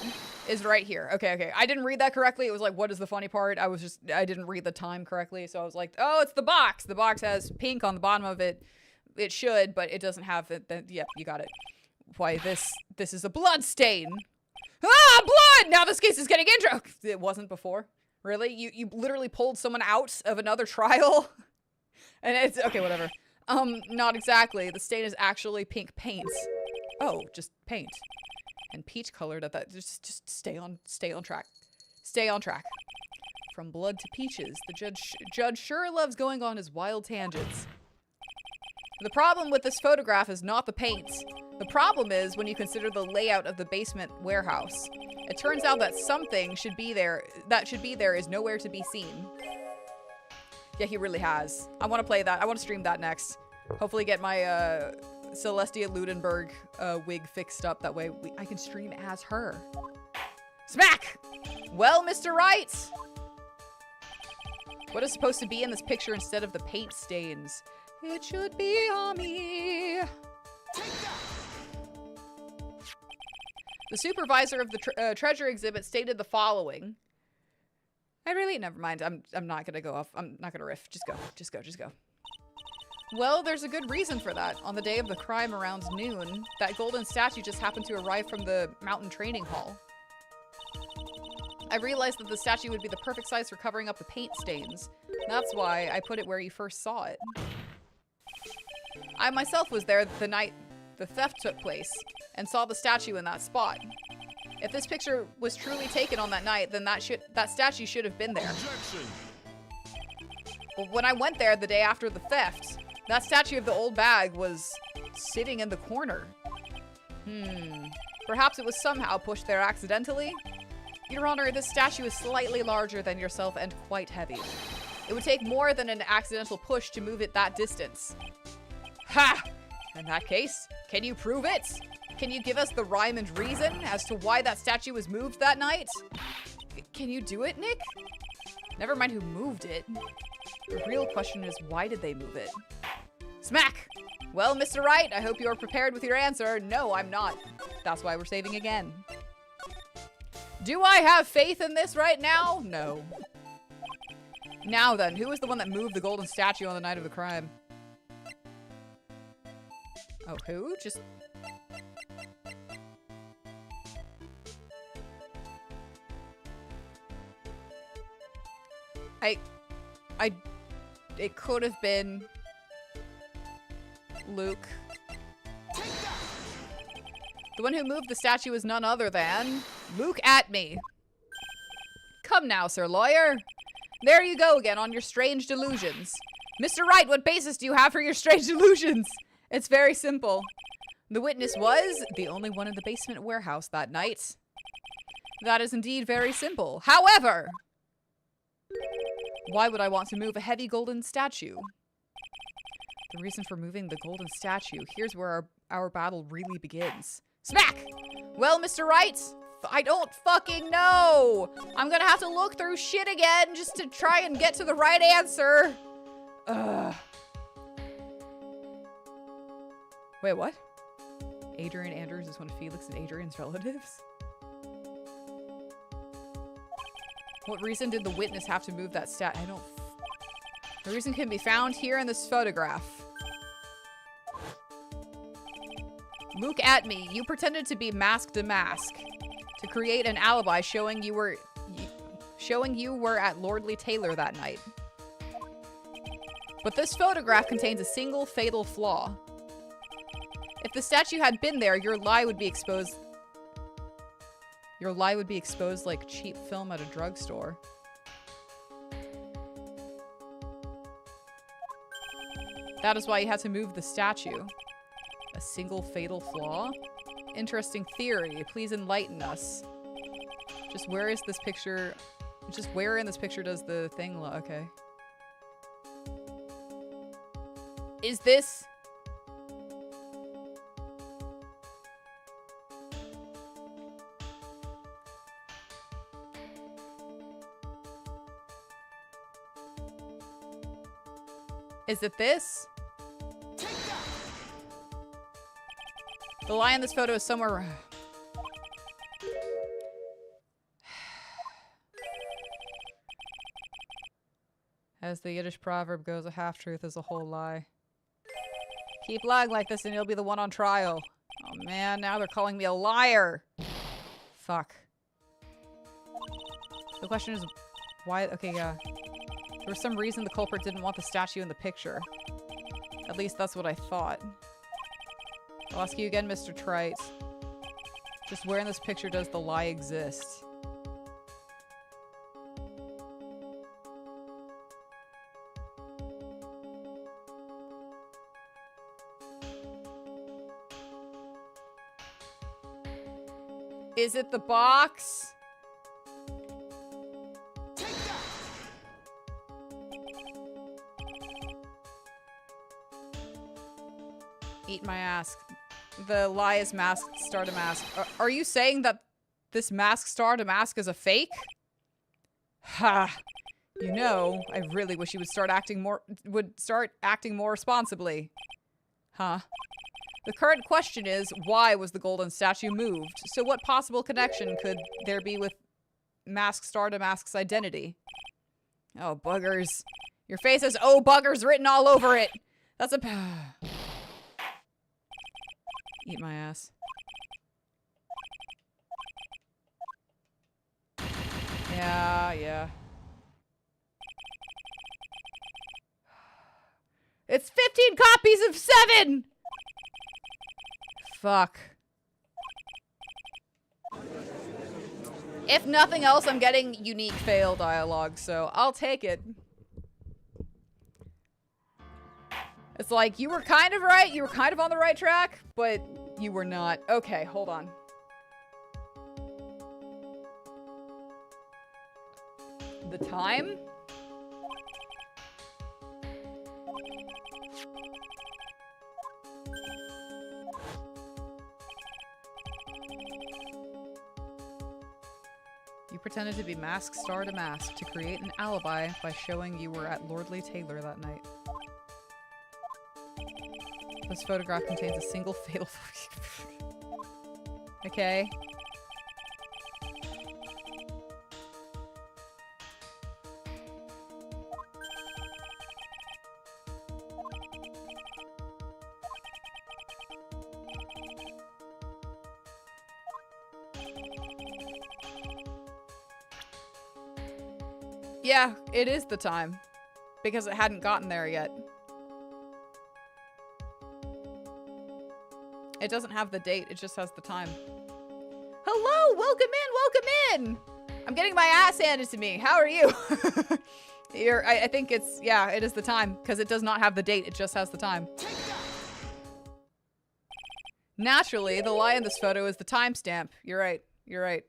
is right here. Okay. I didn't read that correctly. It was like, what is the funny part? I didn't read the time correctly. So I was like, oh, it's the box. The box has pink on the bottom of it. It should, but it doesn't have it. Yep, you got it. Why, this is a blood stain. Ah, blood! Now this case is getting intro. It wasn't before. Really? You literally pulled someone out of another trial? And it's, okay, whatever. Not exactly. The stain is actually pink paint. Oh, just paint. And peach colored at that. Just stay on track. Stay on track. from blood to peaches. The judge sure loves going on his wild tangents. The problem with this photograph is not the paints. The problem is when you consider the layout of the basement warehouse. It turns out that something should be there is nowhere to be seen. Yeah, he really has. I want to play that. I want to stream that next. Hopefully get my Celestia Ludenberg wig fixed up. That way I can stream as her. Smack! Well, Mr. Wright! What is supposed to be in this picture instead of the paint stains? It should be Ami. The supervisor of the treasure exhibit stated the following. Never mind. I'm not gonna go off. I'm not gonna riff. Just go. Well, there's a good reason for that. On the day of the crime around noon, that golden statue just happened to arrive from the mountain training hall. I realized that the statue would be the perfect size for covering up the paint stains. That's why I put it where you first saw it. I myself was there the night the theft took place and saw the statue in that spot. If this picture was truly taken on that night, then that statue should have been there. Objection. Well, when I went there the day after the theft, that statue of the old bag was sitting in the corner. Perhaps it was somehow pushed there accidentally? Your Honor, this statue is slightly larger than yourself and quite heavy. It would take more than an accidental push to move it that distance. Ha! In that case, can you prove it? Can you give us the rhyme and reason as to why that statue was moved that night? Can you do it, Nick? Never mind who moved it. The real question is, why did they move it? Smack! Well, Mr. Wright, I hope you are prepared with your answer. No, I'm not. That's why we're saving again. Do I have faith in this right now? No. Now then, who was the one that moved the golden statue on the night of the crime? Oh, who? Just... It could have been... Luke. The one who moved the statue is none other than... Luke at me. Come now, Sir Lawyer. There you go again on your strange delusions. Mr. Wright, what basis do you have for your strange delusions? It's very simple. The witness was the only one in the basement warehouse that night. That is indeed very simple. However, why would I want to move a heavy golden statue? The reason for moving the golden statue, here's where our battle really begins. Smack! Well, Mr. Wright, I don't fucking know. I'm gonna have to look through shit again just to try and get to the right answer. Ugh. Wait, what? Adrian Andrews is one of Felix and Adrian's relatives? What reason did the witness have to move that stat? The reason can be found here in this photograph. Luke at me. You pretended to be Mask to Mask to create an alibi showing you were at Lordly Taylor that night. But this photograph contains a single fatal flaw. If the statue had been there, your lie would be exposed. Your lie would be exposed like cheap film at a drugstore. That is why you had to move the statue. A single fatal flaw? Interesting theory. Please enlighten us. Just where is this picture? Just where in this picture does the thing okay. Is this... Is it this? The lie in this photo is somewhere... As the Yiddish proverb goes, a half-truth is a whole lie. Keep lying like this and you'll be the one on trial. Oh man, now they're calling me a liar. Fuck. The question is, why... Okay, yeah. For some reason, the culprit didn't want the statue in the picture. At least that's what I thought. I'll ask you again, Mr. Trite. Just where in this picture does the lie exist? Is it the box? Take that. Eat my ass. The lie is mask, star to mask. Are you saying that this mask star to mask is a fake? Ha! You know, I really wish you would start acting more responsibly. Huh? The current question is, why was the golden statue moved? So what possible connection could there be with mask star to mask's identity? Oh, buggers. Your face has "oh, buggers" written all over it. That's a... Eat my ass. Yeah. It's 15 copies of 7! Fuck. If nothing else, I'm getting unique fail dialogue, so I'll take it. It's like, you were kind of right, you were kind of on the right track, but you were not. Okay, hold on. The time? You pretended to be mask star to mask to create an alibi by showing you were at Lordly Taylor that night. This photograph contains a single fatal... Okay. Yeah, it is the time. Because it hadn't gotten there yet. It doesn't have the date, it just has the time. Hello! Welcome in! I'm getting my ass handed to me. How are you? I think it's, yeah, it is the time. Because it does not have the date, it just has the time. Naturally, the lie in this photo is the timestamp. You're right.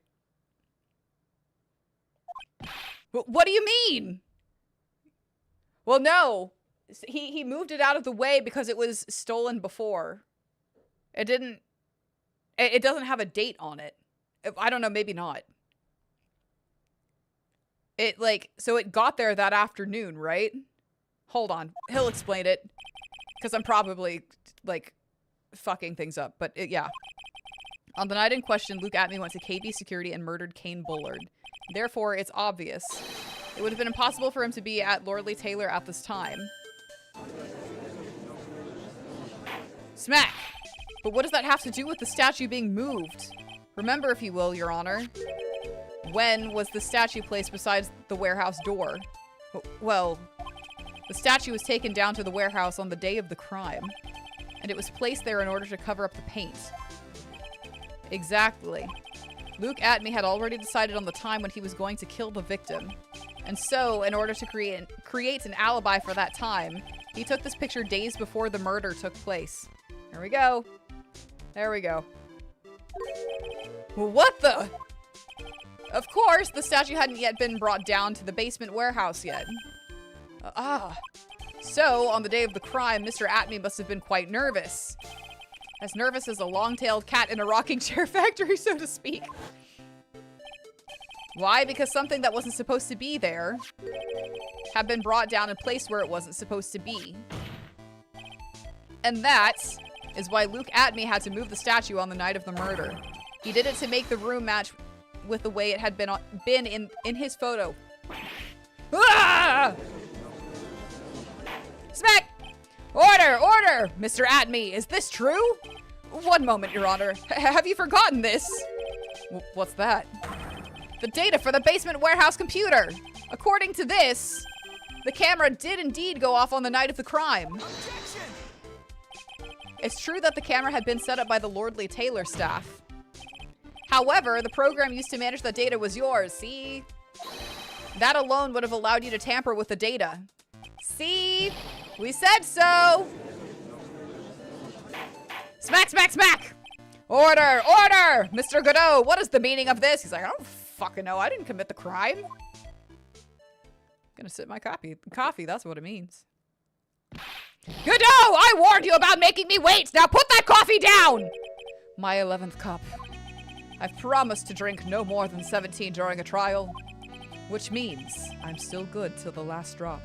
What do you mean? Well, no. He moved it out of the way because it was stolen before. It doesn't have a date on it. I don't know, maybe not. So it got there that afternoon, right? Hold on. He'll explain it. Because I'm probably, fucking things up. But, yeah. On the night in question, Luke Atme went to KB Security and murdered Kane Bullard. Therefore, it's obvious. It would have been impossible for him to be at Lordly Taylor at this time. Smack! But what does that have to do with the statue being moved? Remember, if you will, Your Honor. When was the statue placed beside the warehouse door? Well, the statue was taken down to the warehouse on the day of the crime. And it was placed there in order to cover up the paint. Exactly. Luke Atme had already decided on the time when he was going to kill the victim. And so, in order to create an alibi for that time, he took this picture days before the murder took place. There we go. There we go. What the? Of course, the statue hadn't yet been brought down to the basement warehouse yet. So, on the day of the crime, Mr. Atme must have been quite nervous. As nervous as a long-tailed cat in a rocking chair factory, so to speak. Why? Because something that wasn't supposed to be there had been brought down and placed where it wasn't supposed to be. And that is why Luke Atme had to move the statue on the night of the murder. He did it to make the room match with the way it had been in his photo. Ah! Smack! Order! Mr. Atme, is this true? One moment, Your Honor. Have you forgotten this? What's that? The data for the basement warehouse computer. According to this, the camera did indeed go off on the night of the crime. Objection! It's true that the camera had been set up by the Lordly Taylor staff. However, the program used to manage the data was yours, see? That alone would have allowed you to tamper with the data. See? We said so! Smack! Order! Order! Mr. Godot, what is the meaning of this? He's like, I don't fucking know. I didn't commit the crime. Gonna sip my coffee, that's what it means. Godot, I warned you about making me wait. Now put that coffee down! My 11th cup. I've promised to drink no more than 17 during a trial, which means I'm still good till the last drop.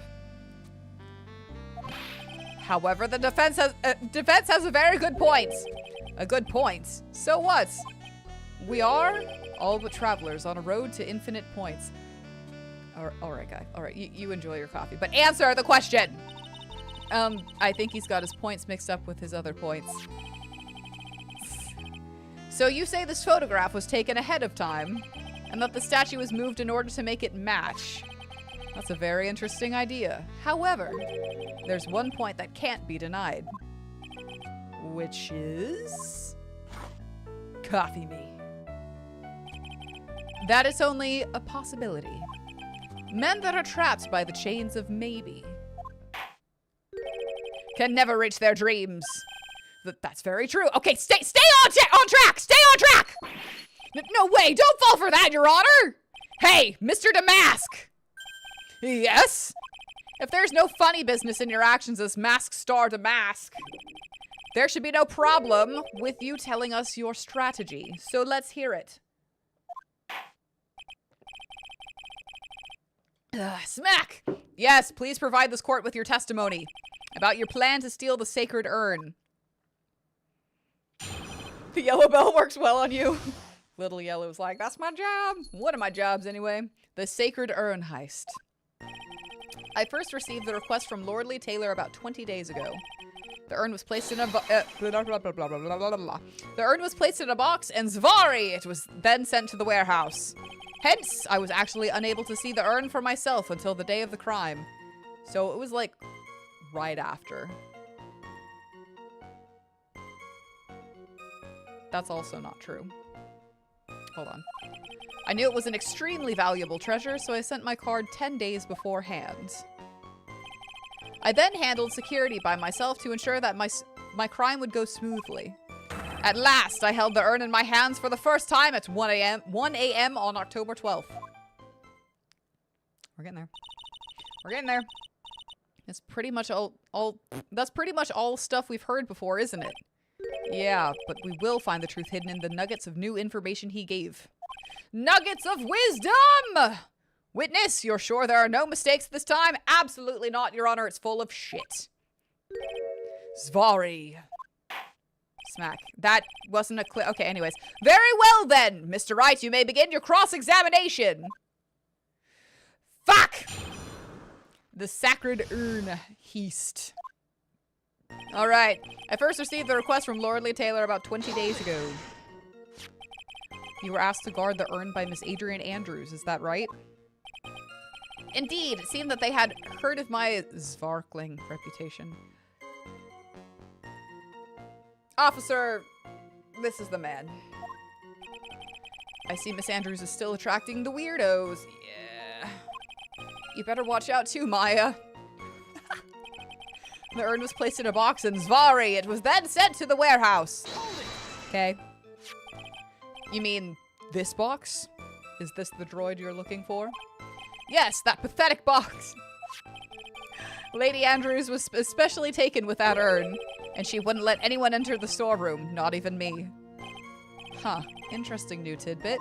However, the defense has a very good point. A good point. So what? We are all but travelers on a road to infinite points. All right, guy. All right, you enjoy your coffee, but answer the question. I think he's got his points mixed up with his other points. So you say this photograph was taken ahead of time, and that the statue was moved in order to make it match. That's a very interesting idea. However, there's one point that can't be denied. Which is... coffee me. That is only a possibility. Men that are trapped by the chains of maybe can never reach their dreams. That's very true. Okay, stay on track! Stay on track! No way, don't fall for that, Your Honor! Hey, Mr. Damask! Yes? If there's no funny business in your actions as mask star Damask, there should be no problem with you telling us your strategy. So let's hear it. Smack! Yes, please provide this court with your testimony about your plan to steal the sacred urn. The yellow bell works well on you. Little Yellow's like, that's my job. One of my jobs anyway. The sacred urn heist. I first received the request from Lordly Taylor about 20 days ago. The urn was placed in a The urn was placed in a box, and Zvari! It was then sent to the warehouse. Hence, I was actually unable to see the urn for myself until the day of the crime. So it was like right after. That's also not true. Hold on. I knew it was an extremely valuable treasure, so I sent my card 10 days beforehand. I then handled security by myself to ensure that my crime would go smoothly. At last, I held the urn in my hands for the first time at 1 a.m. on October 12th. We're getting there. We're getting there. It's pretty much that's pretty much all stuff we've heard before, isn't it? Yeah, but we will find the truth hidden in the nuggets of new information he gave. Nuggets of wisdom! Witness, you're sure there are no mistakes this time? Absolutely not, Your Honor. It's full of shit. Zvari. Smack. That wasn't a clear... Okay, anyways. Very well, then. Mr. Wright, you may begin your cross-examination. Fuck! The sacred urn heist. All right. I first received the request from Lordly Taylor about 20 days ago. You were asked to guard the urn by Miss Adrian Andrews, is that right? Indeed, it seemed that they had heard of my Svarkling reputation. Officer, this is the man. I see Miss Andrews is still attracting the weirdos. Yeah. You better watch out too, Maya. The urn was placed in a box in Zvari. It was then sent to the warehouse. Okay. You mean this box? Is this the droid you're looking for? Yes, that pathetic box. Lady Andrews was especially taken with that urn, and she wouldn't let anyone enter the storeroom, not even me. Huh, interesting new tidbit.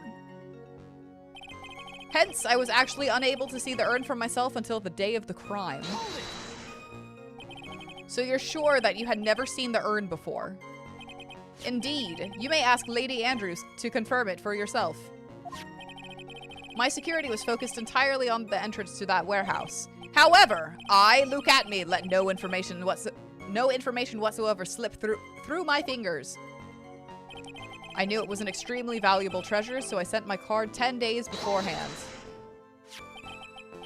Hence, I was actually unable to see the urn for myself until the day of the crime. So you're sure that you had never seen the urn before? Indeed. You may ask Lady Andrews to confirm it for yourself. My security was focused entirely on the entrance to that warehouse. However, look at me, let no information whatsoever slip through my fingers. I knew it was an extremely valuable treasure, so I sent my card 10 days beforehand.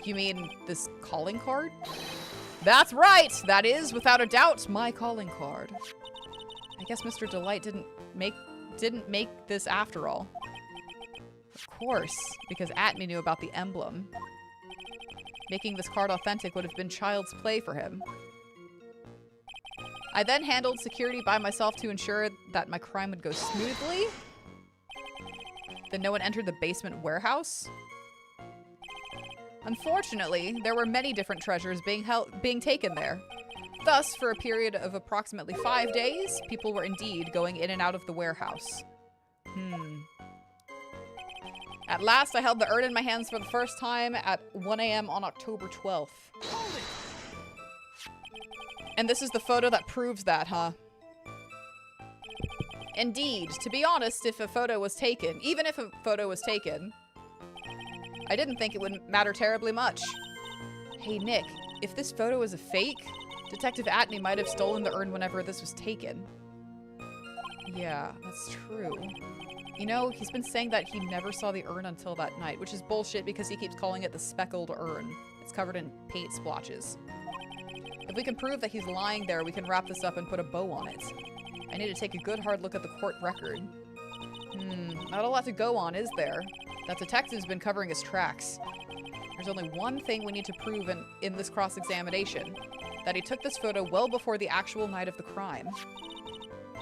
You mean this calling card? That's right! That is, without a doubt, my calling card. I guess Mr. Delight didn't make this after all. Of course, because Atme knew about the emblem. Making this card authentic would have been child's play for him. I then handled security by myself to ensure that my crime would go smoothly. Then no one entered the basement warehouse. Unfortunately, there were many different treasures being taken there. Thus, for a period of approximately 5 days, people were indeed going in and out of the warehouse. At last, I held the urn in my hands for the first time at 1 a.m. on October 12th. And this is the photo that proves that, huh? Indeed. To be honest, if a photo was taken, even if a photo was taken, I didn't think it would matter terribly much. Hey, Nick, if this photo is a fake, Detective Atney might have stolen the urn whenever this was taken. Yeah, that's true. You know, he's been saying that he never saw the urn until that night, which is bullshit because he keeps calling it the speckled urn. It's covered in paint splotches. If we can prove that he's lying there, we can wrap this up and put a bow on it. I need to take a good hard look at the court record. Not a lot to go on, is there? That detective's been covering his tracks. There's only one thing we need to prove in this cross-examination. That he took this photo well before the actual night of the crime.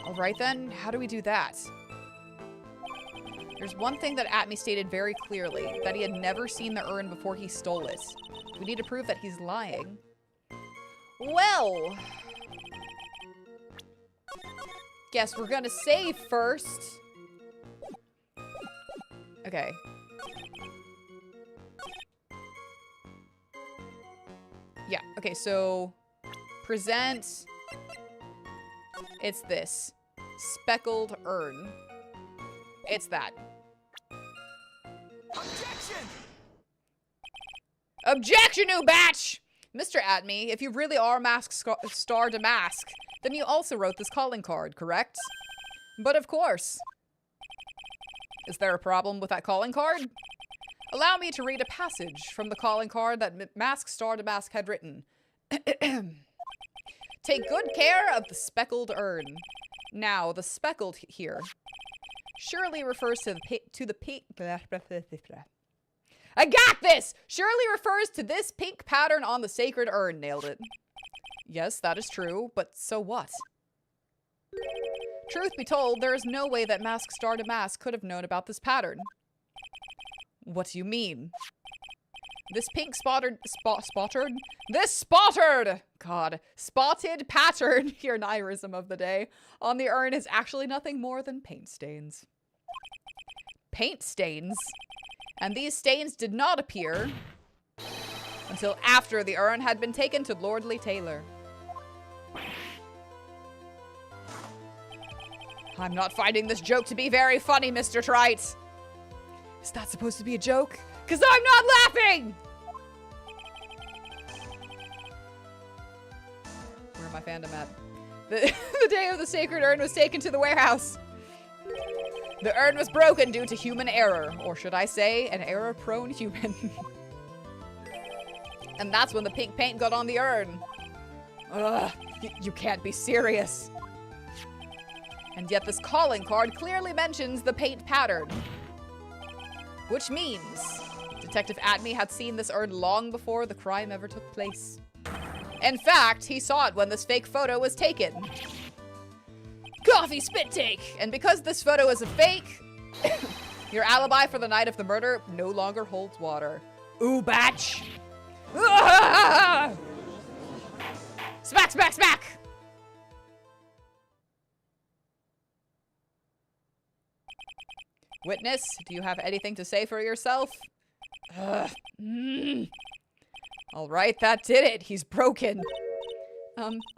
Alright then, how do we do that? There's one thing that Atney stated very clearly, that he had never seen the urn before he stole it. We need to prove that he's lying. Well, guess we're gonna save first. Okay. Yeah, okay, so present. It's this. Speckled urn. It's that. Objection! Objection, new batch! Mr. Atney, if you really are Mask Star Damask, then you also wrote this calling card, correct? But of course. Is there a problem with that calling card? Allow me to read a passage from the calling card that Mask Star Damask had written. Take good care of the speckled urn. Now, the speckled here surely refers to the pink. I got this! Surely refers to this pink pattern on the sacred urn. Nailed it. Yes, that is true, but so what? Truth be told, there is no way that Mask Star Damask could have known about this pattern. What do you mean? This pink spotted pattern, your Nayrism of the day, on the urn is actually nothing more than paint stains. Paint stains? And these stains did not appear until after the urn had been taken to Lordly Taylor. I'm not finding this joke to be very funny, Mr. Trite. Is that supposed to be a joke? 'Cause I'm not laughing! Where my fandom at? The day of the sacred urn was taken to the warehouse. The urn was broken due to human error, or should I say, an error-prone human. And that's when the pink paint got on the urn. Ugh, you can't be serious. And yet this calling card clearly mentions the paint pattern. Which means Detective Atney had seen this urn long before the crime ever took place. In fact, he saw it when this fake photo was taken. Coffee spit take! And because this photo is a fake, your alibi for the night of the murder no longer holds water. Ooh, batch! Ah! Smack, smack, smack! Witness, do you have anything to say for yourself? All right, that did it. He's broken.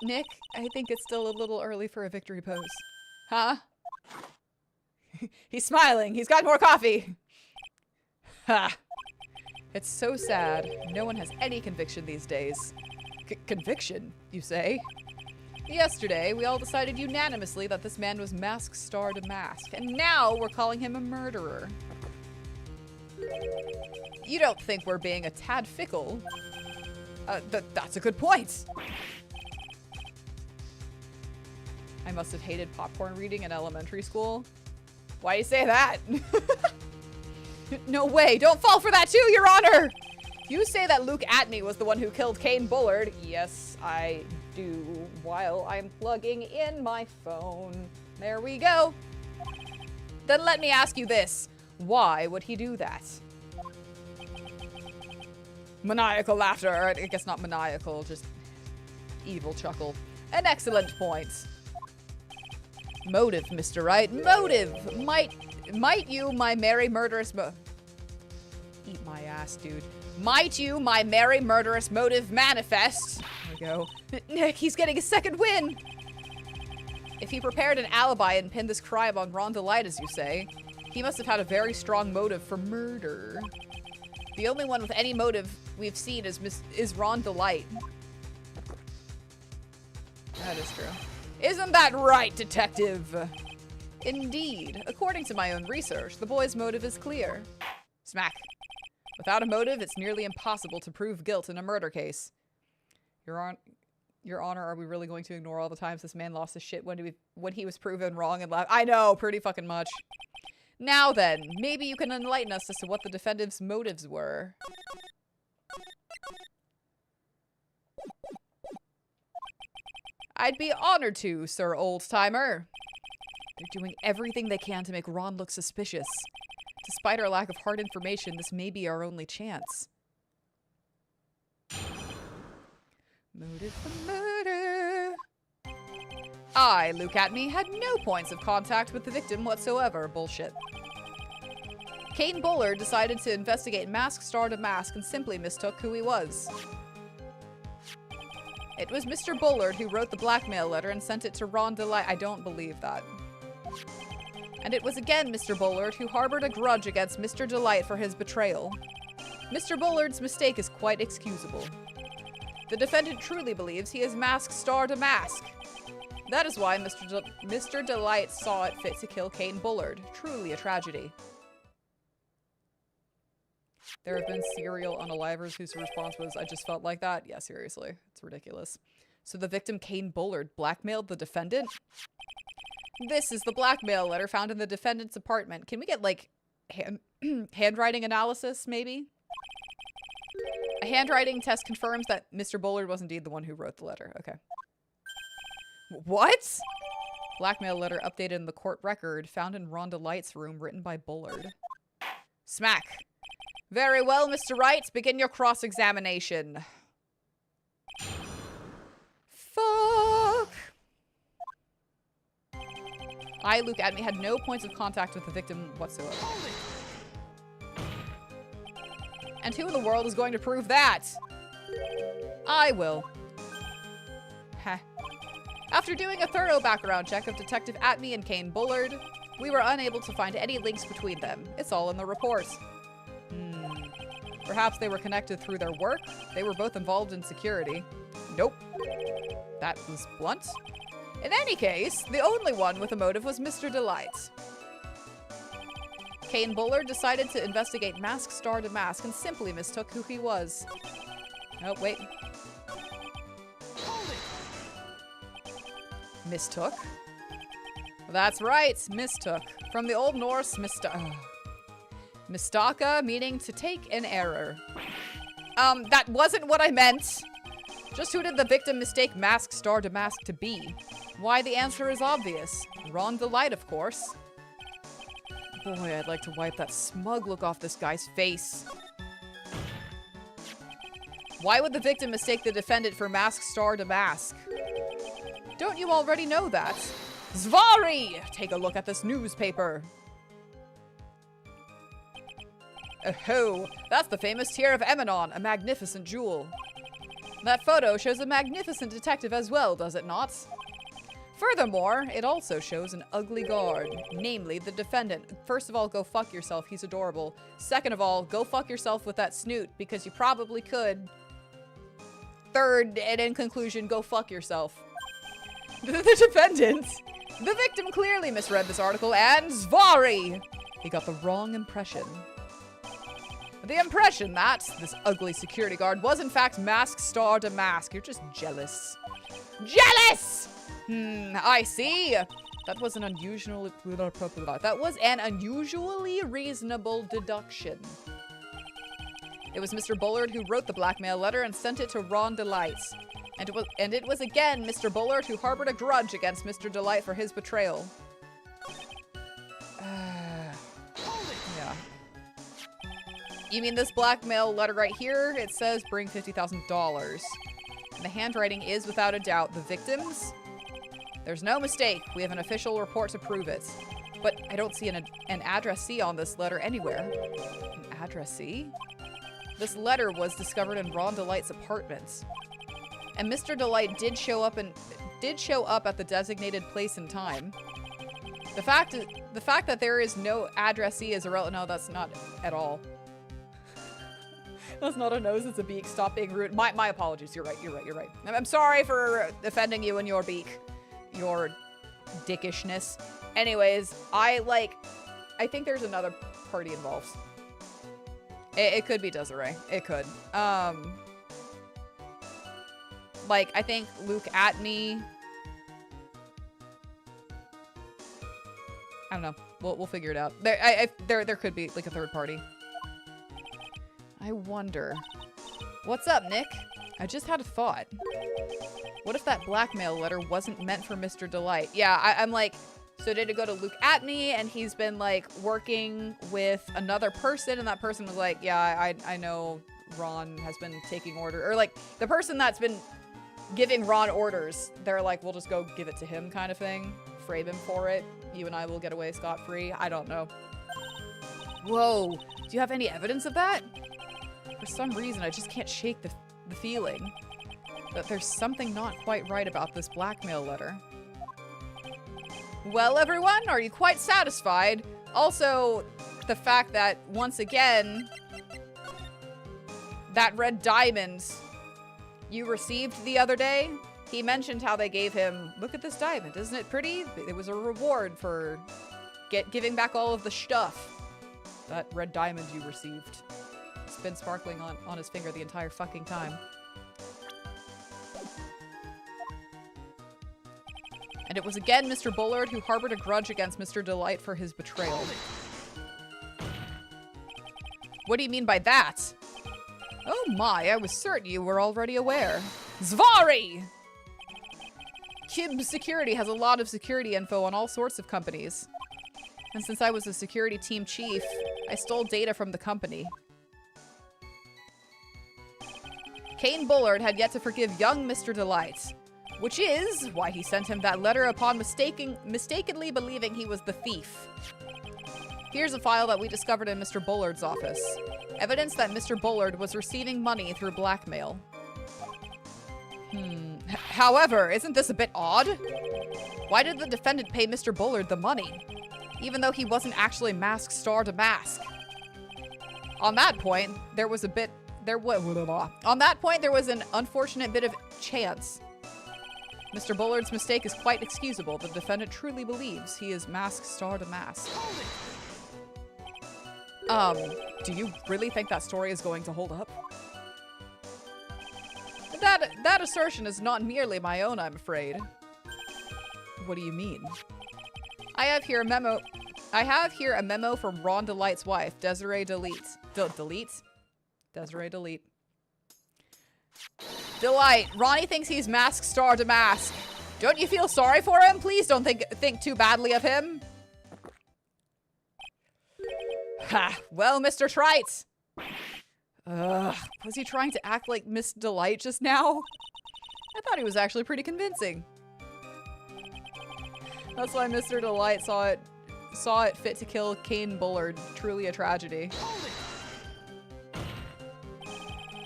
Nick, I think it's still a little early for a victory pose. Huh? He's smiling. He's got more coffee. Ha. It's so sad. No one has any conviction these days. Conviction, you say? Yesterday, we all decided unanimously that this man was Mask Star Damask, and now we're calling him a murderer. You don't think we're being a tad fickle? That's a good point. I must have hated popcorn reading in elementary school. Why do you say that? No way, don't fall for that too, Your Honor! You say that Luke Atney was the one who killed Kane Bullard. Yes, I while I'm plugging in my phone. There we go. Then let me ask you this. Why would he do that? Maniacal laughter. Or I guess not maniacal, just evil chuckle. An excellent point. Motive, Mr. Wright. Motive. Might you, my merry murderous Eat my ass, dude. Might you, my merry murderous motive manifest? There we go. Nick, he's getting a second win. If he prepared an alibi and pinned this crime on Ron Delight, as you say, he must have had a very strong motive for murder. The only one with any motive we've seen is Ron Delight. That is true. Isn't that right, detective? Indeed. According to my own research, the boy's motive is clear. Smack. Without a motive, it's nearly impossible to prove guilt in a murder case. Your Honor, are we really going to ignore all the times this man lost his shit when he was proven wrong and left? I know, pretty fucking much. Now then, maybe you can enlighten us as to what the defendant's motives were. I'd be honored to, Sir Old-Timer. They're doing everything they can to make Ron look suspicious. Despite our lack of hard information, this may be our only chance. Motive for murder. I, Luke Atney, had no points of contact with the victim whatsoever. Bullshit. Kane Bullard decided to investigate Mask Star to Mask and simply mistook who he was. It was Mr. Bullard who wrote the blackmail letter and sent it to Ron Delight. I don't believe that. And it was again Mr. Bullard who harbored a grudge against Mr. Delight for his betrayal. Mr. Bullard's mistake is quite excusable. The defendant truly believes he is Mask Star to Mask. That is why Mr. Delight saw it fit to kill Kane Bullard. Truly a tragedy. There have been serial unalivers whose response was, I just felt like that. Yeah, seriously. It's ridiculous. So the victim, Kane Bullard, blackmailed the defendant? This is the blackmail letter found in the defendant's apartment. Can we get, like, handwriting analysis, maybe? A handwriting test confirms that Mr. Bullard was indeed the one who wrote the letter. Okay. What? Blackmail letter updated in the court record, found in Rhonda Light's room, written by Bullard. Smack. Very well, Mr. Wright. Begin your cross-examination. Fuck. I, Luke Atney, had no points of contact with the victim whatsoever. And who in the world is going to prove that? I will. Heh. After doing a thorough background check of Detective Atney and Kane Bullard, we were unable to find any links between them. It's all in the report. Perhaps they were connected through their work? They were both involved in security. Nope. That was blunt. In any case, the only one with a motive was Mr. Delight. Kane Bullard decided to investigate Mask Star to Mask and simply mistook who he was. Oh, wait. Mistook? That's right, mistook. From the Old Norse, mistaka, meaning to take an error. That wasn't what I meant. Just who did the victim mistake Mask Star to Mask to be? Why, the answer is obvious. Ron Delight, of course. Boy, I'd like to wipe that smug look off this guy's face. Why would the victim mistake the defendant for Mask Star to Mask? Don't you already know that? Zvari! Take a look at this newspaper. Oh, that's the famous Tear of Emanon, a magnificent jewel. That photo shows a magnificent detective as well, does it not? Furthermore, it also shows an ugly guard, namely the defendant. First of all, go fuck yourself, he's adorable. Second of all, go fuck yourself with that snoot, because you probably could. Third, and in conclusion, go fuck yourself. The defendant. The victim clearly misread this article, and Zvari! He got the wrong impression. The impression that this ugly security guard was in fact Mask Star to Mask. You're just jealous. Jealous! I see. That was an unusually reasonable deduction. It was Mr. Bullard who wrote the blackmail letter and sent it to Ron Delight. And it was again Mr. Bullard who harbored a grudge against Mr. Delight for his betrayal. Yeah. You mean this blackmail letter right here? It says bring $50,000. And the handwriting is without a doubt the victim's. There's no mistake. We have an official report to prove it. But I don't see an addressee on this letter anywhere. An addressee? This letter was discovered in Ron Delight's apartment. And Mr. Delight did show up at the designated place and time. The fact that there is no addressee is irrelevant. No, that's not at all. That's not a nose, it's a beak. Stop being rude. My apologies. You're right. I'm sorry for offending you in your beak. Your dickishness. Anyways, I think there's another party involved. It could be Desiree. It could. Like, I think Luke Atney. I don't know. We'll figure it out. There could be like a third party. I wonder. What's up, Nick? I just had a thought. What if that blackmail letter wasn't meant for Mr. Delight? Yeah, I'm like, so did it go to Luke Atney and he's been like working with another person and that person was like, yeah, I know Ron has been taking order, or like the person that's been giving Ron orders, they're like, we'll just go give it to him kind of thing. Frame him for it. You and I will get away scot-free. I don't know. Whoa, do you have any evidence of that? For some reason, I just can't shake the feeling that there's something not quite right about this blackmail letter. Well, everyone, are you quite satisfied? Also, the fact that, once again, that red diamond you received the other day, he mentioned how they gave him, look at this diamond, isn't it pretty? It was a reward for giving back all of the stuff. That red diamond you received. It's been sparkling on his finger the entire fucking time. And it was again Mr. Bullard who harbored a grudge against Mr. Delight for his betrayal. What do you mean by that? Oh my, I was certain you were already aware. Zvari! Kib Security has a lot of security info on all sorts of companies. And since I was a security team chief, I stole data from the company. Kane Bullard had yet to forgive young Mr. Delight, which is why he sent him that letter upon mistakenly believing he was the thief. Here's a file that we discovered in Mr. Bullard's office. Evidence that Mr. Bullard was receiving money through blackmail. However, isn't this a bit odd? Why did the defendant pay Mr. Bullard the money, even though he wasn't actually masked star to mask? On that point, there was an unfortunate bit of chance. Mr. Bullard's mistake is quite excusable. The defendant truly believes he is masked star to mask. Do you really think that story is going to hold up? That assertion is not merely my own, I'm afraid. What do you mean? I have here a memo from Ron Delight's wife, Desiree Delight. Desiree Delight. Delight, Ronnie thinks he's masked star to mask. Don't you feel sorry for him? Please don't think too badly of him. Ha! Well, Mr. Trite. Was he trying to act like Miss Delight just now? I thought he was actually pretty convincing. That's why Mr. Delight saw it fit to kill Kane Bullard. Truly a tragedy.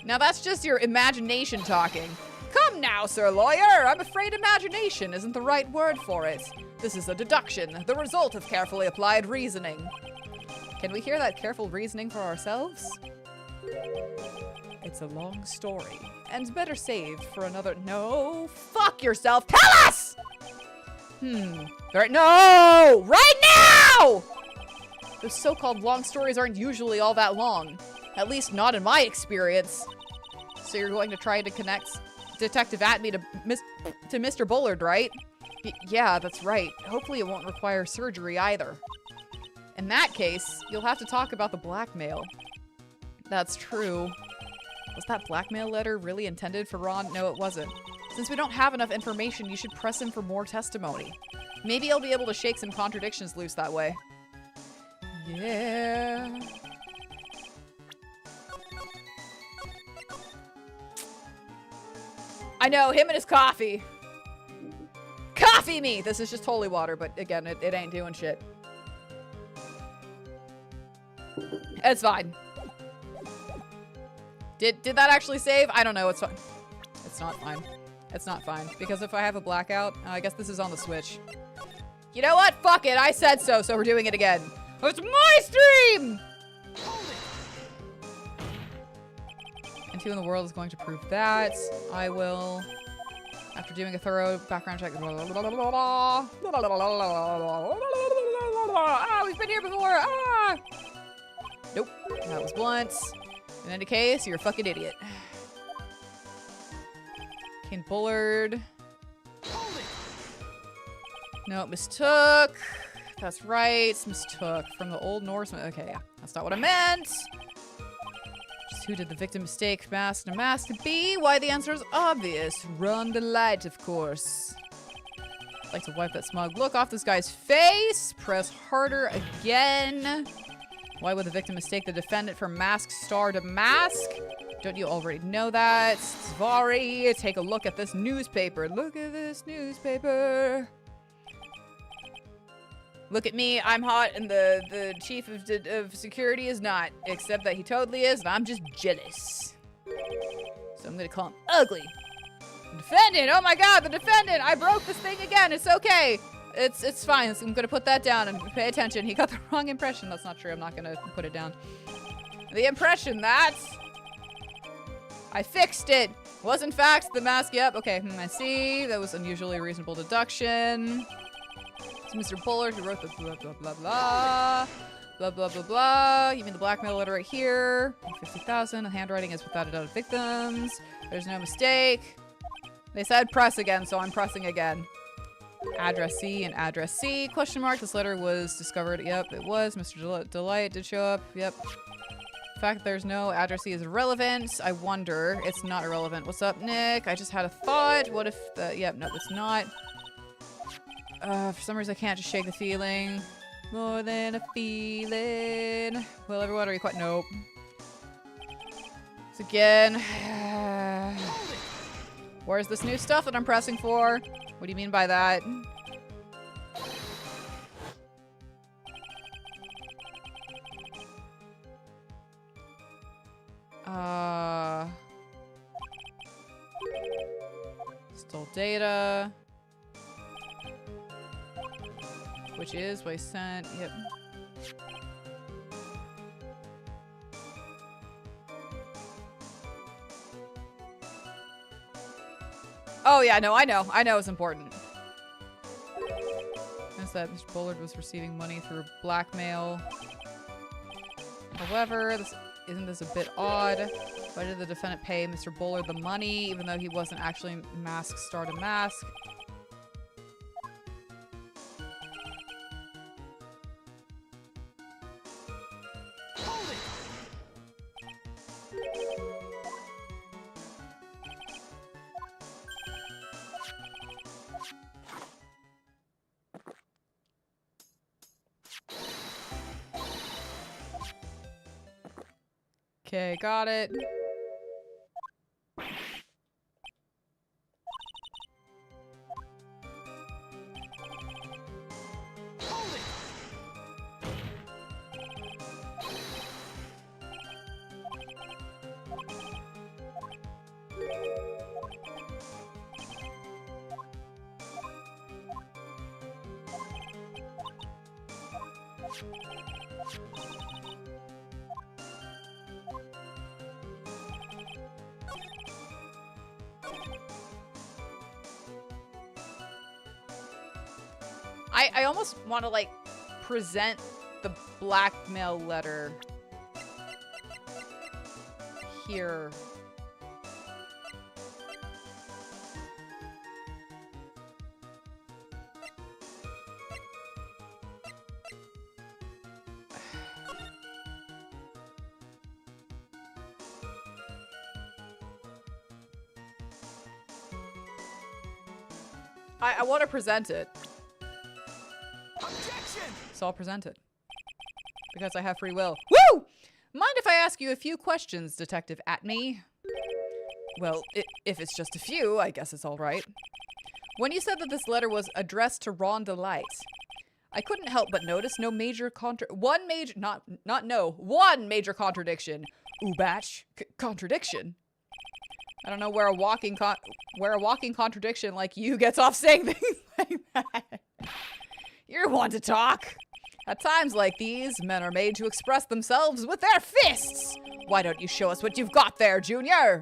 Now that's just your imagination talking. Come now, Sir Lawyer! I'm afraid imagination isn't the right word for it. This is a deduction, the result of carefully applied reasoning. Can we hear that careful reasoning for ourselves? It's a long story, and better saved for another— No! Fuck yourself! Tell us! Right— No! Right now! Those so-called long stories aren't usually all that long. At least not in my experience. So you're going to try to connect Detective Atney to Mr. Bullard, right? Yeah, that's right. Hopefully it won't require surgery either. In that case, you'll have to talk about the blackmail. That's true. Was that blackmail letter really intended for Ron? No, it wasn't. Since we don't have enough information, you should press him for more testimony. Maybe he'll be able to shake some contradictions loose that way. Yeah. I know, him and his coffee. Coffee me! This is just holy water, but again, it ain't doing shit. It's fine. Did that actually save? I don't know, it's fine. It's not fine. It's not fine. Because if I have a blackout, I guess this is on the Switch. You know what? Fuck it, I said so, so we're doing it again. It's my stream! And who in the world is going to prove that? I will, after doing a thorough background check. Ah, we've been here before! Ah! Nope, that was blunt. In any case, you're a fucking idiot. Kane Bullard. No, mistook. That's right, mistook. From the Old Norseman. Okay, yeah, that's not what I meant. Just who did the victim mistake mask and a mask to be? Why, the answer is obvious. Run the light, of course. I'd like to wipe that smug look off this guy's face. Press harder again. Why would the victim mistake the defendant from mask star to mask? Don't you already know that? Sorry, take a look at this newspaper. Look at this newspaper. Look at me, I'm hot, and the chief of security is not. Except that he totally is, and I'm just jealous. So I'm gonna call him ugly. The defendant, oh my god, the defendant! I broke this thing again, it's okay. It's fine, I'm gonna put that down and pay attention. He got the wrong impression. That's not true, I'm not gonna put it down. The impression, that's... I fixed it. Was in fact the mask, yep, okay, I see. That was unusually reasonable deduction. Mr. Bullard who wrote the blah blah blah blah blah blah blah blah. You mean the blackmail letter right here? 50,000. The handwriting is without a doubt of victims. There's no mistake. They said press again, so I'm pressing again. Addressee and addressee. Question mark. This letter was discovered. Yep, it was. Mr. Delight did show up. Yep. The fact that there's no addressee is irrelevant. I wonder. It's not irrelevant. What's up, Nick? I just had a thought. What if the... Yep, no, it's not. For some reason I can't just shake the feeling. More than a feeling. Well, everyone, are you quite... Nope. So again... Where's this new stuff that I'm pressing for? What do you mean by that? Stole data. Which is what I sent. Yep. Oh yeah, no, I know. I know it's important. Notice that Mr. Bullard was receiving money through blackmail. However, isn't this a bit odd? Why did the defendant pay Mr. Bullard the money, even though he wasn't actually mask star to mask? Okay, got it. I almost want to, like, present the blackmail letter here. I want to present it. Objection! So I'll present it. Because I have free will. Woo! Mind if I ask you a few questions, Detective Atney? Well, if it's just a few, I guess it's all right. When you said that this letter was addressed to Rhonda Light, I couldn't help but notice one major contradiction. Oobatch. Contradiction. I don't know where a walking contradiction like you gets off saying things like that. You're one to talk. At times like these, men are made to express themselves with their fists. Why don't you show us what you've got there, Junior?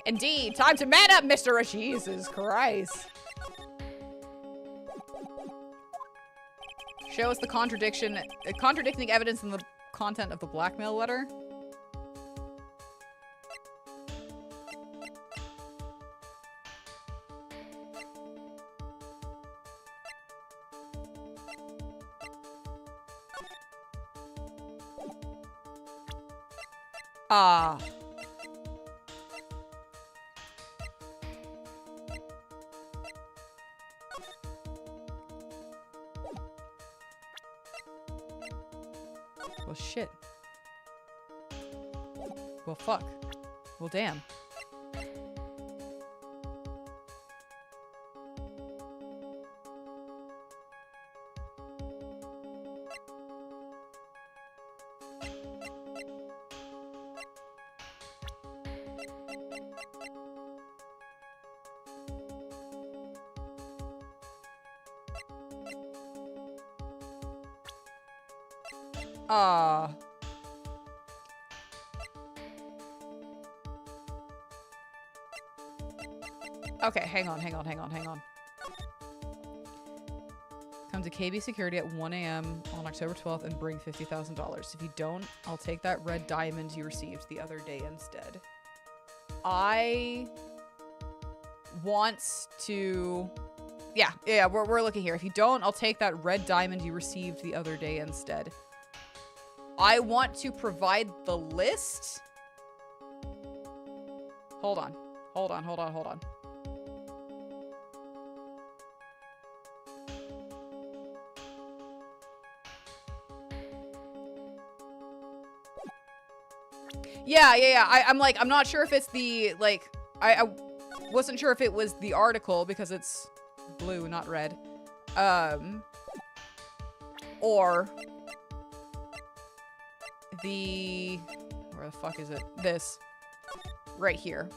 Indeed, time to man up, Mr. Jesus Christ. Show us the contradicting evidence in the content of the blackmail letter. Ah. Well, shit. Well, fuck. Well, damn. Okay, hang on. Come to KB Security at 1 a.m. on October 12th and bring $50,000. If you don't, I'll take that red diamond you received the other day instead. I want to... Yeah, we're looking here. If you don't, I'll take that red diamond you received the other day instead. I want to provide the list. Hold on. Yeah. I'm not sure if it's the, like, I wasn't sure if it was the article because it's blue, not red. Or the, where the fuck is it? This. Right here.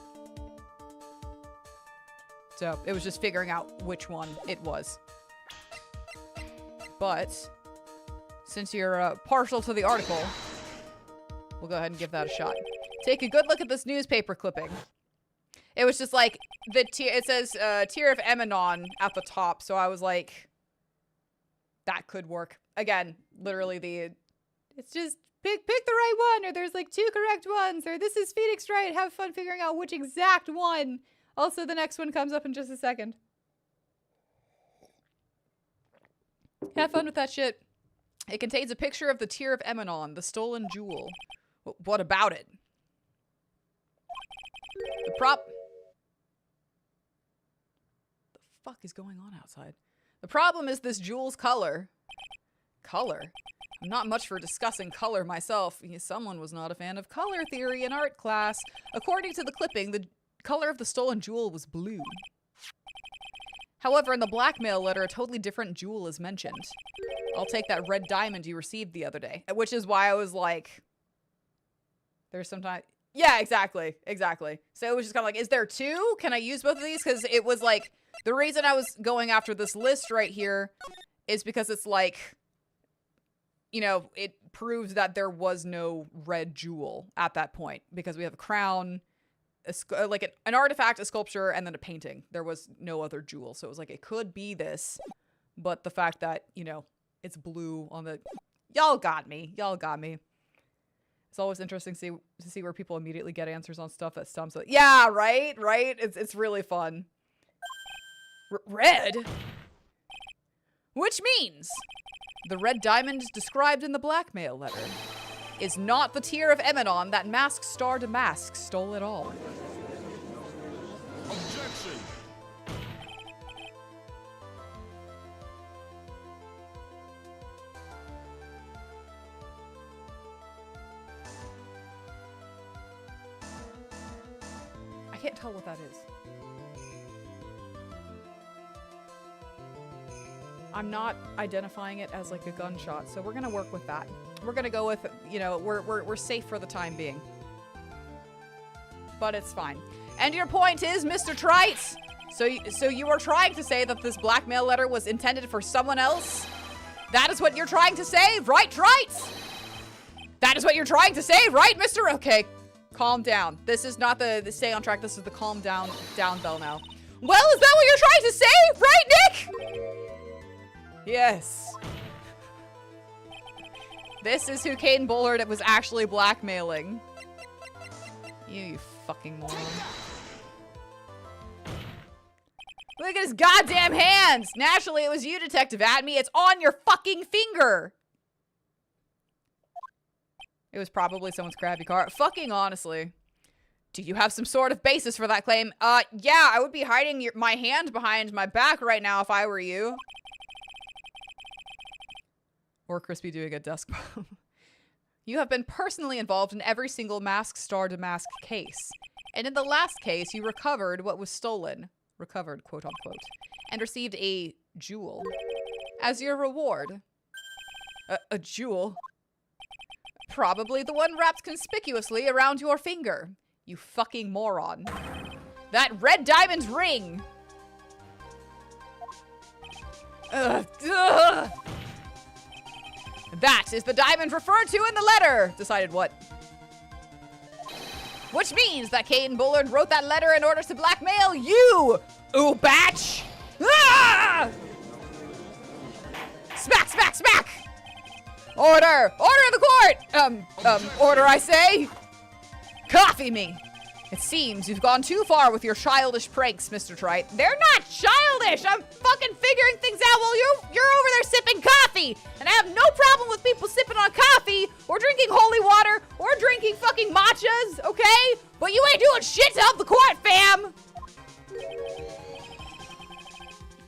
So, it was just figuring out which one it was. But, since you're partial to the article, we'll go ahead and give that a shot. Take a good look at this newspaper clipping. It was just like, it says, tier of Emanon at the top, so I was like, that could work. Again, literally it's just, pick the right one, or there's like 2 correct ones, or this is Phoenix Wright, have fun figuring out which exact one. Also, the next one comes up in just a second. Have fun with that shit. It contains a picture of the tier of Emanon, the stolen jewel. What about it? The fuck is going on outside? The problem is this jewel's color. Color? I'm not much for discussing color myself. Someone was not a fan of color theory in art class. According to the clipping, the color of the stolen jewel was blue. However, in the blackmail letter, a totally different jewel is mentioned. I'll take that red diamond you received the other day. Which is why I was like... There's sometimes... Yeah, exactly. So it was just kind of like, is there 2? Can I use both of these? Because it was like... The reason I was going after this list right here is because it's like... You know, it proves that there was no red jewel at that point. Because we have a crown, like an artifact, a sculpture, and then a painting. There was no other jewel. So it was like, it could be this. But the fact that, you know, it's blue on the... Y'all got me. It's always interesting to see where people immediately get answers on stuff that stumps. Yeah, right? It's really fun. Red? Which means... The red diamond described in the blackmail letter is not the tier of Emanon that Masked Star Damask stole at all. can't tell what that is. I'm not identifying it as like a gunshot, so we're gonna work with that. We're gonna go with, you know, we're safe for the time being. But it's fine. And your point is, Mr. Trite, so you are trying to say that this blackmail letter was intended for someone else? That is what you're trying to say, right, Trite? That is what you're trying to say, right, Mr. Okay, calm down. This is not the stay on track. This is the calm down bell now. Well, is that what you're trying to say, right, Nick? Yes. This is who Caden Bullard was actually blackmailing. You fucking moron. Look at his goddamn hands! Naturally, it was you, Detective Atme. It's on your fucking finger! It was probably someone's crappy car. Fucking honestly. Do you have some sort of basis for that claim? Yeah, I would be hiding my hand behind my back right now if I were you. Or Crispy doing a desk bomb. You have been personally involved in every single Mask Star Damask case. And in the last case, you recovered what was stolen. Recovered, quote unquote. And received a jewel. As your reward. A jewel? Probably the one wrapped conspicuously around your finger. You fucking moron. That red diamond ring! Ugh. That is the diamond referred to in the letter! Decided what? Which means that Caden Bullard wrote that letter in order to blackmail you! Ooh, batch! Ah! Smack, smack, smack! Order! Order of the court! Order I say! Coffee me! It seems you've gone too far with your childish pranks, Mr. Trite. They're not childish! I'm fucking figuring things out while you're over there sipping coffee! And I have no problem with people sipping on coffee, or drinking holy water, or drinking fucking matchas, okay? But you ain't doing shit to help the court, fam!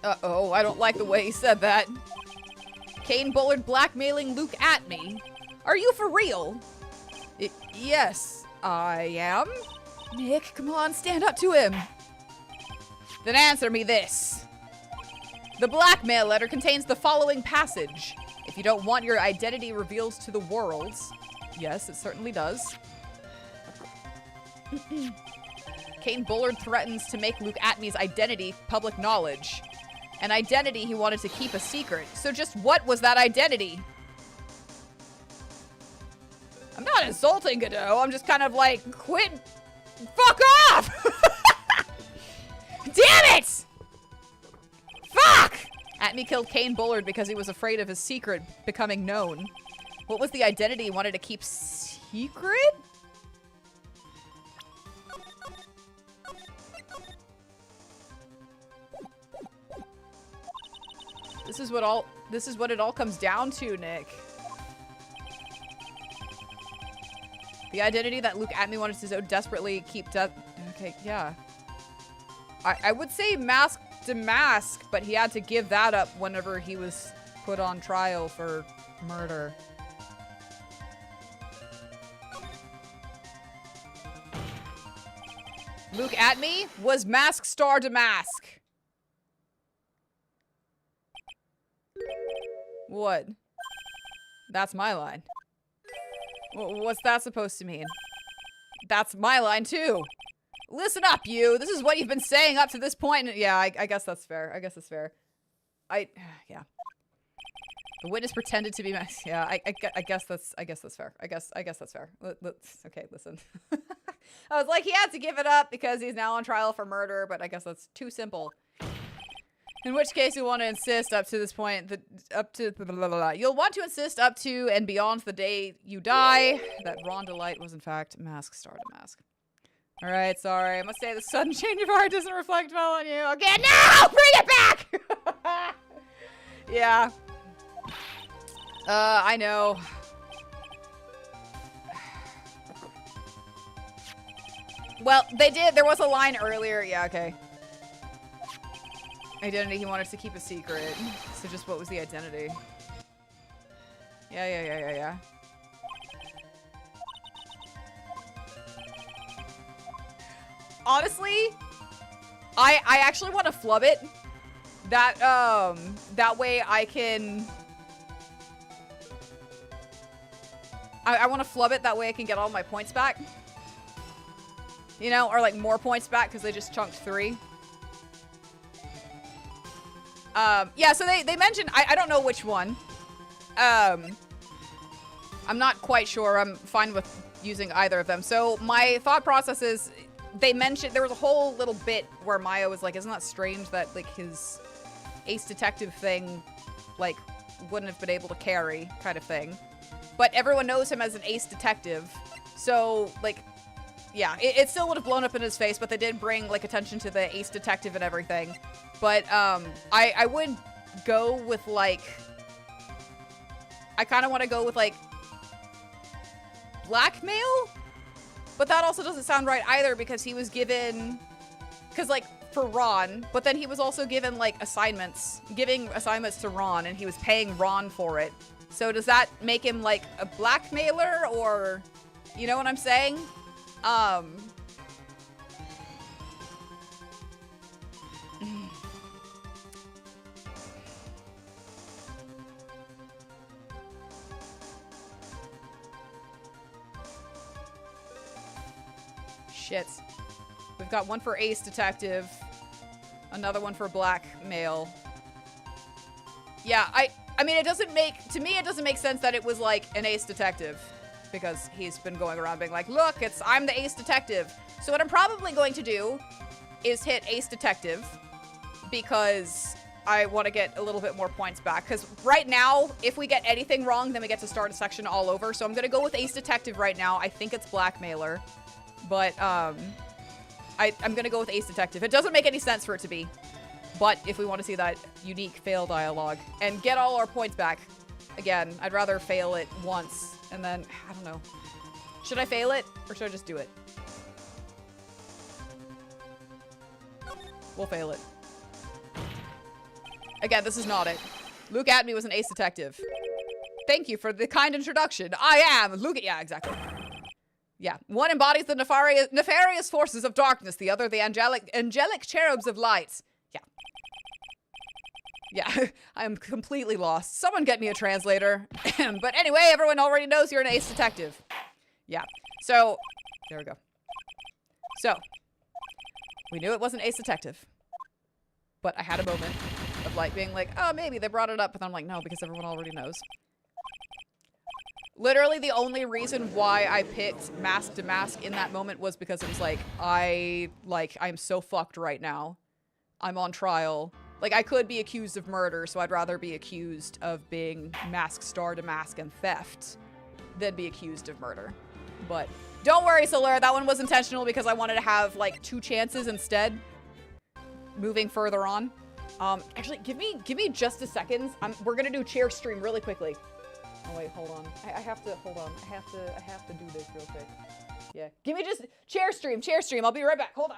Uh-oh, I don't like the way he said that. Caden Bullard blackmailing Luke at me. Are you for real? Yes, I am. Nick, come on, stand up to him. Then answer me this. The blackmail letter contains the following passage. If you don't want your identity revealed to the world. Yes, it certainly does. Caden Bullard threatens to make Luke Atme's identity public knowledge. An identity he wanted to keep a secret. So just what was that identity? I'm not insulting Godot. I'm just kind of like, quit. Fuck off! Damn it! Fuck! Atme killed Caden Bullard because he was afraid of his secret becoming known. What was the identity he wanted to keep secret? This is what it all comes down to, Nick. The identity that Luke Atme wanted to so desperately keep okay, yeah. I would say Mask to Mask, but he had to give that up whenever he was put on trial for murder. Luke Atme was Mask Star Damask. What? That's my line. What's that supposed to mean? That's my line too. Listen up, you. This is what you've been saying up to this point. Yeah, I guess that's fair. I guess that's fair. Yeah. The witness pretended to be yeah, I guess that's fair. I guess that's fair. Okay, listen. I was like, he had to give it up because he's now on trial for murder, but I guess that's too simple. In which case, you want to insist up to this point, you'll want to insist up to and beyond the day you die that Rhonda Light was in fact Mask Star Damask. All right, sorry. I must say the sudden change of heart doesn't reflect well on you. Again, no! Bring it back! Yeah. I know. Well, they did. There was a line earlier. Yeah, okay. Identity he wanted to keep a secret. So just what was the identity? Yeah. honestly, I actually want to flub it. That way I can... I want to flub it, that way I can get all my points back. You know, or like more points back because they just chunked 3. Yeah, so they mentioned, I don't know which one. I'm not quite sure. I'm fine with using either of them. So my thought process is, they mentioned, there was a whole little bit where Maya was like, isn't that strange that like his ace detective thing, like, wouldn't have been able to carry kind of thing. But everyone knows him as an ace detective. So like, yeah, it still would have blown up in his face, but they did bring like attention to the ace detective and everything. But I would go with like, I kind of want to go with like blackmail, but that also doesn't sound right either because he was given, because like for Ron, but then he was also given like assignments, giving assignments to Ron, and he was paying Ron for it. So does that make him like a blackmailer, or, you know what I'm saying? Shit. We've got one for ace detective, another one for blackmail. Yeah, I mean, it doesn't make, to me, it doesn't make sense that it was like an ace detective, because he's been going around being like, look, I'm the ace detective. So what I'm probably going to do is hit ace detective, because I want to get a little bit more points back. Because right now, if we get anything wrong, then we get to start a section all over. So I'm going to go with ace detective right now. I think it's blackmailer, but I'm going to go with ace detective. It doesn't make any sense for it to be. But if we want to see that unique fail dialogue and get all our points back, again, I'd rather fail it once and then, I don't know. Should I fail it or should I just do it? We'll fail it. Again, this is not it. Luke Atme was an ace detective. Thank you for the kind introduction. I am Luke. Yeah, exactly. Yeah, one embodies the nefarious forces of darkness, the other the angelic cherubs of light. Yeah, I'm completely lost. Someone get me a translator. But anyway, everyone already knows you're an ace detective. Yeah, so, there we go. So, we knew it wasn't ace detective. But I had a moment of like being like, oh, maybe they brought it up. But then I'm like, no, because everyone already knows. Literally the only reason why I picked Mask to Mask in that moment was because it was like, I'm so fucked right now. I'm on trial. Like, I could be accused of murder, so I'd rather be accused of being Mask Star to Mask and theft than be accused of murder. But don't worry, Solar, that one was intentional because I wanted to have, like, 2 chances instead. Moving further on. Actually, give me just a second. We're gonna do chair stream really quickly. Oh, wait, hold on. I have to, hold on. I have to do this real quick. Yeah. Give me just chair stream. I'll be right back. Hold on.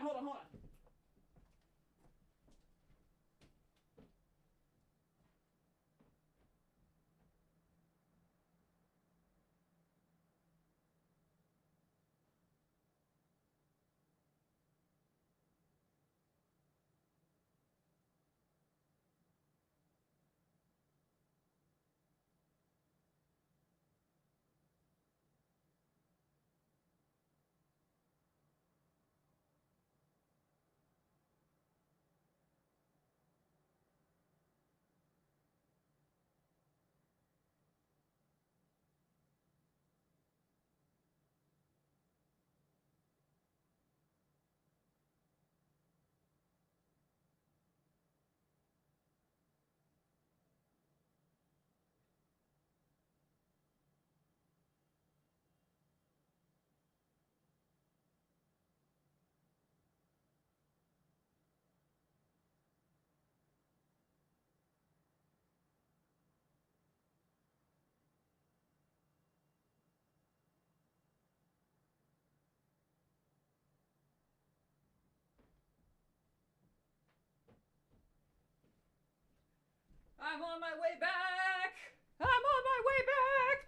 I'm on my way back.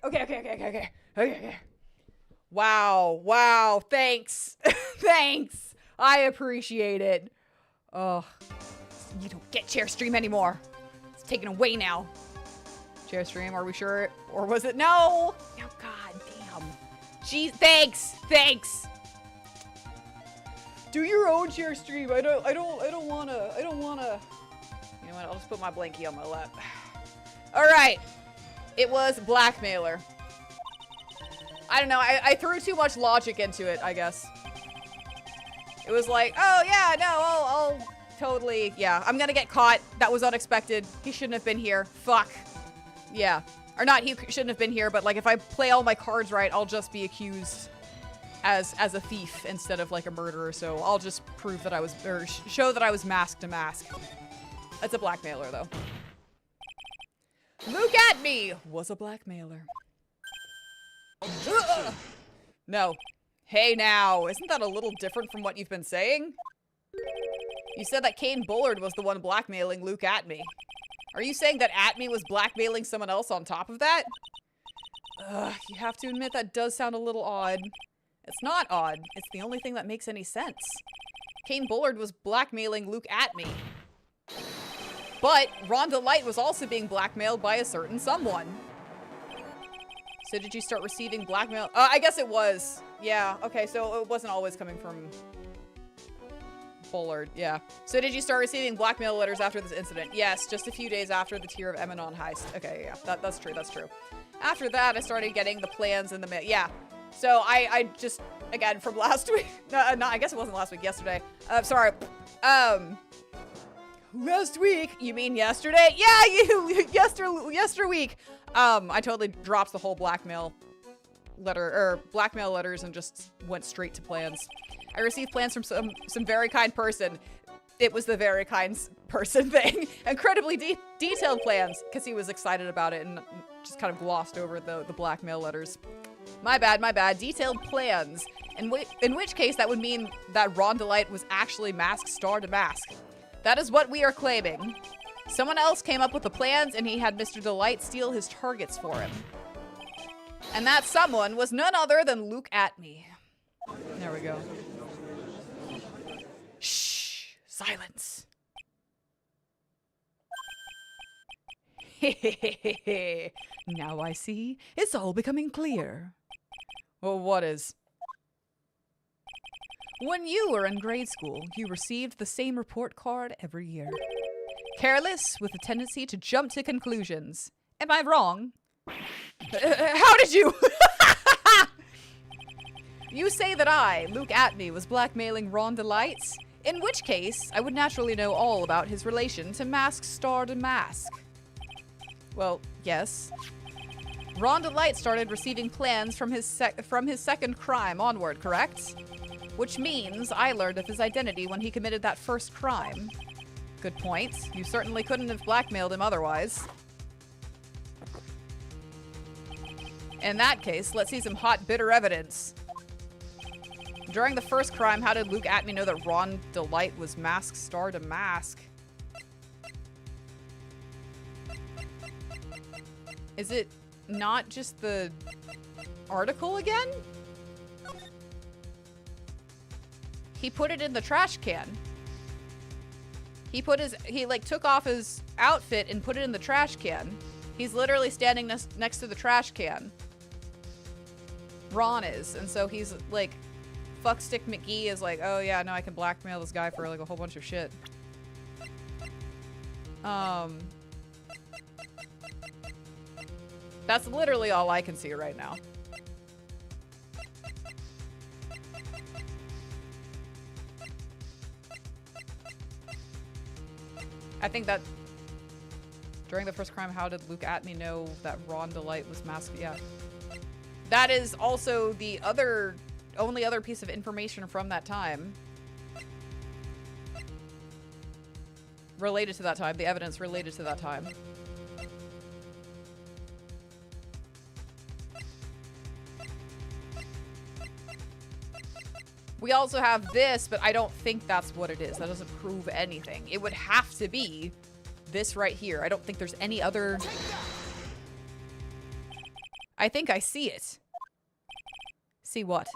Okay. Wow. Thanks. Thanks. I appreciate it. Oh, you don't get chair stream anymore. It's taken away now. Chair stream, are we sure? Or was it? No! Oh, god damn. Jeez, thanks! Thanks! Do your own chair stream. I don't wanna. You know what, I'll just put my blankie on my lap. Alright. It was blackmailer. I don't know, I threw too much logic into it, I guess. It was like, oh yeah, no, I'll totally, yeah, I'm gonna get caught. That was unexpected. He shouldn't have been here. Fuck. Yeah. Or not, he shouldn't have been here, but like if I play all my cards right, I'll just be accused as a thief instead of like a murderer. So I'll just prove that I was, or show that I was masked to mask. That's a blackmailer though. Look at me was a blackmailer. No. Hey now, isn't that a little different from what you've been saying? You said that Kane Bullard was the one blackmailing Luke Atme. Are you saying that Atme was blackmailing someone else on top of that? You have to admit that does sound a little odd. It's not odd. It's the only thing that makes any sense. Kane Bullard was blackmailing Luke Atme. But Rhonda Light was also being blackmailed by a certain someone. So did you start receiving blackmail? I guess it was. Yeah, okay, so it wasn't always coming from Bullard, yeah. So did you start receiving blackmail letters after this incident? Yes, just a few days after the Tear of Emanon heist. Okay, yeah, that's true, that's true. After that, I started getting the plans in the mail. Yeah, so I just, again, from last week, no, I guess it wasn't last week, yesterday. Sorry, last week? You mean yesterday? Yeah, yester week. I totally dropped the whole blackmail letter, or blackmail letters, and just went straight to plans. I received plans from some very kind person. It was the very kind person thing. Incredibly detailed plans, because he was excited about it and just kind of glossed over the blackmail letters. My bad, my bad. Detailed plans. In which case, that would mean that Ron Delight was actually masked star to mask. That is what we are claiming. Someone else came up with the plans, and he had Mr. Delight steal his targets for him. And that someone was none other than Luke Atme. There we go. Shh! Silence. Now I see. It's all becoming clear. Well, what is? When you were in grade school, you received the same report card every year. Careless, with a tendency to jump to conclusions. Am I wrong? How did you? You say that I, Luke Atme, was blackmailing Ron Delights? In which case, I would naturally know all about his relation to Mask Star to Mask. Well, yes. Ron Delight started receiving plans from his second crime onward, correct? Which means I learned of his identity when he committed that first crime. Good point. You certainly couldn't have blackmailed him otherwise. In that case, let's see some hot, bitter evidence. During the first crime, how did Luke Atme know that Ron Delight was Mask Star to Mask? Is it not just the article again? He put it in the trash can. He like took off his outfit and put it in the trash can. He's literally standing next to the trash can. Ron is, and so he's like, Fuckstick McGee is like, oh yeah, no, I can blackmail this guy for like a whole bunch of shit. That's literally all I can see right now. I think that during the first crime, how did Luke Atme know that Ron Delight was masked? Yeah. That is also the only other piece of information from that time. Related to that time. The evidence related to that time. We also have this, but I don't think that's what it is. That doesn't prove anything. It would have to be this right here. I don't think there's any other... I think I see it. See what?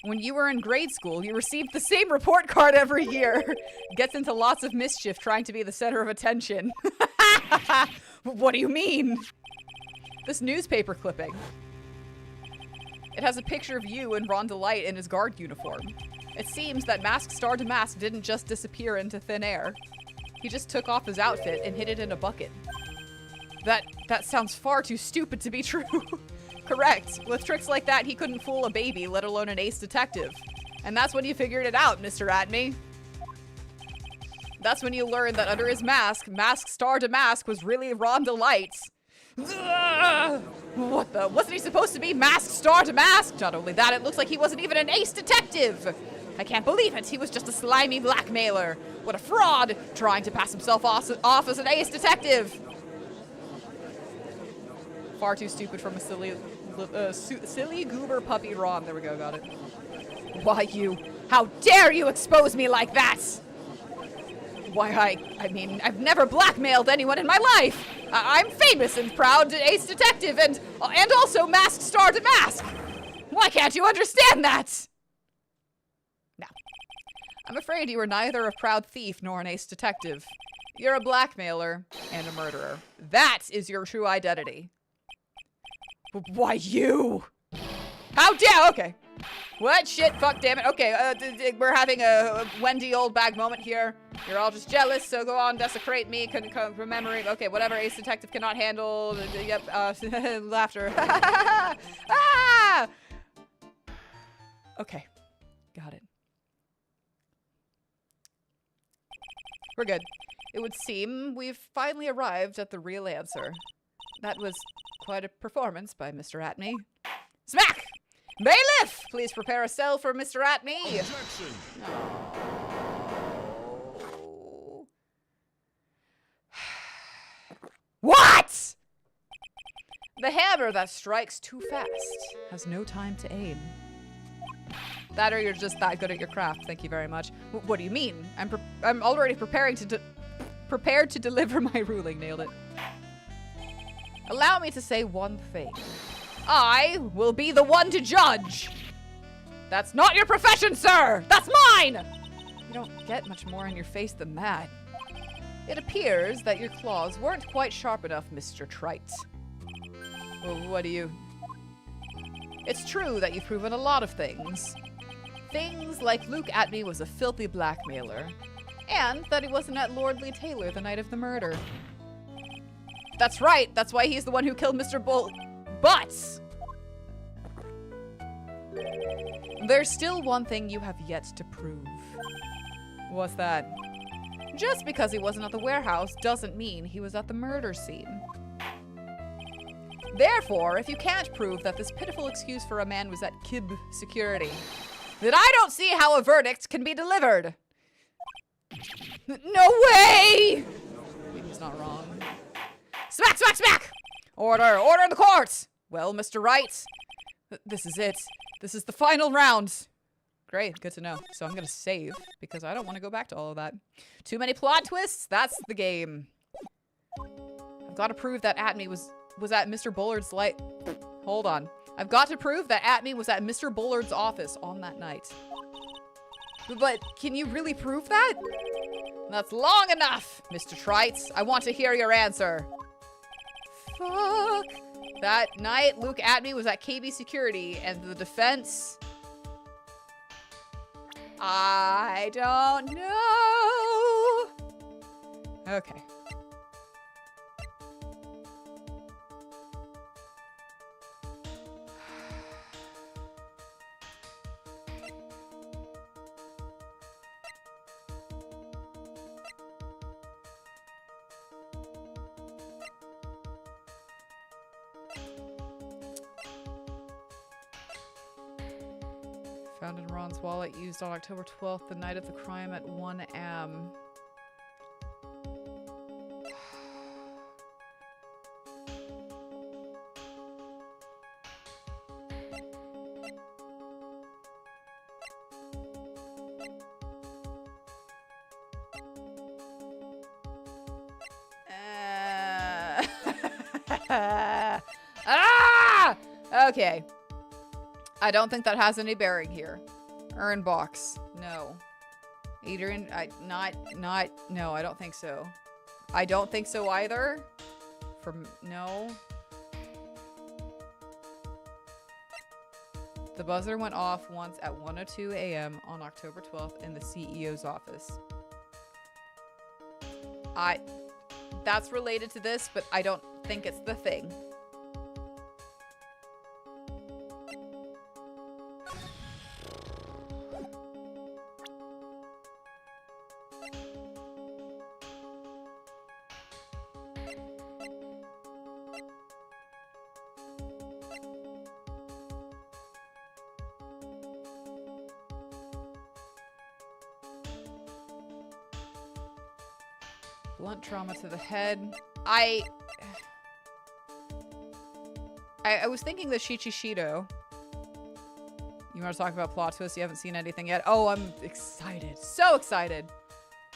When you were in grade school, you received the same report card every year. Gets into lots of mischief trying to be the center of attention. What do you mean? This newspaper clipping. It has a picture of you and Ron DeLite in his guard uniform. It seems that Masked Star Damask didn't just disappear into thin air. He just took off his outfit and hid it in a bucket. That sounds far too stupid to be true. Correct. With tricks like that, he couldn't fool a baby, let alone an ace detective. And that's when you figured it out, Mr. Atme. That's when you learned that under his mask, Masked Star Damask was really Ron DeLite. What the? Wasn't he supposed to be Masked Star Damask? Not only that, it looks like he wasn't even an ace detective. I can't believe it. He was just a slimy blackmailer. What a fraud, trying to pass himself off as an ace detective. Far too stupid from a silly goober puppy Ron. There we go, got it. Why you? How dare you expose me like that? Why, I mean, I've never blackmailed anyone in my life. I'm famous and proud ace detective and also Masked Star Damask. Why can't you understand that? No. I'm afraid you are neither a proud thief nor an ace detective. You're a blackmailer and a murderer. That is your true identity. Why you? How dare? Okay. What? Shit. Fuck. Damn it. Okay. We're having a Wendy old bag moment here. You're all just jealous, so go on, desecrate me, remembering. Okay, whatever ace detective cannot handle. Yep. Laughter. Ah! Okay. Got it. We're good. It would seem we've finally arrived at the real answer. That was quite a performance by Mr. Atme. Smack! Bailiff! Please prepare a cell for Mr. Atme. Objection. Oh. What? The hammer that strikes too fast has no time to aim. That or you're just that good at your craft. Thank you very much. What do you mean? I'm already prepared to deliver my ruling. Nailed it. Allow me to say one thing. I will be the one to judge. That's not your profession, sir. That's mine. You don't get much more in your face than that. It appears that your claws weren't quite sharp enough, Mr. Trite. Well, what do you... It's true that you've proven a lot of things. Things like Luke Atme was a filthy blackmailer, and that he wasn't at Lordly Taylor the night of the murder. That's right. That's why he's the one who killed Mr. Bull. But there's still one thing you have yet to prove. What's that? Just because he wasn't at the warehouse doesn't mean he was at the murder scene. Therefore, if you can't prove that this pitiful excuse for a man was at Kib security, then I don't see how a verdict can be delivered. No way! Maybe he's not wrong. Smack, smack, smack! Order, order in the court! Well, Mr. Wright, this is it. This is the final round. Great, good to know. So I'm gonna save, because I don't want to go back to all of that. Too many plot twists? That's the game. I've got to prove that Atme was at Mr. Bullard's Hold on. I've got to prove that Atme was at Mr. Bullard's office on that night. But can you really prove that? That's long enough, Mr. Trite. I want to hear your answer. Fuck. That night, Luke Atme was at KB Security, and the defense... I don't know. Okay. Found in Ron's wallet, used on October 12th, the night of the crime at 1 a.m. Okay. I don't think that has any bearing here. Urn box. No. Adrian, no, I don't think so. I don't think so either. No. The buzzer went off once at 1:02 a.m. on October 12th in the CEO's office. That's related to this, but I don't think it's the thing. Blunt trauma to the head. I was thinking the Shichishido. You want to talk about plot twists? You haven't seen anything yet. Oh, I'm excited. So excited.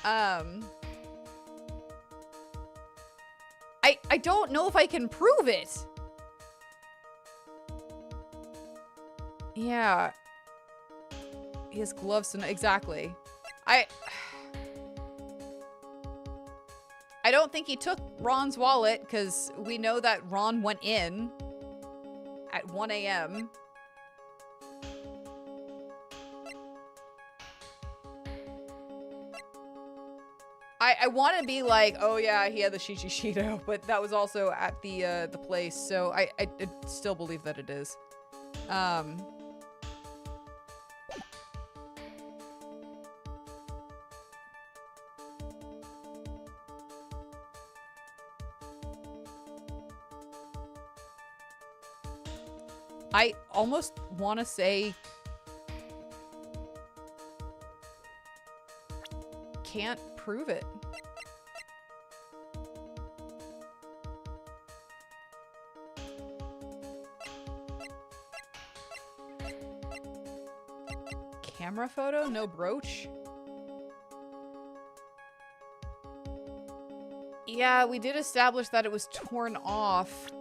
I don't know if I can prove it. Yeah. He has gloves to... Exactly. I don't think he took Ron's wallet, because we know that Ron went in at 1 a.m. I want to be like, oh yeah, he had the Shichishido, but that was also at the place, so I still believe that it is. I almost want to say can't prove it. Camera photo? No brooch? Yeah, we did establish that it was torn off.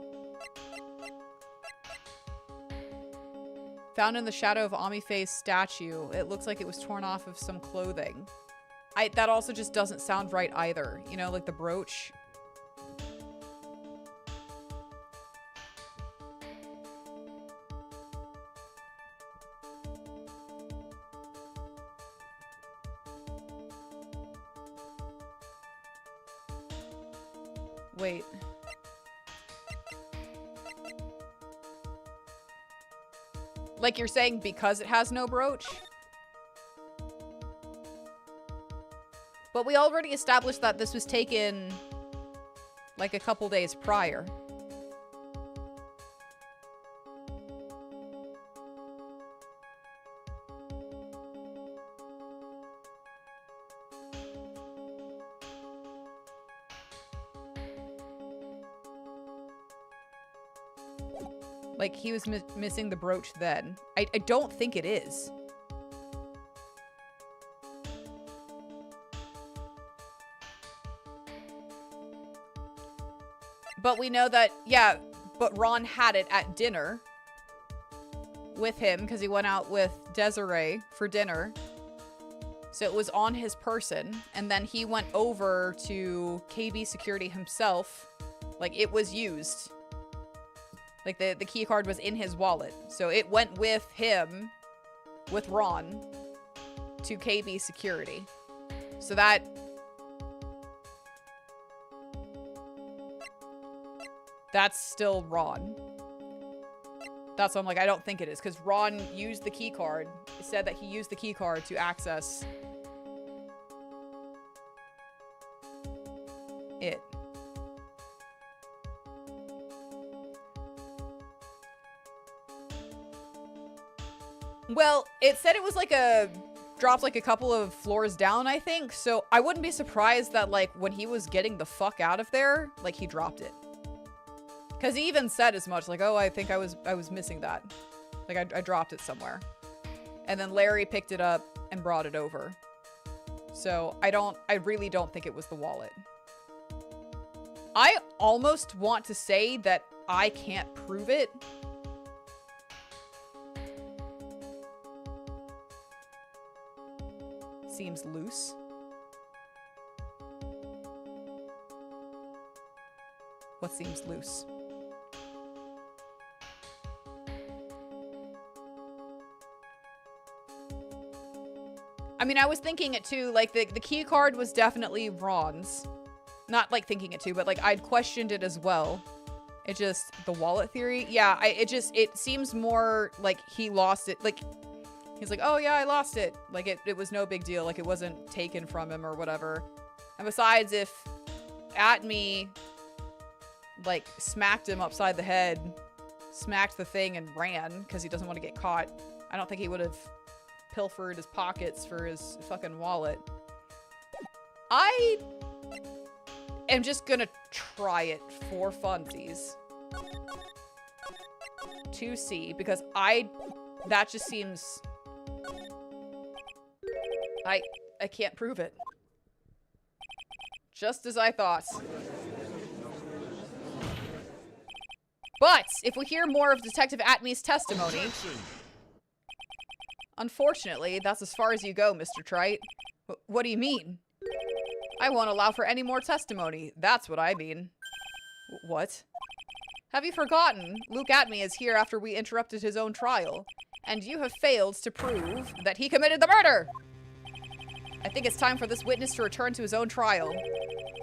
Found in the shadow of Amifei's statue. It looks like it was torn off of some clothing. That also just doesn't sound right either. You know, like the brooch. Wait. Like you're saying because it has no brooch? But we already established that this was taken like a couple days prior. Like, he was missing the brooch then. I don't think it is. But we know that, yeah, but Ron had it at dinner with him because he went out with Desiree for dinner. So it was on his person. And then he went over to KB Security himself. Like, it was used. Like, the key card was in his wallet. So it went with him, with Ron, to KB Security. So that... that's still Ron. That's why I'm like, I don't think it is. Because Ron used the key card. It said that he used the key card to access it. Well, it said it was like dropped like a couple of floors down, I think. So I wouldn't be surprised that like when he was getting the fuck out of there, like he dropped it. Cause he even said as much, like, oh, I think I was missing that. Like I dropped it somewhere. And then Larry picked it up and brought it over. So I really don't think it was the wallet. I almost want to say that I can't prove it. seems loose? What seems loose? I mean, I was thinking it too, like the key card was definitely Ron's. Not like thinking it too, but like I'd questioned it as well. It just, the wallet theory, yeah, it seems more like he lost it, like, he's like, oh yeah, I lost it. Like it was no big deal, like it wasn't taken from him or whatever. And besides, if Atme, like, smacked him upside the head, smacked the thing and ran because he doesn't want to get caught, I don't think he would have pilfered his pockets for his fucking wallet. I am just gonna try it for funsies to see, because that just seems, I can't prove it. Just as I thought. But if we hear more of Detective Atme's testimony, unfortunately, that's as far as you go, Mr. Trite. What do you mean? I won't allow for any more testimony. That's what I mean. What? Have you forgotten? Luke Atme is here after we interrupted his own trial, and you have failed to prove that he committed the murder! I think it's time for this witness to return to his own trial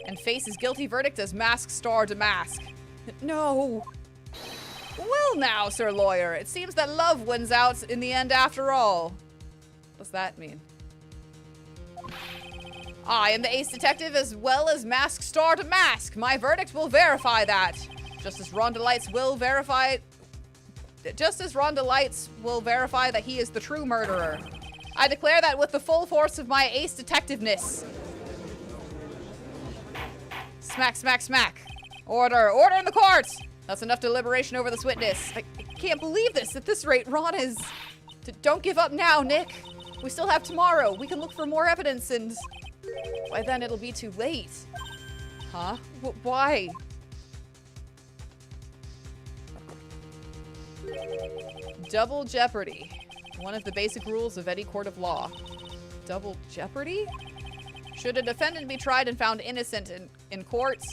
and face his guilty verdict as Mask Star Damask. No! Well now, Sir Lawyer, it seems that love wins out in the end after all. What's that mean? I am the ace detective as well as Mask Star Damask. My verdict will verify that. Just as Rhonda Lights will verify that he is the true murderer. I declare that with the full force of my ace detectiveness. Smack, smack, smack. Order, order in the court! That's enough deliberation over this witness. I can't believe this. At this rate, Ron is... Don't give up now, Nick. We still have tomorrow. We can look for more evidence and... By then, it'll be too late. Huh? Why? Double jeopardy. One of the basic rules of any court of law. Double jeopardy? Should a defendant be tried and found innocent in courts,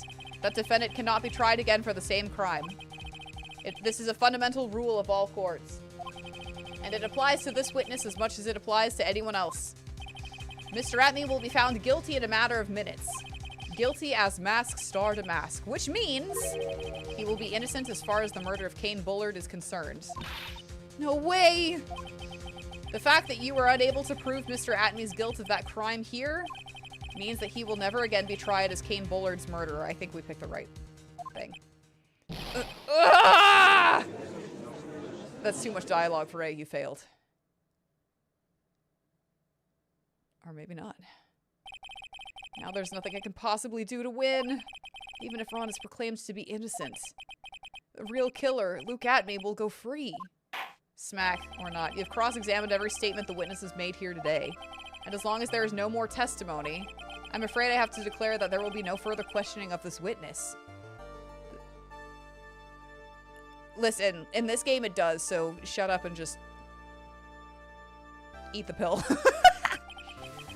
that defendant cannot be tried again for the same crime. This is a fundamental rule of all courts. And it applies to this witness as much as it applies to anyone else. Mr. Atme will be found guilty in a matter of minutes. Guilty as Mask Star Damask, which means he will be innocent as far as the murder of Kane Bullard is concerned. No way! The fact that you were unable to prove Mr. Atme's guilt of that crime here means that he will never again be tried as Kane Bullard's murderer. I think we picked the right thing. That's too much dialogue for A. You failed. Or maybe not. Now there's nothing I can possibly do to win. Even if Ron is proclaimed to be innocent. The real killer, Luke Atme, will go free. Smack or not. You've cross-examined every statement the witness has made here today. And as long as there is no more testimony, I'm afraid I have to declare that there will be no further questioning of this witness. Listen, in this game it does, so shut up and just eat the pill.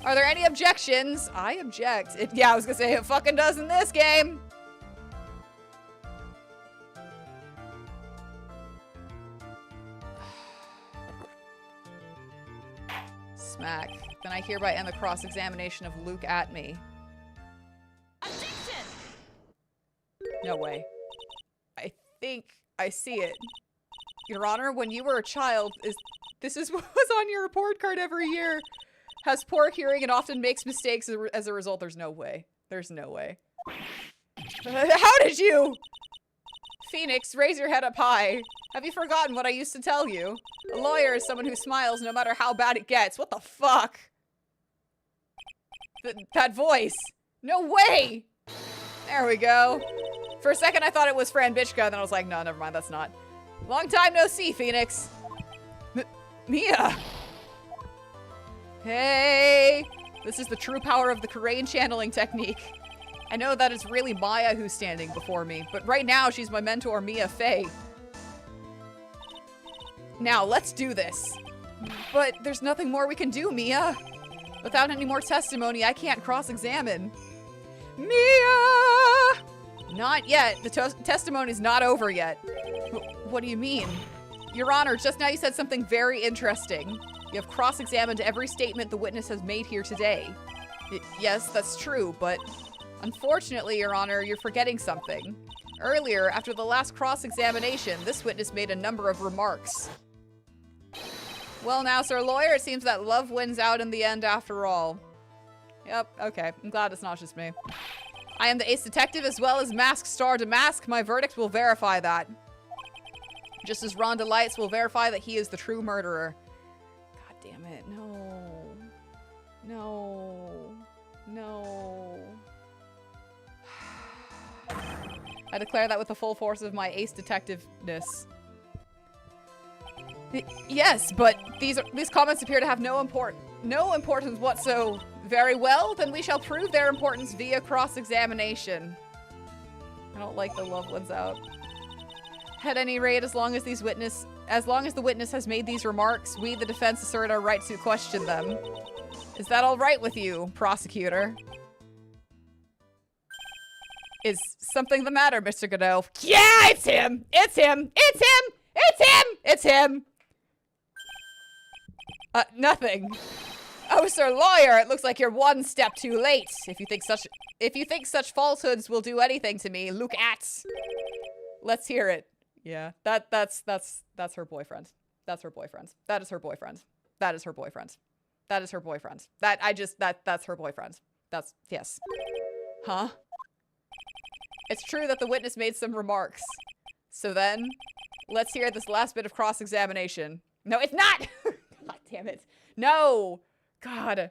Are there any objections? I object. Yeah, I was gonna say it fucking does in this game. Smack. Then I hereby end the cross-examination of Luke Atme. Objection! No way. I think I see it. Your Honor, when you were a child, this is what was on your report card every year. Has poor hearing and often makes mistakes as a result. There's no way. There's no way. How did you? Phoenix, raise your head up high. Have you forgotten what I used to tell you? A lawyer is someone who smiles no matter how bad it gets. What the fuck? That voice. No way! There we go. For a second I thought it was Fran Bitchka, then I was like, no, never mind, that's not. Long time no see, Phoenix. Mia! Hey! This is the true power of the Korean channeling technique. I know that it's really Maya who's standing before me, but right now she's my mentor, Mia Fey. Now, let's do this. But there's nothing more we can do, Mia. Without any more testimony, I can't cross-examine. Mia! Not yet. The testimony's not over yet. What do you mean? Your Honor, just now you said something very interesting. You have cross-examined every statement the witness has made here today. Yes, that's true, but unfortunately, Your Honor, you're forgetting something. Earlier, after the last cross-examination, this witness made a number of remarks. Well now, Sir Lawyer, it seems that love wins out in the end after all. Yep, okay. I'm glad it's not just me. I am the ace detective as well as Mask Star Damask. My verdict will verify that. Just as Rhonda Lights will verify that he is the true murderer. God damn it. No. No. No. I declare that with the full force of my ace detectiveness. Yes, but these comments appear to have no importance whatsoever. Very well, then we shall prove their importance via cross-examination. I don't like the love ones out. At any rate, as long as the witness has made these remarks, we, the defense, assert our right to question them. Is that all right with you, prosecutor? Is something the matter, Mr. Godot? Yeah, it's him! It's him! It's him! It's him! It's him! Nothing. Oh, Sir Lawyer, it looks like you're one step too late. If you think such falsehoods will do anything to me, look at. Let's hear it. Yeah, that's her boyfriend. That's her boyfriend. That is her boyfriend. That is her boyfriend. That is her boyfriend. That's her boyfriend. That's, yes. Huh? It's true that the witness made some remarks. So then, let's hear this last bit of cross-examination. No, it's not! God damn it. No! God.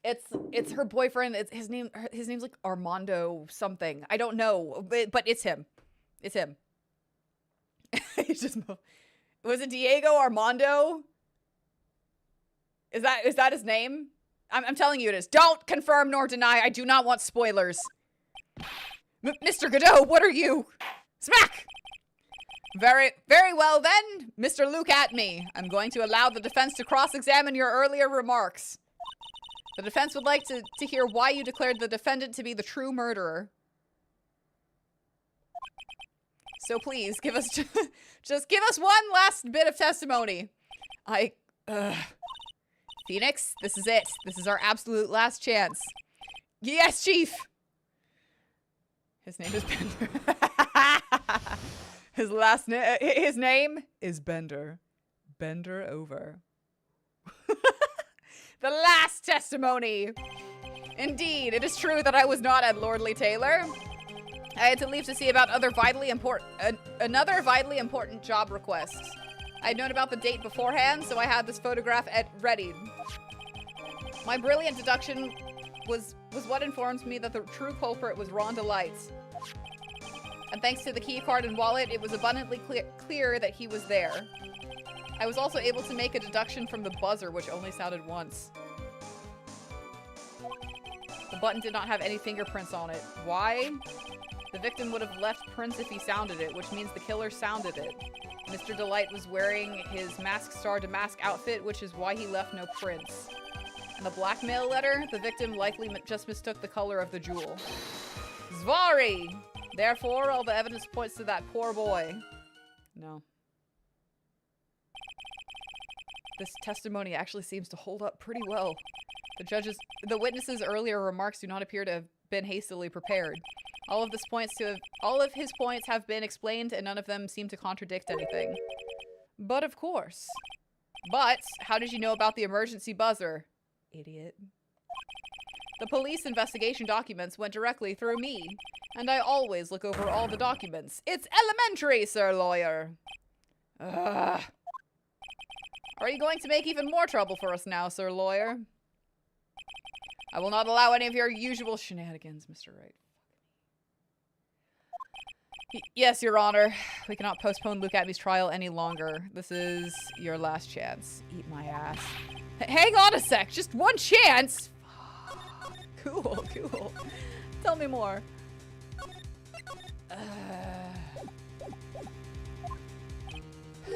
It's her boyfriend. His name's like Armando something. I don't know, but it's him. It's him. He's just, was it Diego Armando? Is that his name? I'm telling you it is. Don't confirm nor deny. I do not want spoilers. Mr. Godot, what are you? Smack! Very well then, Mr. Luke at me. I'm going to allow the defense to cross-examine your earlier remarks. The defense would like to hear why you declared the defendant to be the true murderer. So please, just give us one last bit of testimony. Phoenix, this is it. This is our absolute last chance. Yes, Chief! His name is Bender. His name is Bender. Bender over. The last testimony! Indeed, it is true that I was not at Lordly Taylor. I had to leave to see about another vitally important job request. I had known about the date beforehand, so I had this photograph ready. My brilliant deduction was what informed me that the true culprit was Rhonda Lights. And thanks to the key card and wallet, it was abundantly clear that he was there. I was also able to make a deduction from the buzzer, which only sounded once. The button did not have any fingerprints on it. Why? The victim would have left prints if he sounded it, which means the killer sounded it. Mr. Delight was wearing his Mask Star Damask outfit, which is why he left no prints. And the blackmail letter, the victim likely just mistook the color of the jewel. Zvari! Therefore, all the evidence points to that poor boy. No. This testimony actually seems to hold up pretty well. The witness's earlier remarks do not appear to have been hastily prepared. All of his points have been explained, and none of them seem to contradict anything. But of course. But, how did you know about the emergency buzzer? Idiot. The police investigation documents went directly through me, and I always look over all the documents. It's elementary, Sir Lawyer. Ugh. Are you going to make even more trouble for us now, Sir Lawyer? I will not allow any of your usual shenanigans, Mr. Wright. Yes, Your Honor. We cannot postpone Luke Atme's trial any longer. This is your last chance. Eat my ass. Hang on a sec. Just one chance? Cool, cool. Tell me more.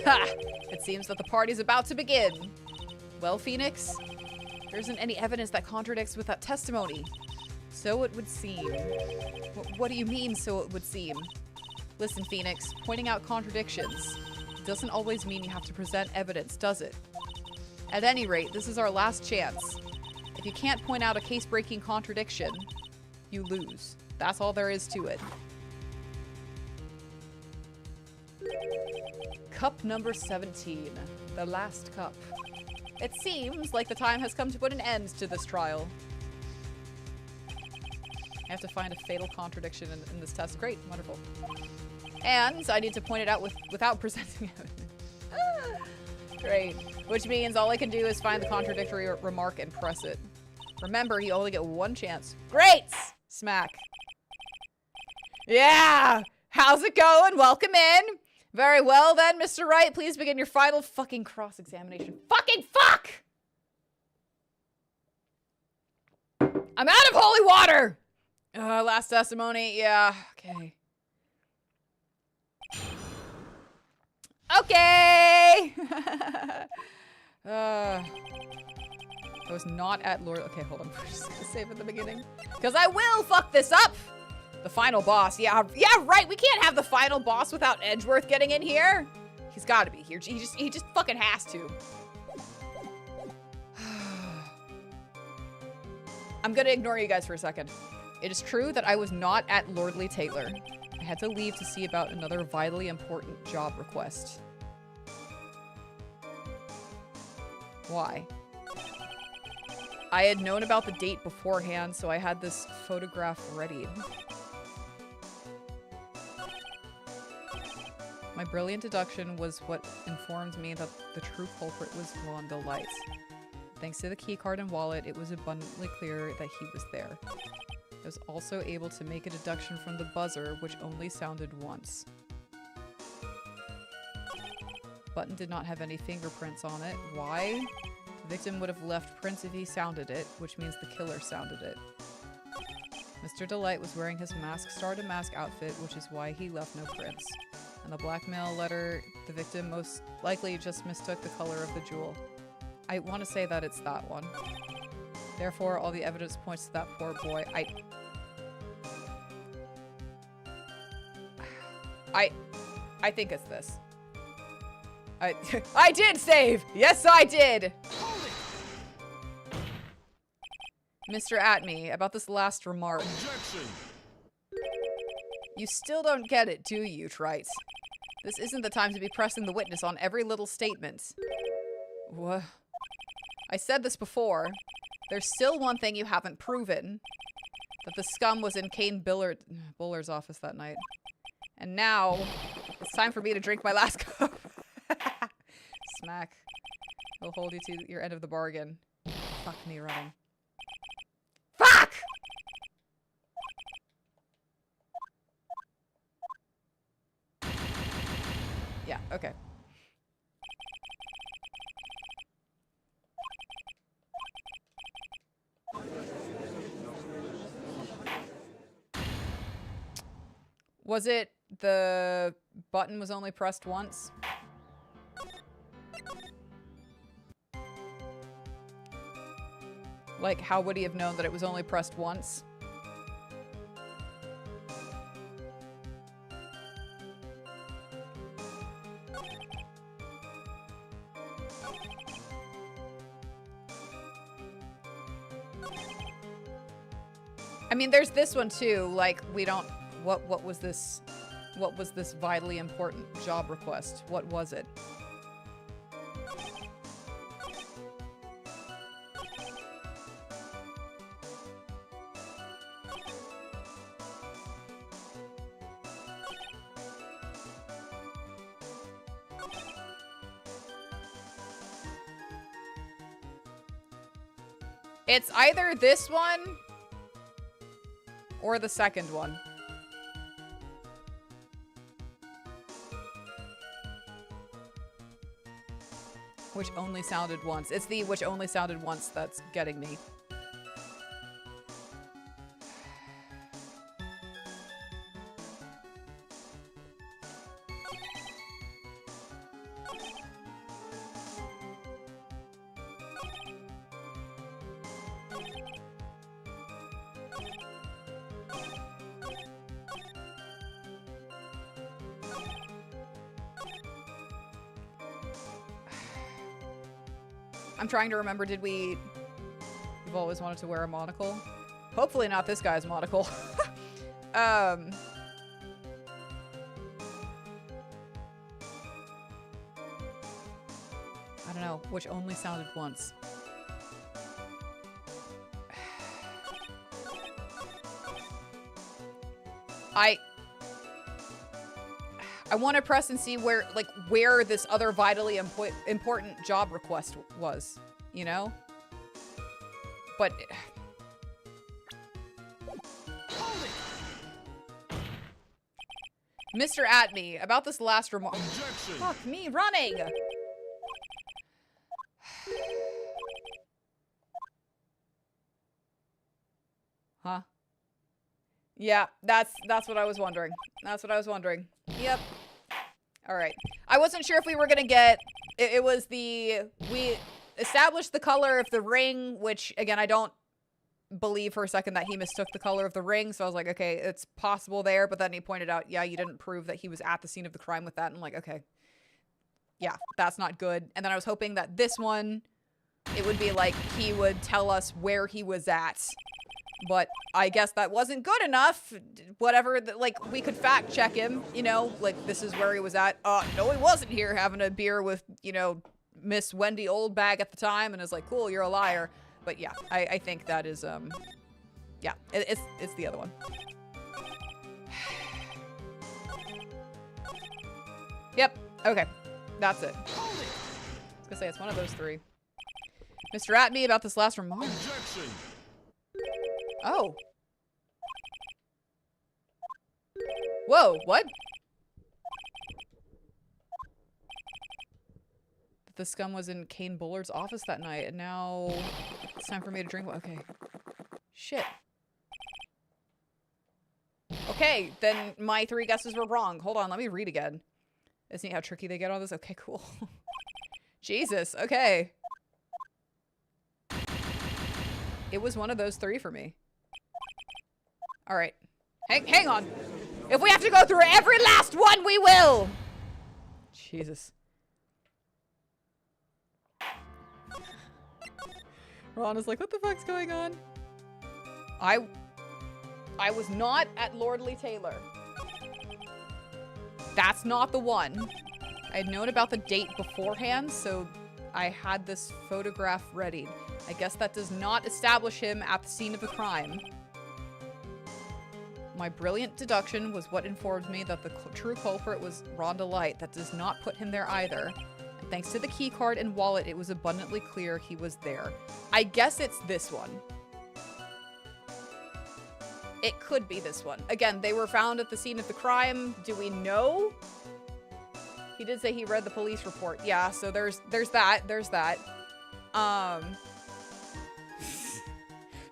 Ha! It seems that the party's about to begin. Well, Phoenix, there isn't any evidence that contradicts with that testimony. So it would seem. What do you mean, so it would seem? Listen, Phoenix, pointing out contradictions doesn't always mean you have to present evidence, does it? At any rate, this is our last chance. If you can't point out a case-breaking contradiction, you lose. That's all there is to it. Cup number 17. The last cup. It seems like the time has come to put an end to this trial. I have to find a fatal contradiction in this test. Great, wonderful. And I need to point it out without presenting evidence. Great. Which means all I can do is find the contradictory remark and press it. Remember, you only get one chance. Great! Smack. Yeah! How's it going? Welcome in. Very well then, Mr. Wright. Please begin your final fucking cross-examination. Fucking fuck! I'm out of holy water! Last testimony. Yeah, okay. Okay! I was not at Lord. Okay, hold on. We're just gonna save at the beginning. Because I will fuck this up! The final boss. Yeah, right. We can't have the final boss without Edgeworth getting in here. He's gotta be here. He just fucking has to. I'm gonna ignore you guys for a second. It is true that I was not at Lordly Taylor. I had to leave to see about another vitally important job request. Why? I had known about the date beforehand, so I had this photograph ready. My brilliant deduction was what informed me that the true culprit was Wanda Light. Thanks to the keycard and wallet, it was abundantly clear that he was there. I was also able to make a deduction from the buzzer, which only sounded once. Button did not have any fingerprints on it. Why? The victim would have left prints if he sounded it, which means the killer sounded it. Mr. Delight was wearing his mask star to mask outfit, which is why he left no prints. And the blackmail letter, the victim most likely just mistook the color of the jewel. I want to say that it's that one. Therefore, all the evidence points to that poor boy. I think it's this. I did save! Yes, I did! Mr. Atme, about this last remark. Objection. You still don't get it, do you, Trite? This isn't the time to be pressing the witness on every little statement. What? I said this before. There's still one thing you haven't proven. That the scum was in Kane Buller's office that night. And now, it's time for me to drink my last cup. Smack. He'll hold you to your end of the bargain. Fuck me running. Fuck! Yeah, okay. Was it the button was only pressed once? Like, how would he have known that it was only pressed once? I mean, there's this one too. Like, we don't. What was this? What was this vitally important job request? What was it? It's either this one or the second one. Which only sounded once. It's the which only sounded once that's getting me. I'm trying to remember, did we... We've always wanted to wear a monocle. Hopefully not this guy's monocle. I don't know, which only sounded once. I want to press and see where, like, where this other vitally important job request was, you know? But... Mr. Atme, about this last remark. Fuck me, running! Huh? Yeah, that's what I was wondering. That's what I was wondering. Yep. Alright. I wasn't sure if we were gonna get... It was the... We established the color of the ring, which, again, I don't believe for a second that he mistook the color of the ring, so I was like, okay, it's possible there, but then he pointed out, yeah, you didn't prove that he was at the scene of the crime with that, and I'm like, okay. Yeah, that's not good. And then I was hoping that this one, it would be like, he would tell us where he was at. But I guess that wasn't good enough. Whatever, like, we could fact check him, you know, like, this is where he was at. No, he wasn't here having a beer with, you know, Miss Wendy Oldbag at the time, and is like, cool, you're a liar. But yeah, I think that is, yeah, it's the other one. Yep, okay, that's it. I was gonna say, it's one of those three. Mr. Atme, about this last remark. Objection. Oh. Whoa, what? The scum was in Kane Bullard's office that night, and now it's time for me to drink. Okay. Shit. Okay, then my 3 guesses were wrong. Hold on, let me read again. Isn't it how tricky they get on this? Okay, cool. Jesus, okay. It was one of those 3 for me. Alright. Hang on. If we have to go through every last one, we will! Jesus. Ron is like, what the fuck's going on? I was not at Lordly Taylor. That's not the one. I had known about the date beforehand, so I had this photograph readied. I guess that does not establish him at the scene of the crime. My brilliant deduction was what informed me that the true culprit was Rhonda Light. That does not put him there either. And thanks to the key card and wallet, it was abundantly clear he was there. I guess it's this one. It could be this one. Again, they were found at the scene of the crime. Do we know? He did say he read the police report. Yeah, so there's that. There's that.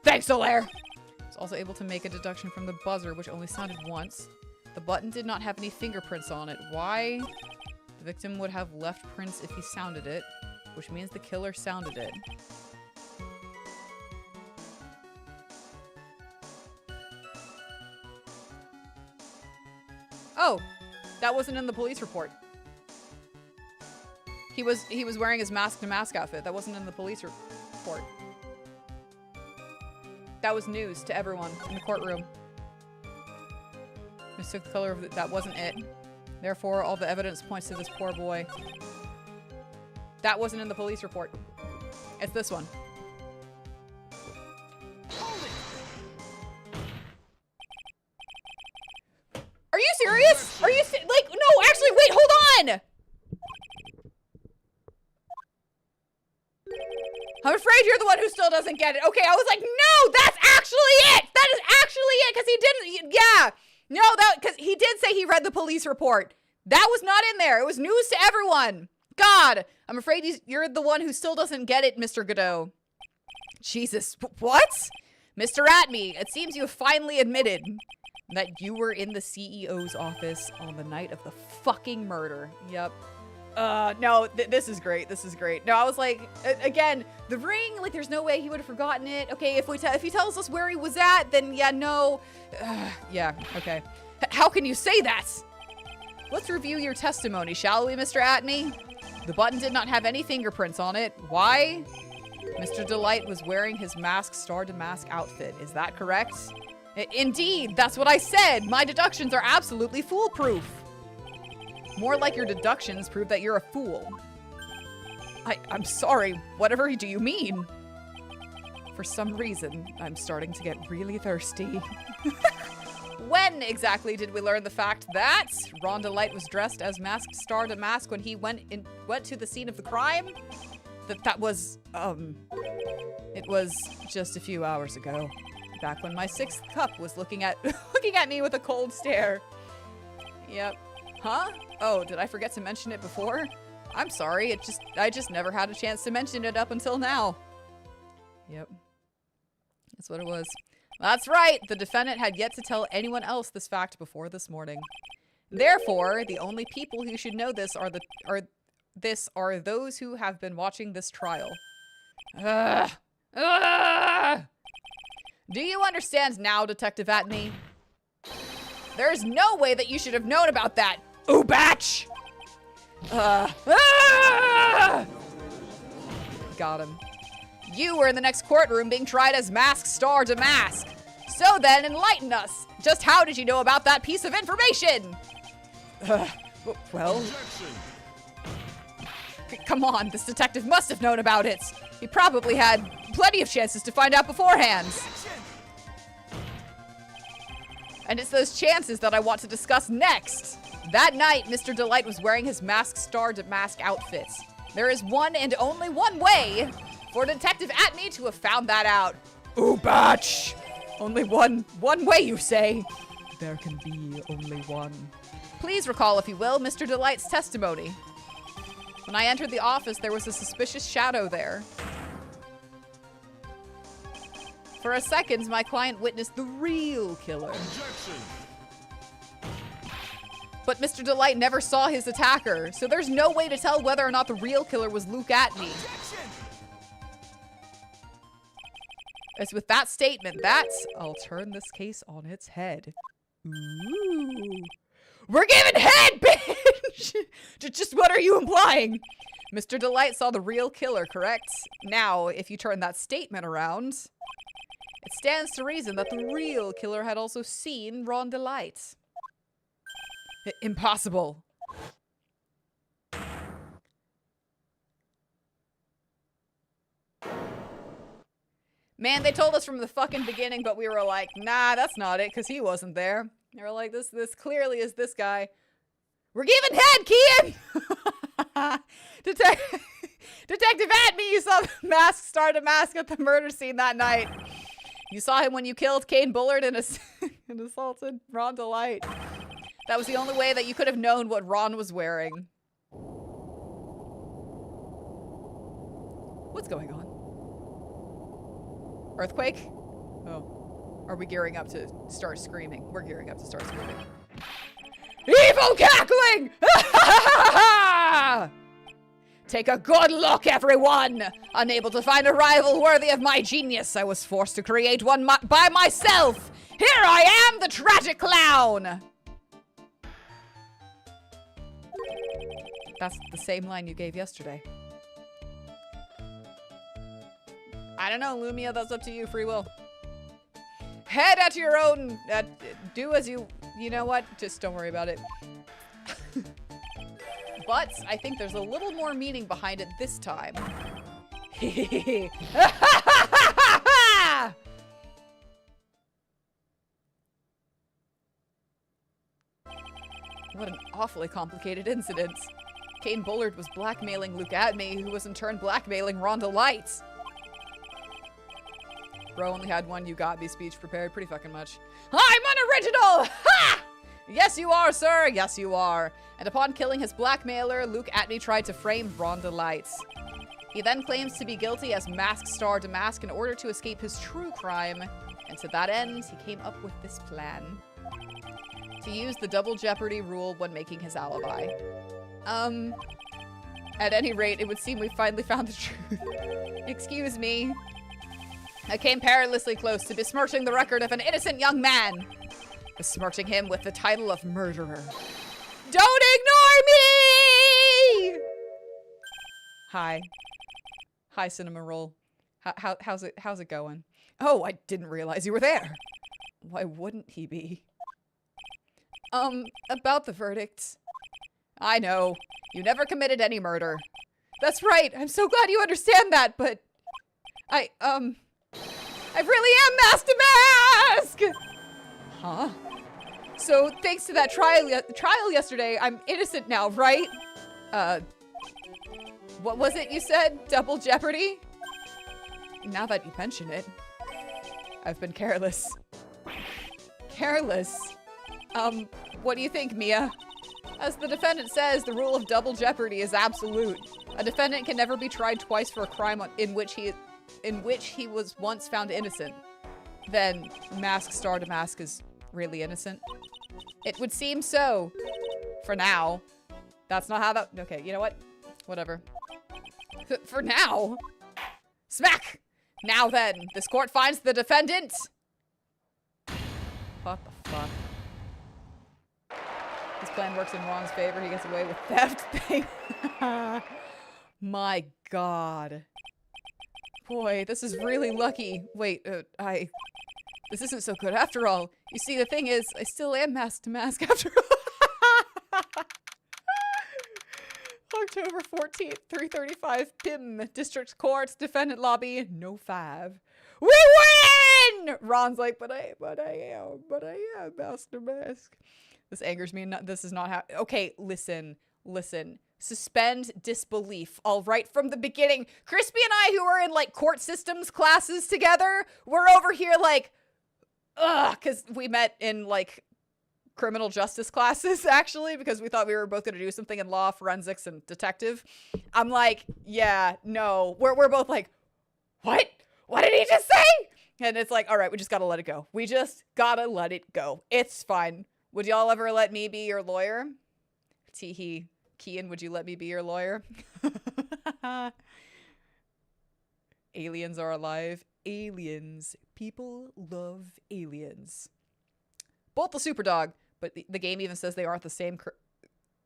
Thanks, Solaire! I was also able to make a deduction from the buzzer, which only sounded once. The button did not have any fingerprints on it. Why? The victim would have left prints if he sounded it, which means the killer sounded it. Oh, that wasn't in the police report. He was wearing his mask-to-mask outfit. That wasn't in the police report. That was news to everyone in the courtroom. Mistook the color of that wasn't it. Therefore, all the evidence points to this poor boy. That wasn't in the police report. It's this one. Are you serious? Are you like, no, actually, wait, hold on! I'm afraid you're the one who still doesn't get it. Okay, I was like, no, that's actually it! That is actually it, because he didn't, yeah. No, because he did say he read the police report. That was not in there. It was news to everyone. God, I'm afraid you're the one who still doesn't get it, Mr. Godot. Jesus, what? Mr. Atme, it seems you have finally admitted that you were in the CEO's office on the night of the fucking murder. Yep. No, this is great. This is great. No, I was like, again, the ring, like, there's no way he would have forgotten it. Okay, if he tells us where he was at, then yeah, no. Yeah, okay. How can you say that? Let's review your testimony, shall we, Mr. Atme? The button did not have any fingerprints on it. Why? Mr. Delight was wearing his mask star to mask outfit. Is that correct? Indeed, that's what I said. My deductions are absolutely foolproof. More like your deductions prove that you're a fool. I'm sorry, whatever do you mean? For some reason, I'm starting to get really thirsty. When exactly did we learn the fact that Ron Delight was dressed as masked star to mask when he went to the scene of the crime? That was, it was just a few hours ago. Back when my 6th cup was looking at me with a cold stare. Yep. Huh? Oh, did I forget to mention it before? I'm sorry, I just never had a chance to mention it up until now. Yep. That's what it was. That's right! The defendant had yet to tell anyone else this fact before this morning. Therefore, the only people who should know this are those who have been watching this trial. Ugh. Ugh. Do you understand now, Detective Atney? There's no way that you should have known about that, Oobatch! Got him. You were in the next courtroom being tried as masked star to mask. So then, enlighten us. Just how did you know about that piece of information? Well... Come on, this detective must have known about it. He probably had plenty of chances to find out beforehand. And it's those chances that I want to discuss next. That night, Mr. Delight was wearing his masked star to mask outfit. There is one and only one way for Detective Atney to have found that out. Oobatch! Only one way, you say? There can be only one. Please recall, if you will, Mr. Delight's testimony. When I entered the office, there was a suspicious shadow there. For a second, my client witnessed the real killer. Objection. But Mr. Delight never saw his attacker, so there's no way to tell whether or not the real killer was Luke Atney. Objection. It's with that statement that I'll turn this case on its head. Ooh. We're giving head, bitch! Just what are you implying? Mr. Delight saw the real killer, correct? Now, if you turn that statement around, it stands to reason that the real killer had also seen Ron Delight. Impossible. Man, they told us from the fucking beginning, but we were like, nah, that's not it, because he wasn't there. They were like, this clearly is this guy. We're giving head, Kian! Detective Atney, you saw the mask star to mask at the murder scene that night. You saw him when you killed Kane Bullard and assaulted Ron Delight. That was the only way that you could have known what Ron was wearing. What's going on? Earthquake? Oh. Are we gearing up to start screaming? We're gearing up to start screaming. Evil cackling! Take a good look, everyone! Unable to find a rival worthy of my genius, I was forced to create one by myself! Here I am, the tragic clown! That's the same line you gave yesterday. I don't know, Lumia, that's up to you, free will. Head at your own, do as you know what? Just don't worry about it. But I think there's a little more meaning behind it this time. What an awfully complicated incident. Kane Bullard was blackmailing Luke Atney, who was in turn blackmailing Ron Delight. Bro only had one "you got me" speech prepared pretty fucking much. I'm unoriginal! Ha! Yes, you are, sir. Yes, you are. And upon killing his blackmailer, Luke Atney tried to frame Ron Delight. He then claims to be guilty as masked star to mask in order to escape his true crime. And to that end, he came up with this plan. To use the double jeopardy rule when making his alibi. At any rate, it would seem we finally found the truth. Excuse me. I came perilously close to besmirching the record of an innocent young man. Besmirching him with the title of murderer. Don't ignore me! Hi. Hi, Cinnamon Roll. How's it going? Oh, I didn't realize you were there. Why wouldn't he be? About the verdict. I know. You never committed any murder. That's right. I'm so glad you understand that, but I really am Mask to Mask! Huh? So, thanks to that trial yesterday, I'm innocent now, right? What was it you said? Double jeopardy? Now that you mention it, I've been careless. Careless? What do you think, Mia? As the defendant says, the rule of double jeopardy is absolute. A defendant can never be tried twice for a crime in which he was once found innocent. Then, Mask Star to Mask is really innocent? It would seem so. For now. That's not how that- okay, you know what? Whatever. For now? Smack! Now then, this court finds the defendant! What the fuck? His plan works in Ron's favor. He gets away with theft. My god. Boy, this is really lucky. Wait, this isn't so good after all. You see, the thing is, I still am Mask to Mask after all. October 14th, 3:35 p.m. District Court's defendant lobby, no 5. We win! Ron's like, but I am Mask to Mask. This angers me. This is not how. Okay, listen. Suspend disbelief. All right, from the beginning. Crispy and I, who were in like court systems classes together, we're over here like, ugh, because we met in like criminal justice classes actually, because we thought we were both going to do something in law, forensics, and detective. I'm like, yeah, no. We're both like, what? What did he just say? And it's like, all right, we just gotta let it go. We just gotta let it go. It's fine. Would y'all ever let me be your lawyer? Teehee. Kian, would you let me be your lawyer? Aliens are alive. Aliens. People love aliens. Both the super dog, but the game even says they aren't the same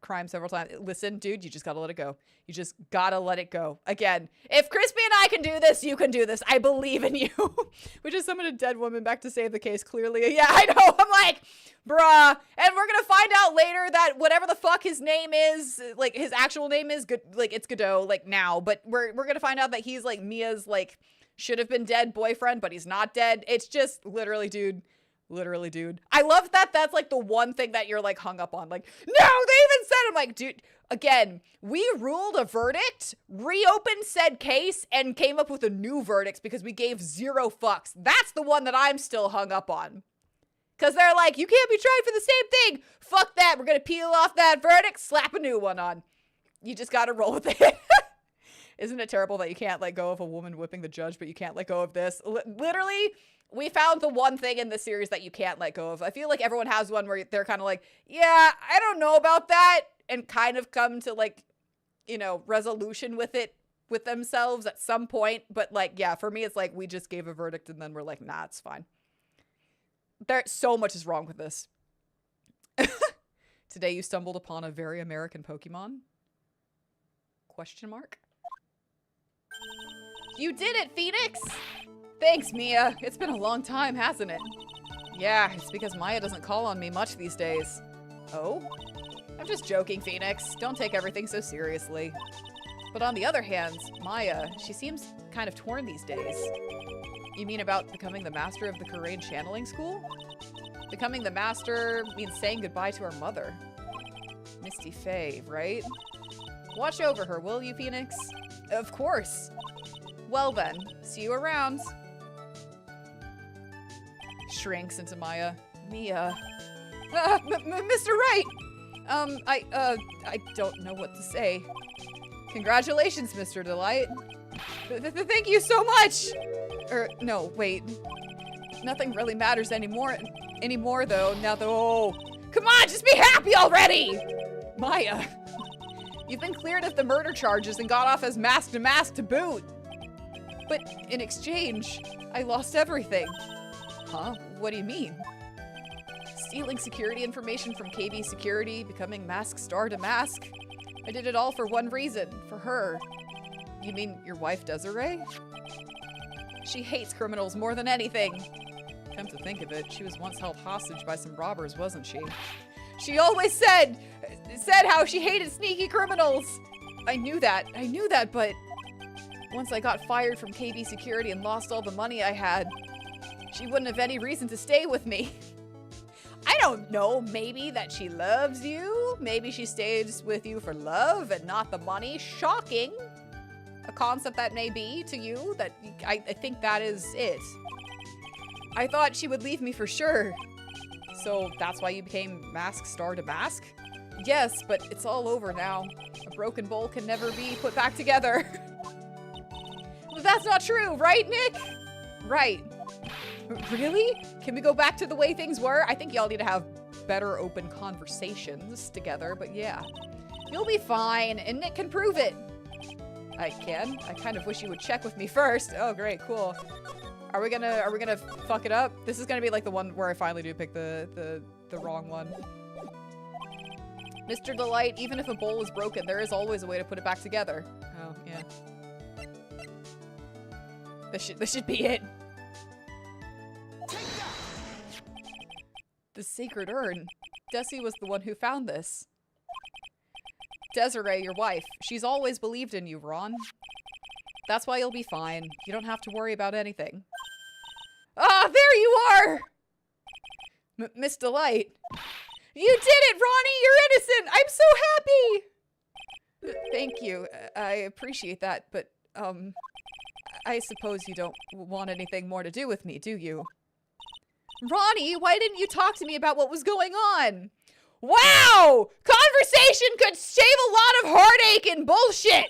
crime several times. Listen, dude, you just gotta let it go. You just gotta let it go. Again, if Crispy and I can do this, you can do this. I believe in you. We just summoned a dead woman back to save the case, clearly. Yeah, I know. I'm like, bruh. And we're gonna find out later that whatever the fuck his name is, like his actual name is, good, like it's Godot, like now. But we're gonna find out that he's like Mia's like should have been dead boyfriend, but he's not dead. It's just literally, dude. Literally, dude. I love that that's like the one thing that you're like hung up on. Like, no, they even said, I'm like, dude, again, we ruled a verdict, reopened said case, and came up with a new verdict because we gave 0 fucks. That's the one that I'm still hung up on. Because they're like, you can't be tried for the same thing. Fuck that. We're going to peel off that verdict, slap a new one on. You just got to roll with it. Isn't it terrible that you can't let go of a woman whipping the judge, but you can't let go of this? Literally, we found the one thing in the series that you can't let go of. I feel like everyone has one where they're kind of like, yeah, I don't know about that, and kind of come to like, you know, resolution with it with themselves at some point. But like, yeah, for me, it's like we just gave a verdict and then we're like, nah, it's fine. There's so much is wrong with this. Today you stumbled upon a very American Pokemon? Question mark? You did it, Phoenix! Thanks, Mia. It's been a long time, hasn't it? Yeah, it's because Maya doesn't call on me much these days. Oh? I'm just joking, Phoenix. Don't take everything so seriously. But on the other hand, Maya, she seems kind of torn these days. You mean about becoming the master of the Karain channeling school? Becoming the master means saying goodbye to her mother. Misty Faye, right? Watch over her, will you, Phoenix? Of course. Well then, see you around. Shrinks into Maya. Mia. Mr. Wright! I don't know what to say. Congratulations, Mr. Delight. Thank you so much! No, wait. Nothing really matters anymore though, now that- oh! Come on, just be happy already! Maya. You've been cleared of the murder charges and got off as Mask to Mask to boot. But in exchange, I lost everything. Huh? What do you mean? Stealing security information from KB Security, becoming Mask Star to Mask. I did it all for one reason, for her. You mean your wife, Desiree? She hates criminals more than anything. Come to think of it, she was once held hostage by some robbers, wasn't she? She always said how she hated sneaky criminals. I knew that, but once I got fired from KB Security and lost all the money I had, she wouldn't have any reason to stay with me. I don't know, maybe that she loves you? Maybe she stays with you for love and not the money? Shocking. A concept that may be to you, that I think that is it. I thought she would leave me for sure. So that's why you became Mask Star to Mask? Yes, but it's all over now. A broken bowl can never be put back together. But that's not true, right, Nick? Right. Really? Can we go back to the way things were? I think y'all need to have better open conversations together, but yeah. You'll be fine, and Nick can prove it. I can? I kind of wish you would check with me first. Oh, great, cool. Are we gonna fuck it up? This is gonna be like the one where I finally do pick the wrong one. Mr. Delight, even if a bowl is broken, there is always a way to put it back together. Oh, yeah. This should be it. The sacred urn. Desi was the one who found this. Desiree, your wife. She's always believed in you, Ron. That's why you'll be fine. You don't have to worry about anything. Ah, there you are! Miss Delight. You did it, Ronnie! You're innocent! I'm so happy! Thank you. I appreciate that, but, I suppose you don't want anything more to do with me, do you? Ronnie, why didn't you talk to me about what was going on? Wow! Conversation could save a lot of heartache and bullshit!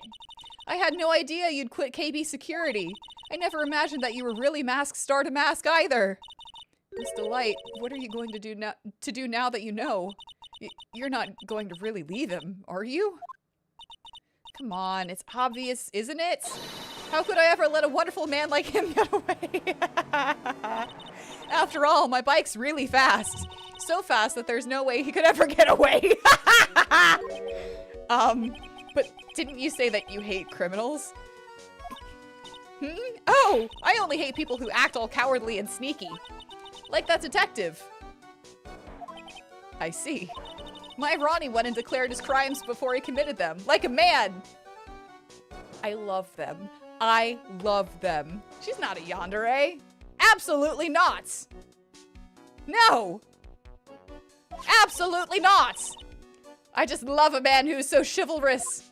I had no idea you'd quit KB Security. I never imagined that you were really Mask Star to Mask either. Miss Delight, what are you going to do now that you know? You're not going to really leave him, are you? Come on, it's obvious, isn't it? How could I ever let a wonderful man like him get away? After all, my bike's really fast. So fast that there's no way he could ever get away. But didn't you say that you hate criminals? Oh, I only hate people who act all cowardly and sneaky. Like that detective. I see. My Ronnie went and declared his crimes before he committed them. Like a man. I love them. I love them. She's not a yandere. Absolutely not. No. Absolutely not. I just love a man who's so chivalrous.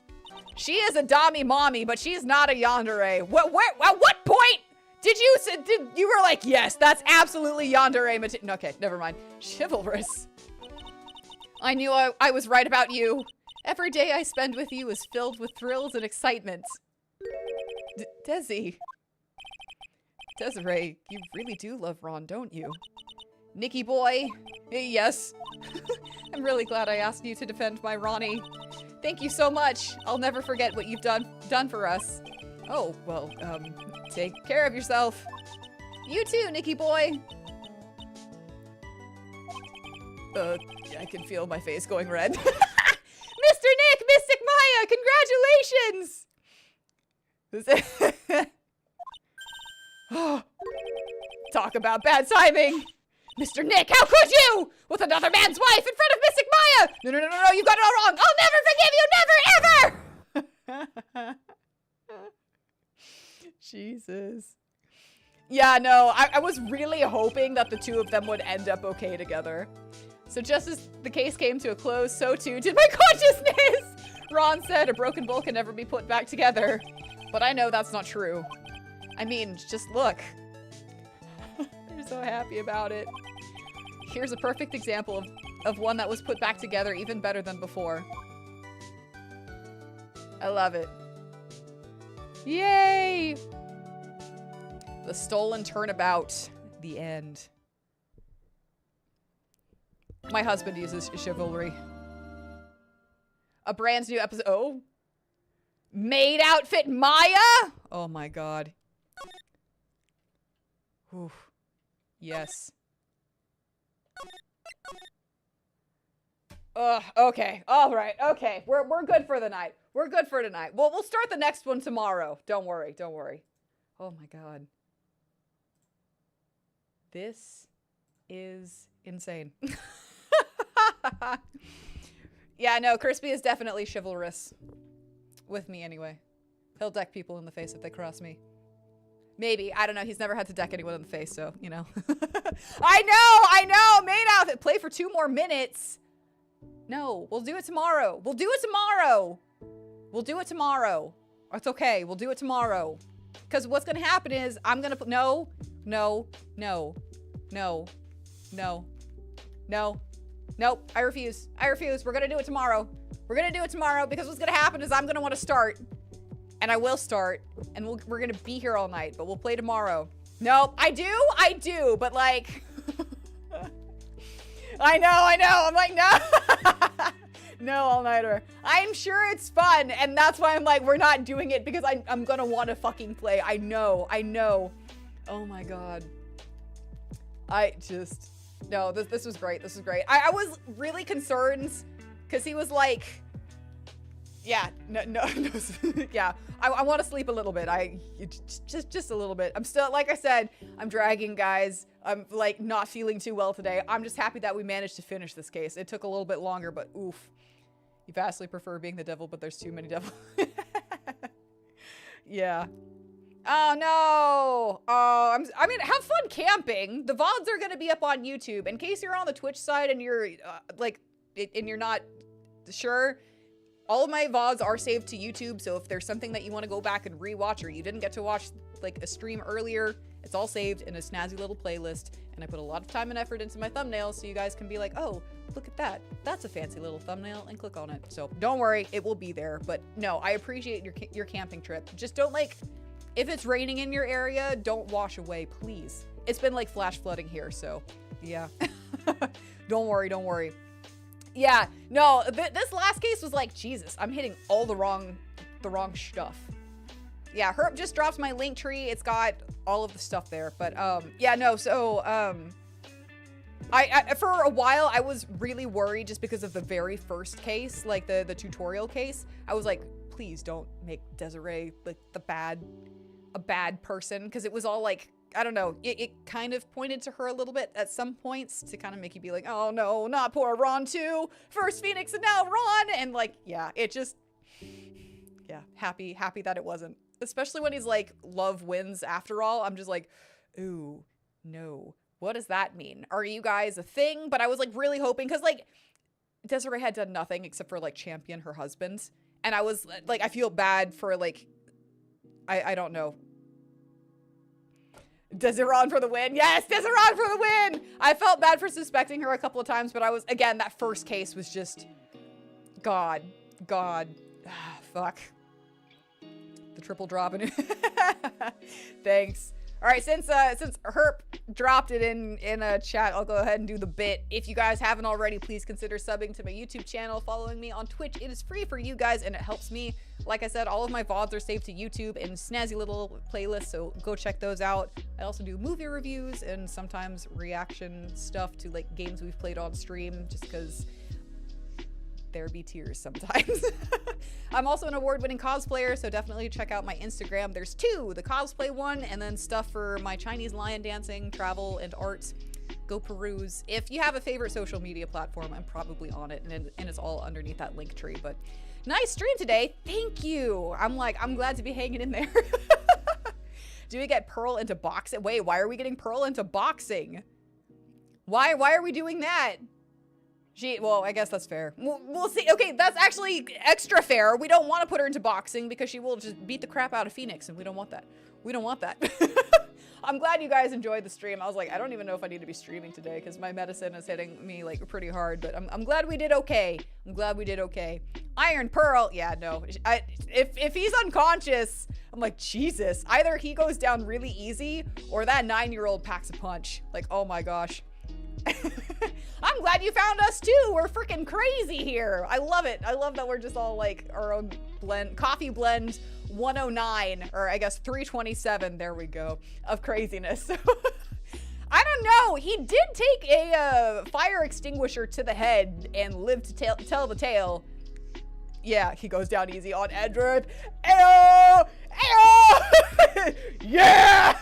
She is a dommy mommy, but she's not a yandere. At what point did you were like, yes, that's absolutely yandere. Okay, never mind. Chivalrous. I knew I was right about you. Every day I spend with you is filled with thrills and excitement. Desi. Desiree, you really do love Ron, don't you? Nicky boy. Yes. I'm really glad I asked you to defend my Ronnie. Thank you so much. I'll never forget what you've done for us. Oh, well, take care of yourself. You too, Nicky boy. I can feel my face going red. Mr. Nick, Mystic Maya, congratulations! Talk about bad timing. Mr. Nick, how could you? With another man's wife in front of Mystic Maya! No, you got it all wrong! I'll never forgive you, never, ever! Jesus. Yeah, no, I was really hoping that the two of them would end up okay together. So just as the case came to a close, so too did my consciousness! Ron said a broken bowl can never be put back together. But I know that's not true. I mean, just look. They're so happy about it. Here's a perfect example of one that was put back together even better than before. I love it. Yay! The stolen turnabout. The end. My husband uses chivalry. A brand new episode. Oh. Maid outfit Maya? Oh my god. Oof. Yes. Okay. All right. Okay. We're good for the night. We're good for tonight. Well, we'll start the next one tomorrow. Don't worry. Don't worry. Oh my god. This is insane. Yeah, no, Crispy is definitely chivalrous. With me anyway. He'll deck people in the face if they cross me. Maybe. I don't know. He's never had to deck anyone in the face, so, you know. I know! Main outfit! Play for 2 more minutes! No, we'll do it tomorrow. We'll do it tomorrow! We'll do it tomorrow. It's okay. We'll do it tomorrow. Because what's gonna happen is, I'm gonna put- No. No. No. No. No. No. Nope. I refuse. I refuse. We're gonna do it tomorrow. We're gonna do it tomorrow because what's gonna happen is I'm gonna want to start. And I will start. And we're gonna be here all night, but we'll play tomorrow. Nope. I do, but like... I know. I'm like, no. No, all-nighter. I'm sure it's fun, and that's why I'm like, we're not doing it because I'm gonna want to fucking play. I know. Oh my god. No, this was great. This was great. I was really concerned because he was like, yeah, no, yeah. I want to sleep a little bit. Just a little bit. I'm still, like I said, I'm dragging, guys. I'm like not feeling too well today. I'm just happy that we managed to finish this case. It took a little bit longer, but oof. You vastly prefer being the devil, but there's too many devils. Yeah. Oh no. Oh, I mean, have fun camping. The VODs are gonna be up on YouTube. In case you're on the Twitch side and you're and you're not sure, all of my VODs are saved to YouTube. So if there's something that you want to go back and rewatch, or you didn't get to watch like a stream earlier, it's all saved in a snazzy little playlist. And I put a lot of time and effort into my thumbnails, so you guys can be like, oh, look at that. That's a fancy little thumbnail, and click on it. So don't worry, it will be there. But no, I appreciate your camping trip. Just don't like. If it's raining in your area, don't wash away, please. It's been like flash flooding here, so yeah. Don't worry. Yeah, no, this last case was like, Jesus, I'm hitting all the wrong stuff. Yeah, Herb just dropped my link tree. It's got all of the stuff there, but yeah, no, so I for a while I was really worried just because of the very first case, like the tutorial case. I was like, please don't make Desiree like a bad person, because it was all like, I don't know, it kind of pointed to her a little bit at some points to kind of make you be like, oh no, not poor Ron too. First Phoenix and now Ron. And like, yeah, it just, yeah, happy that it wasn't. Especially when he's like, love wins after all. I'm just like, ooh, no. What does that mean? Are you guys a thing? But I was like really hoping, because like Desiree had done nothing except for like champion her husband. And I was like, I feel bad for like, I don't know. Desiree for the win. Yes, Desiree for the win. I felt bad for suspecting her a couple of times, but I was, again, that first case was just, God, fuck. The triple drop. Thanks. All right, since Herp dropped it in a chat, I'll go ahead and do the bit. If you guys haven't already, please consider subbing to my YouTube channel, following me on Twitch. It is free for you guys, and it helps me. Like I said, all of my VODs are saved to YouTube in snazzy little playlists, so go check those out. I also do movie reviews and sometimes reaction stuff to like games we've played on stream, just because there be tears sometimes. I'm also an award-winning cosplayer, so definitely check out my Instagram. There's 2, the cosplay one, and then stuff for my Chinese lion dancing, travel, and art. Go peruse. If you have a favorite social media platform, I'm probably on it, and it's all underneath that link tree. But nice stream today. Thank you. I'm glad to be hanging in there. Do we get Pearl into boxing? Wait, why are we getting Pearl into boxing? Why are we doing that? Well, I guess that's fair. We'll see. Okay, that's actually extra fair. We don't want to put her into boxing because she will just beat the crap out of Phoenix, and we don't want that. We don't want that. I'm glad you guys enjoyed the stream. I was like, I don't even know if I need to be streaming today because my medicine is hitting me like pretty hard, but I'm glad we did okay. I'm glad we did okay. Iron Pearl. Yeah, no. If he's unconscious, I'm like, Jesus. Either he goes down really easy or that 9-year-old packs a punch. Like, oh my gosh. I'm glad you found us too. We're freaking crazy here. I love it. I love that we're just all like our own blend, coffee blend 109, or I guess 327. There we go, of craziness. I don't know. He did take a fire extinguisher to the head and live to tell the tale. Yeah, he goes down easy on Edward. Ayo! Ayo! Yeah!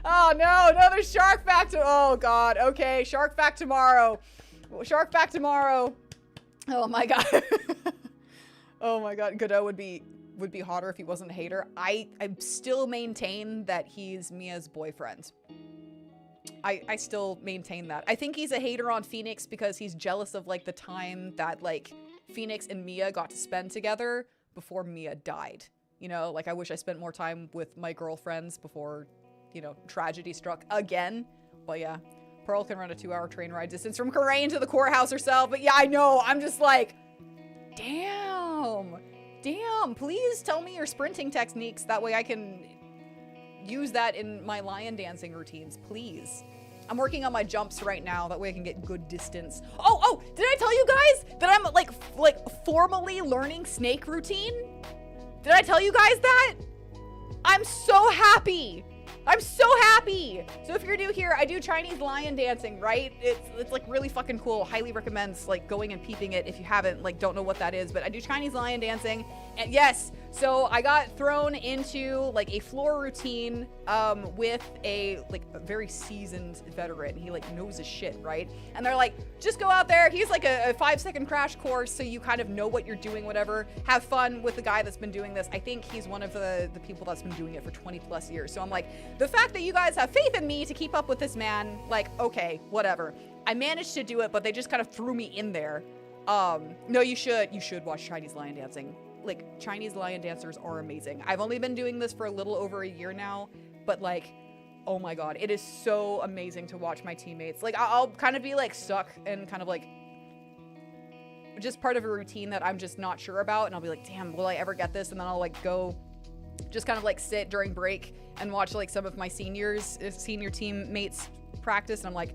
Oh no, another shark fact. Oh god. Okay, shark fact tomorrow. Shark fact tomorrow. Oh my god. Oh my god. Godot would be hotter if he wasn't a hater. I still maintain that he's Mia's boyfriend. I still maintain that. I think he's a hater on Phoenix because he's jealous of like the time that like Phoenix and Mia got to spend together before Mia died. You know, like I wish I spent more time with my girlfriends before, you know, tragedy struck again. But yeah, Pearl can run a 2-hour train ride distance from Corain to the courthouse herself. But yeah, I know. I'm just like, damn. Damn. Please tell me your sprinting techniques. That way I can use that in my lion dancing routines. Please. I'm working on my jumps right now. That way I can get good distance. Oh, did I tell you guys that I'm like formally learning snake routine? Did I tell you guys that? I'm so happy. I'm so happy. So if you're new here, I do Chinese lion dancing, right? It's like really fucking cool. Highly recommends like going and peeping it if you haven't, like don't know what that is, but I do Chinese lion dancing. And yes, so I got thrown into like a floor routine with a very seasoned veteran. He like knows his shit, right? And they're like, just go out there. He's like a 5-second crash course, so you kind of know what you're doing, whatever. Have fun with the guy that's been doing this. I think he's one of the people that's been doing it for 20 plus years. So I'm like, the fact that you guys have faith in me to keep up with this man, like, okay, whatever. I managed to do it, but they just kind of threw me in there. No, you should watch Chinese lion dancing. Like, Chinese lion dancers are amazing. I've only been doing this for a little over a year now, but like, oh my god, it is so amazing to watch my teammates. Like, I'll kind of be like stuck and kind of like just part of a routine that I'm just not sure about, and I'll be like, damn, will I ever get this? And then I'll like go just kind of like sit during break and watch like some of my senior teammates practice, and I'm like,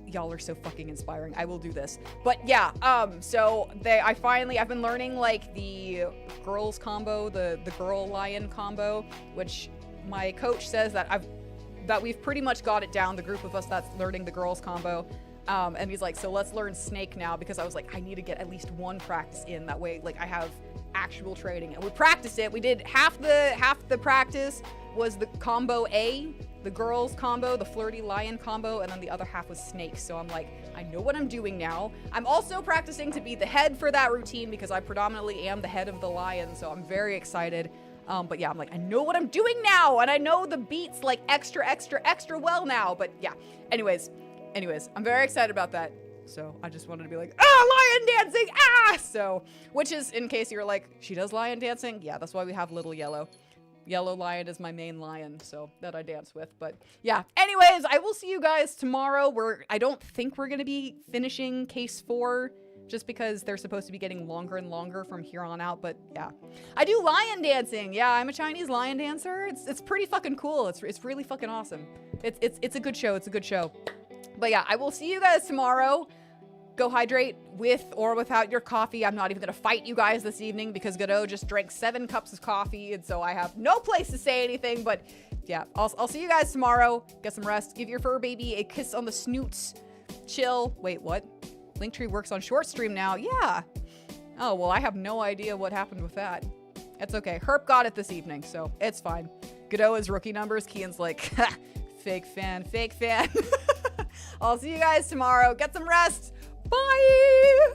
y'all are so fucking inspiring. I will do this. But yeah, so I've been learning like the girls combo, the girl lion combo, which my coach says that we've pretty much got it down, the group of us that's learning the girls combo. And he's like, so let's learn snake now, because I was like, I need to get at least one practice in, that way like I have actual training. And we practiced it. We did half the practice was the combo A, the girls combo, the flirty lion combo, and then the other half was snakes. So I'm like, I know what I'm doing now. I'm also practicing to be the head for that routine because I predominantly am the head of the lion, so I'm very excited. But yeah, I'm like, I know what I'm doing now, and I know the beats like extra well now. But yeah, anyways, I'm very excited about that. So I just wanted to be like, lion dancing, So, which is, in case you're like, she does lion dancing? Yeah, that's why we have Little Yellow. Yellow Lion is my main lion, so that I dance with. But yeah, anyways, I will see you guys tomorrow. I don't think we're gonna be finishing case 4, just because they're supposed to be getting longer and longer from here on out. But yeah, I do lion dancing. Yeah, I'm a Chinese lion dancer. It's pretty fucking cool. It's really fucking awesome. It's a good show. It's a good show. But yeah, I will see you guys tomorrow. Go hydrate with or without your coffee. I'm not even gonna fight you guys this evening because Godot just drank 7 cups of coffee, and so I have no place to say anything. But yeah, I'll see you guys tomorrow. Get some rest. Give your fur baby a kiss on the snoots. Chill. Wait, what? Linktree works on short stream now. Yeah. Oh, well, I have no idea what happened with that. It's okay. Herp got it this evening, so it's fine. Godot is rookie numbers. Kian's like, ha, fake fan. I'll see you guys tomorrow. Get some rest. Bye!